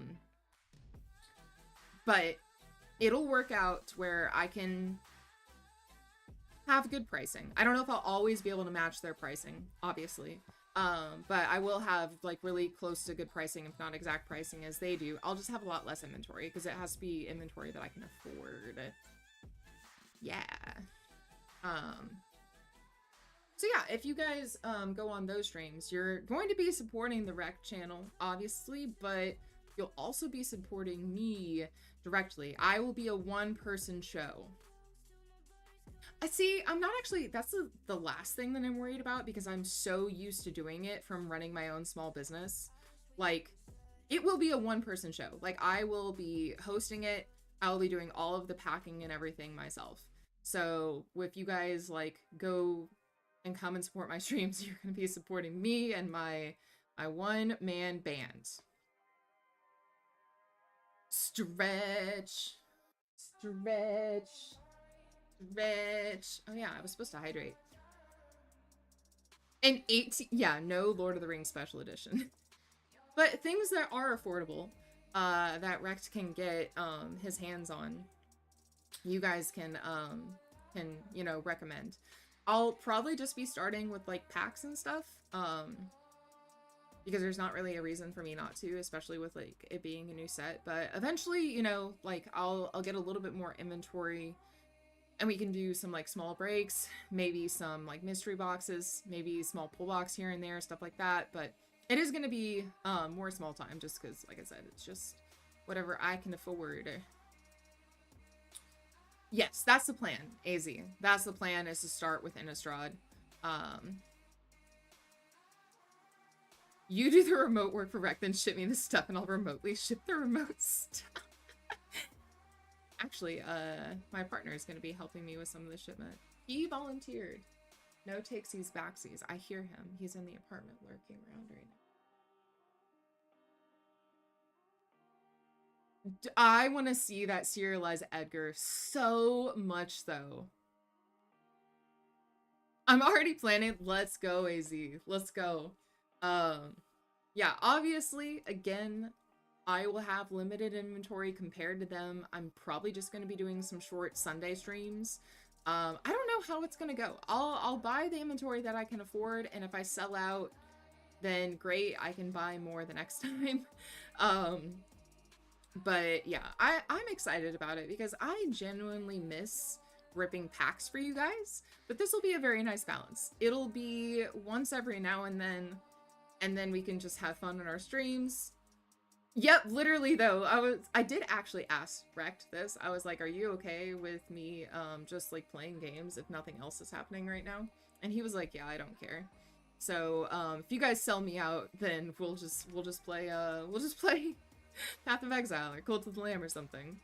it'll work out to where I can have good pricing. I don't know if I'll always be able to match their pricing, obviously. But I will have like really close to good pricing, if not exact pricing as they do. I'll just have a lot less inventory because it has to be inventory that I can afford. Yeah. So yeah, if you guys go on those streams, you're going to be supporting the Rec channel, obviously, but you'll also be supporting me directly. I will be a one-person show. I see, I'm not actually, that's the last thing that I'm worried about because I'm so used to doing it from running my own small business. Like, it will be a one-person show. Like, I will be hosting it. I will be doing all of the packing and everything myself. So if you guys like go and come and support my streams, you're going to be supporting me and my one-man band. Stretch. Oh yeah, I was supposed to hydrate. And 18, yeah, no Lord of the Rings special edition. But things that are affordable, that Rex can get his hands on, you guys can you know, recommend. I'll probably just be starting with like packs and stuff, because there's not really a reason for me not to, especially with like it being a new set. But eventually, you know, like I'll get a little bit more inventory, and we can do some like small breaks, maybe some like mystery boxes, maybe small pull box here and there, stuff like that. But it is going to be more small time, just because, like I said, it's just whatever I can afford. Yes, that's the plan, AZ. That's the plan, is to start with Innistrad. You do the remote work for Rec, then ship me the stuff and I'll remotely ship the remote stuff. Actually, my partner is going to be helping me with some of the shipment. He volunteered. No takesies, backsies. I hear him. He's in the apartment lurking around right now. I want to see that serialized Edgar so much, though. I'm already planning. Let's go, AZ. Let's go. Yeah, obviously, again, I will have limited inventory compared to them. I'm probably just going to be doing some short Sunday streams. I don't know how it's going to go. I'll buy the inventory that I can afford, and if I sell out, then great, I can buy more the next time. But yeah, I'm excited about it because I genuinely miss ripping packs for you guys, but this will be a very nice balance. It'll be once every now and then we can just have fun on our streams. Yep, literally though, I did actually ask Rect this. I was like, are you okay with me just like playing games if nothing else is happening right now? And he was like, yeah, I don't care. So if you guys sell me out, then we'll just play Path of Exile or Cult of the Lamb or something.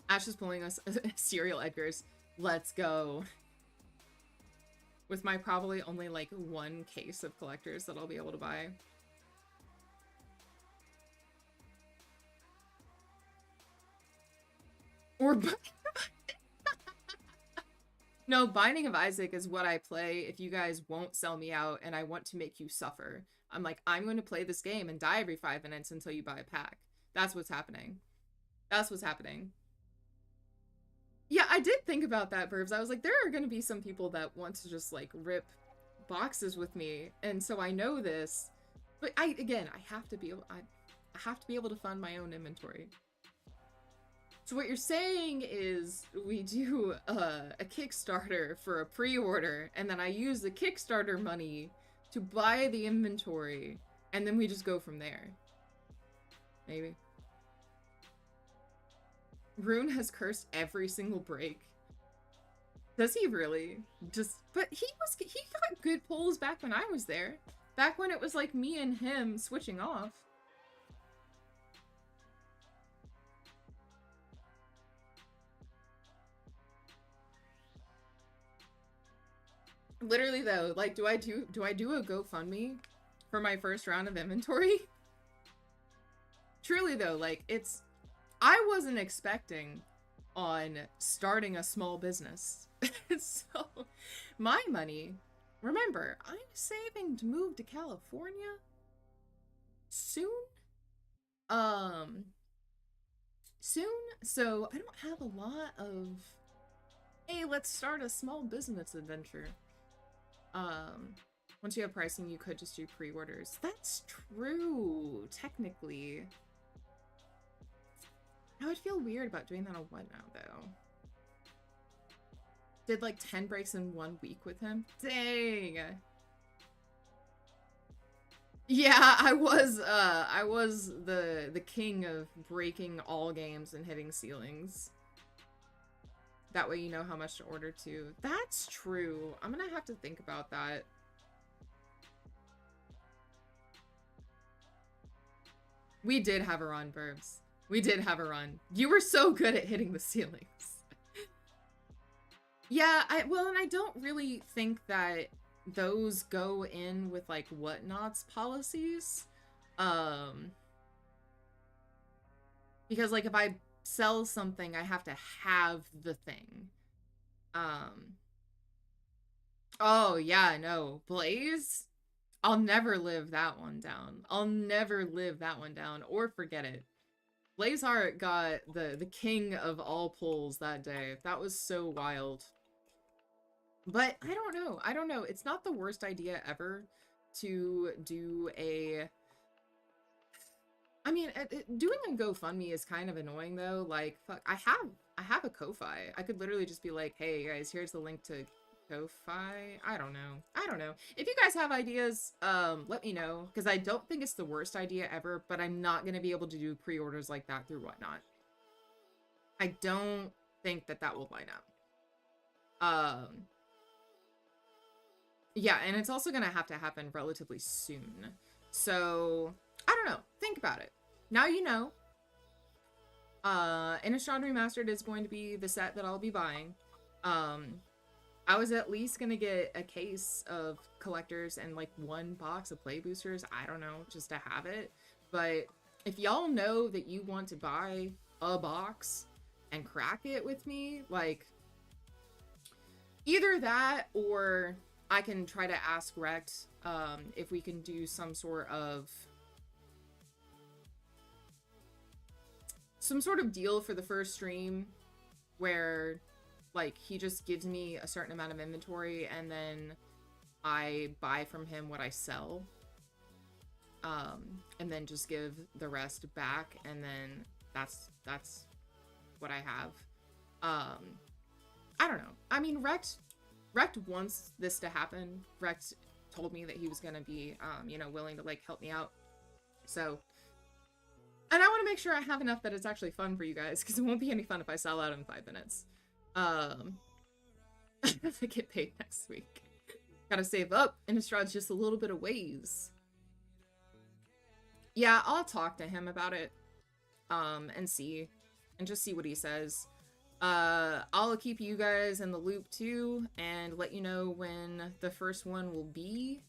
Ash is pulling us serial Edgars. Let's go. With my probably only like one case of collectors that I'll be able to buy. Or no, Binding of Isaac is what I play if you guys won't sell me out and I want to make you suffer. I'm like, I'm going to play this game and die every 5 minutes until you buy a pack. That's what's happening. That's what's happening. Yeah, I did think about that, Burbs. I was like, there are going to be some people that want to just like rip boxes with me, and so I know this. But I have to be able to fund my own inventory. So what you're saying is we do a Kickstarter for a pre-order, and then I use the Kickstarter money to buy the inventory, and then we just go from there. Maybe. Rune has cursed every single break. Does he really? But he got good pulls back when I was there. Back when it was like me and him switching off. Literally though, like, do I do a GoFundMe for my first round of inventory? Truly though, like, I wasn't expecting on starting a small business. So my money, remember, I'm saving to move to California soon. So I don't have a lot of, hey, let's start a small business adventure. Once you have pricing, you could just do pre-orders. That's true, technically. I would feel weird about doing that on What Now, though. Did like 10 breaks in 1 week with him? Dang! Yeah, I was the king of breaking all games and hitting ceilings. That way you know how much to order to. That's true. I'm gonna have to think about that. We did have a run, Burbs. We did have a run. You were so good at hitting the ceilings. Yeah, well, and I don't really think that those go in with like Whatnot's policies. Because like if I sell something, I have to have the thing. Oh yeah, no. Blaze? I'll never live that one down. I'll never live that one down or forget it. Blazeheart got the king of all pulls that day. That was so wild. But I don't know. I don't know. It's not the worst idea ever to do a... I mean, doing a GoFundMe is kind of annoying though. Like, fuck, I have a Ko-Fi. I could literally just be like, hey guys, here's the link to Ko-Fi. I don't know. If you guys have ideas, let me know, because I don't think it's the worst idea ever, but I'm not going to be able to do pre-orders like that through Whatnot. I don't think that will line up. Yeah, and it's also going to have to happen relatively soon. So, I don't know. Think about it. Now you know. Innistrad Remastered is going to be the set that I'll be buying. I was at least gonna get a case of collectors and like 1 box of play boosters. I don't know, just to have it. But if y'all know that you want to buy a box and crack it with me, like either that or I can try to ask Rect if we can do some sort of deal for the first stream where like he just gives me a certain amount of inventory and then I buy from him what I sell, and then just give the rest back, and then that's what I have. I don't know. I mean, Rect wants this to happen. Rect told me that he was gonna be you know, willing to like help me out. So, and I want to make sure I have enough that it's actually fun for you guys, because it won't be any fun if I sell out in 5 minutes. I get paid next week. Gotta save up. Innistrad's just a little bit of ways. Yeah, I'll talk to him about it. And just see what he says. I'll keep you guys in the loop too, and let you know when the first one will be.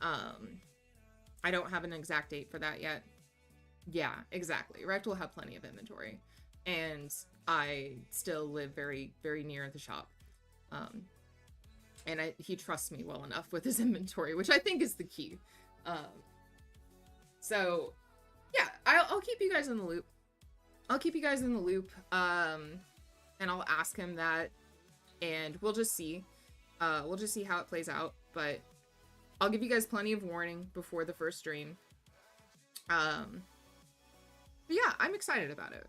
I don't have an exact date for that yet. Yeah, exactly. Rect will have plenty of inventory. And I still live very, very near the shop. And he trusts me well enough with his inventory, which I think is the key. So, yeah, I'll keep you guys in the loop. And I'll ask him that, and we'll just see. We'll just see how it plays out, but I'll give you guys plenty of warning before the first stream. But yeah, I'm excited about it.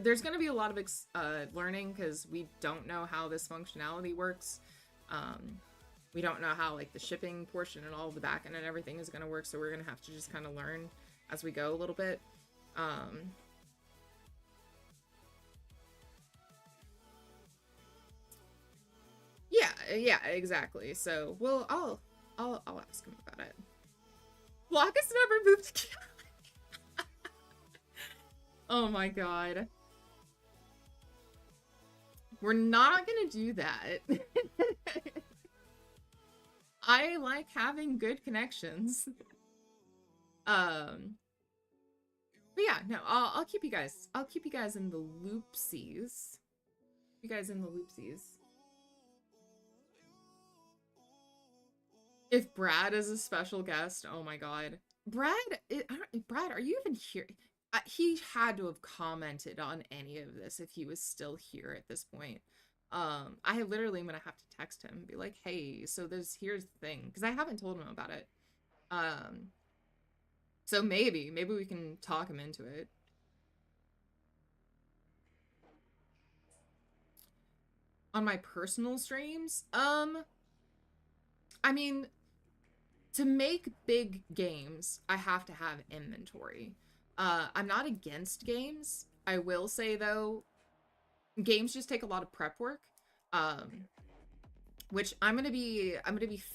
There's going to be a lot of learning, because we don't know how this functionality works. We don't know how like the shipping portion and all of the backend and everything is going to work, so we're going to have to just kind of learn as we go a little bit. Yeah, exactly. So, well, I'll ask him about it. Locus never moved to Cali. Oh my god. We're not gonna do that. I like having good connections. But yeah, no, I'll keep you guys. I'll keep you guys in the loopsies. You guys in the loopsies. If Brad is a special guest, oh my god. Brad, Brad, are you even here? He had to have commented on any of this if he was still here at this point. I literally am gonna have to text him and be like, hey, so here's the thing, because I haven't told him about it. So maybe we can talk him into it. On my personal streams, I mean, to make big games, I have to have inventory. I'm not against games. I will say though, games just take a lot of prep work. Which I'm gonna be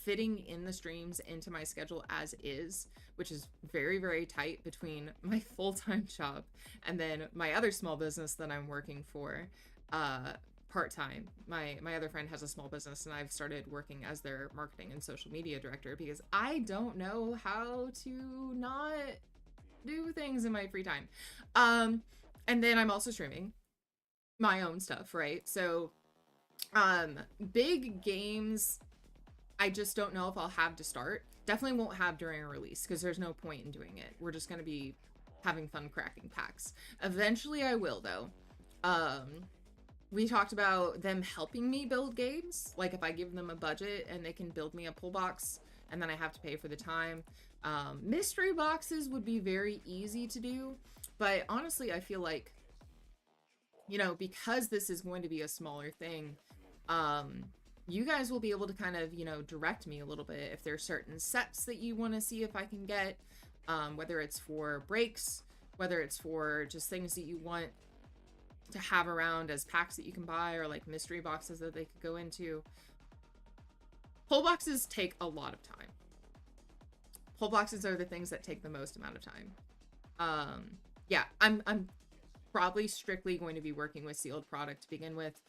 fitting in the streams into my schedule as is, which is very, very tight between my full-time job and then my other small business that I'm working for part-time. My other friend has a small business and I've started working as their marketing and social media director because I don't know how to not do things in my free time. And then I'm also streaming my own stuff, right? So big games, I just don't know if I'll have to start. Definitely won't have during a release because there's no point in doing it. We're just going to be having fun cracking packs. Eventually I will though. We talked about them helping me build games. Like if I give them a budget and they can build me a pull box and then I have to pay for the time. Mystery boxes would be very easy to do, but honestly I feel like, you know, because this is going to be a smaller thing, you guys will be able to kind of, you know, direct me a little bit if there's certain sets that you want to see if I can get, whether it's for breaks, whether it's for just things that you want to have around as packs that you can buy or like mystery boxes that they could go into. Pull boxes take a lot of time. Pull boxes are the things that take the most amount of time. Yeah, I'm probably strictly going to be working with sealed product to begin with.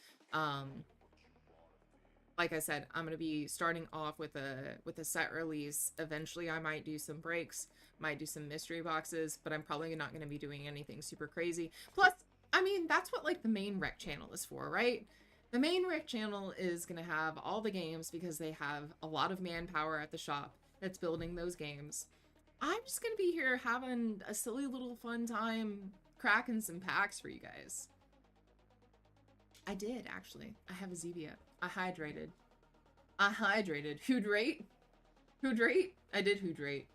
Like I said, I'm going to be starting off with a set release. Eventually I might do some breaks, might do some mystery boxes, but I'm probably not going to be doing anything super crazy. Plus, I mean, that's what like the main rec channel is for, right? The main rec channel is going to have all the games because they have a lot of manpower at the shop that's building those games. I'm just going to be here having a silly little fun time cracking some packs for you guys. I did, actually. I have a Zevia. I hydrated. Hydrated. Hydrate? I did hydrate.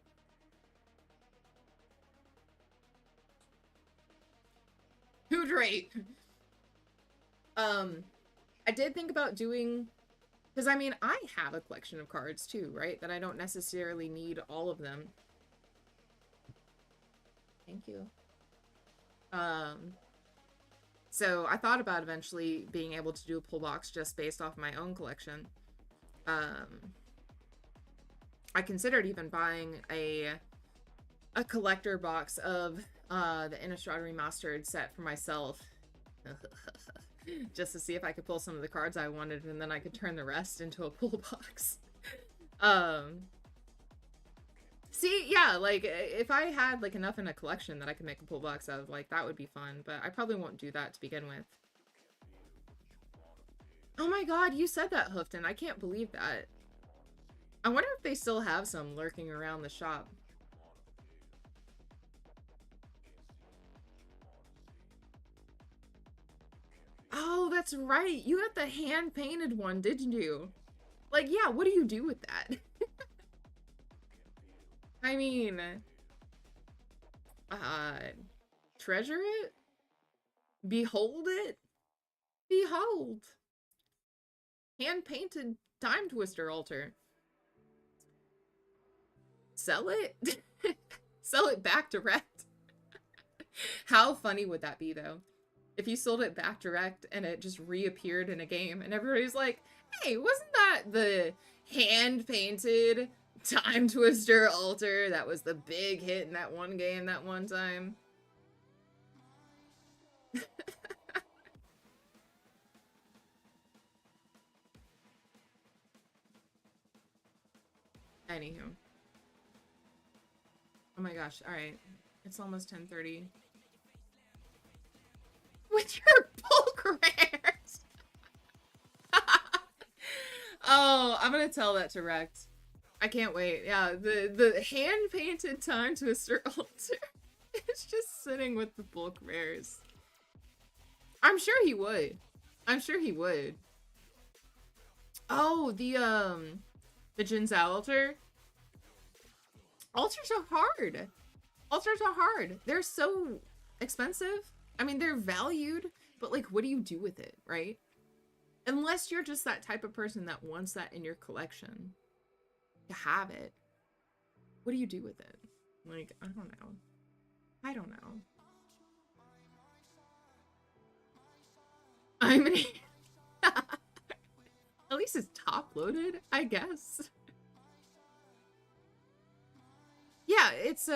Hydrate! I did think about doing... Because, I mean, I have a collection of cards, too, right? That I don't necessarily need all of them. Thank you. So I thought about eventually being able to do a pull box just based off my own collection. I considered even buying a collector box of the Innistrad Remastered set for myself. Just to see if I could pull some of the cards I wanted and then I could turn the rest into a pull box. See, yeah, like, if I had, like, enough in a collection that I could make a pull box of, like, that would be fun, but I probably won't do that to begin with. Oh my god, you said that, Hoofton. I can't believe that. I wonder if they still have some lurking around the shop. Oh, that's right. You got the hand-painted one, didn't you? Like, yeah, what do you do with that? I mean, treasure it? Behold it? Behold. Hand-painted time twister altar. Sell it? Sell it back direct? How funny would that be, though? If you sold it back direct and it just reappeared in a game and everybody's like, hey, wasn't that the hand-painted time twister altar that was the big hit in that one game that one time? Anywho. Oh my gosh, alright. It's almost 10:30. With your bulk rares! Oh, I'm gonna tell that to Rex. I can't wait. Yeah, the hand-painted time twister altar is just sitting with the bulk rares. I'm sure he would. I'm sure he would. Oh, the Jinzao altar. Altars are hard. Altars are hard. They're so expensive. I mean, they're valued, but like, what do you do with it, right? Unless you're just that type of person that wants that in your collection to have it. What do you do with it? Like, I don't know. I don't know. I mean, at least it's top loaded, I guess. Yeah, it's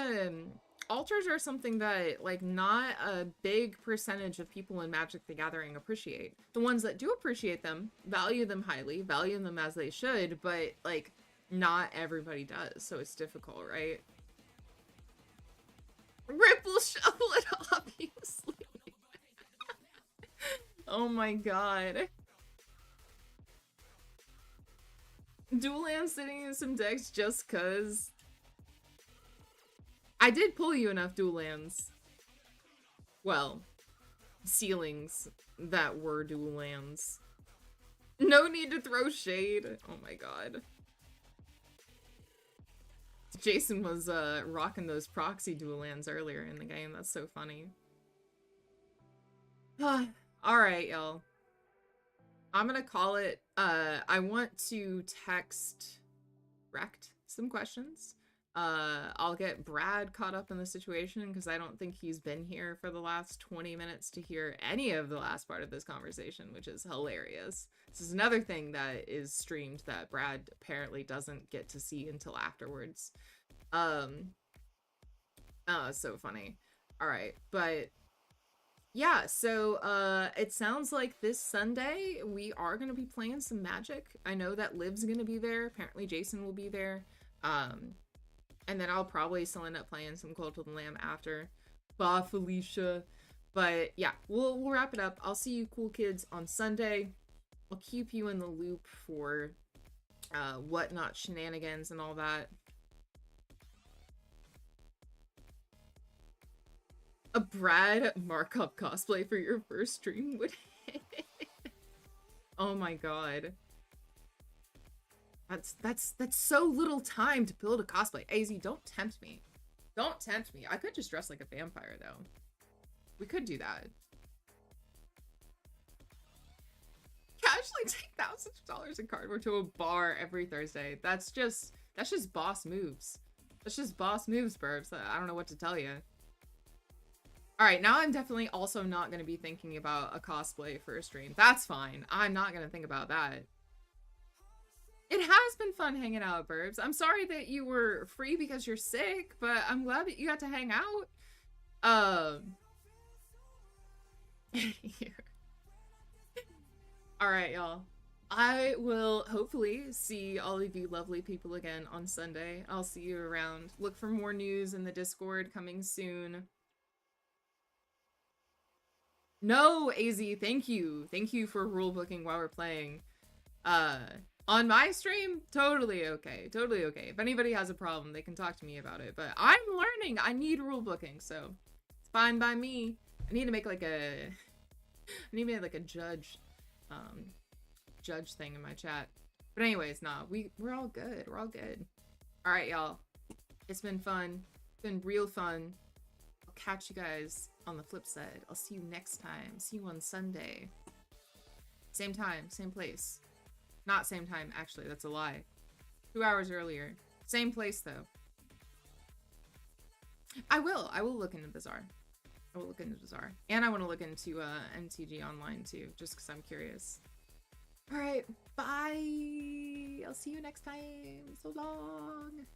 altars are something that like not a big percentage of people in Magic the Gathering appreciate. The ones that do appreciate them value them highly, value them as they should, but like not everybody does, so it's difficult, right? Ripple shovel it, obviously. Oh my god. Dual land sitting in some decks just cuz. I did pull you enough dual lands. Well, ceilings that were dual lands. No need to throw shade. Oh my god. Jason was rocking those proxy dual lands earlier in the game. That's so funny. Alright, y'all. I'm gonna call it. I want to text Rect some questions. I'll get Brad caught up in the situation because I don't think he's been here for the last 20 minutes to hear any of the last part of this conversation, which is hilarious. This is another thing that is streamed that Brad apparently doesn't get to see until afterwards. Oh, so funny. All right, but yeah, so it sounds like this Sunday we are gonna be playing some Magic. I know that Liv's gonna be there. Apparently Jason will be there. And then I'll probably still end up playing some Cult of the Lamb after. Bye, Felicia. But yeah, we'll wrap it up. I'll see you cool kids on Sunday. I'll keep you in the loop for whatnot shenanigans and all that. A Brad markup cosplay for your first stream would Oh my god. That's so little time to build a cosplay. AZ, don't tempt me. Don't tempt me. I could just dress like a vampire though. We could do that. Casually take thousands of dollars in cardboard to a bar every Thursday. That's just boss moves. That's just boss moves, Burbs. I don't know what to tell you. Alright, now I'm definitely also not going to be thinking about a cosplay for a stream. That's fine. I'm not going to think about that. It has been fun hanging out, Burbs. I'm sorry that you were free because you're sick, but I'm glad that you got to hang out. Alright, y'all. I will hopefully see all of you lovely people again on Sunday. I'll see you around. Look for more news in the Discord coming soon. No, AZ, thank you. Thank you for rule booking while we're playing. On my stream, totally okay. Totally okay. If anybody has a problem, they can talk to me about it. But I'm learning. I need rule booking, so it's fine by me. I need to make like a judge judge thing in my chat. But anyways, nah, we're all good. We're all good. All right, y'all. It's been fun. It's been real fun. I'll catch you guys on the flip side. I'll see you next time. See you on Sunday. Same time, same place. Not same time, actually, that's a lie. 2 hours earlier. Same place, though. I will look into Bazaar. I will look into Bazaar. And I want to look into MTG Online, too, just because I'm curious. Alright, bye! I'll see you next time. So long!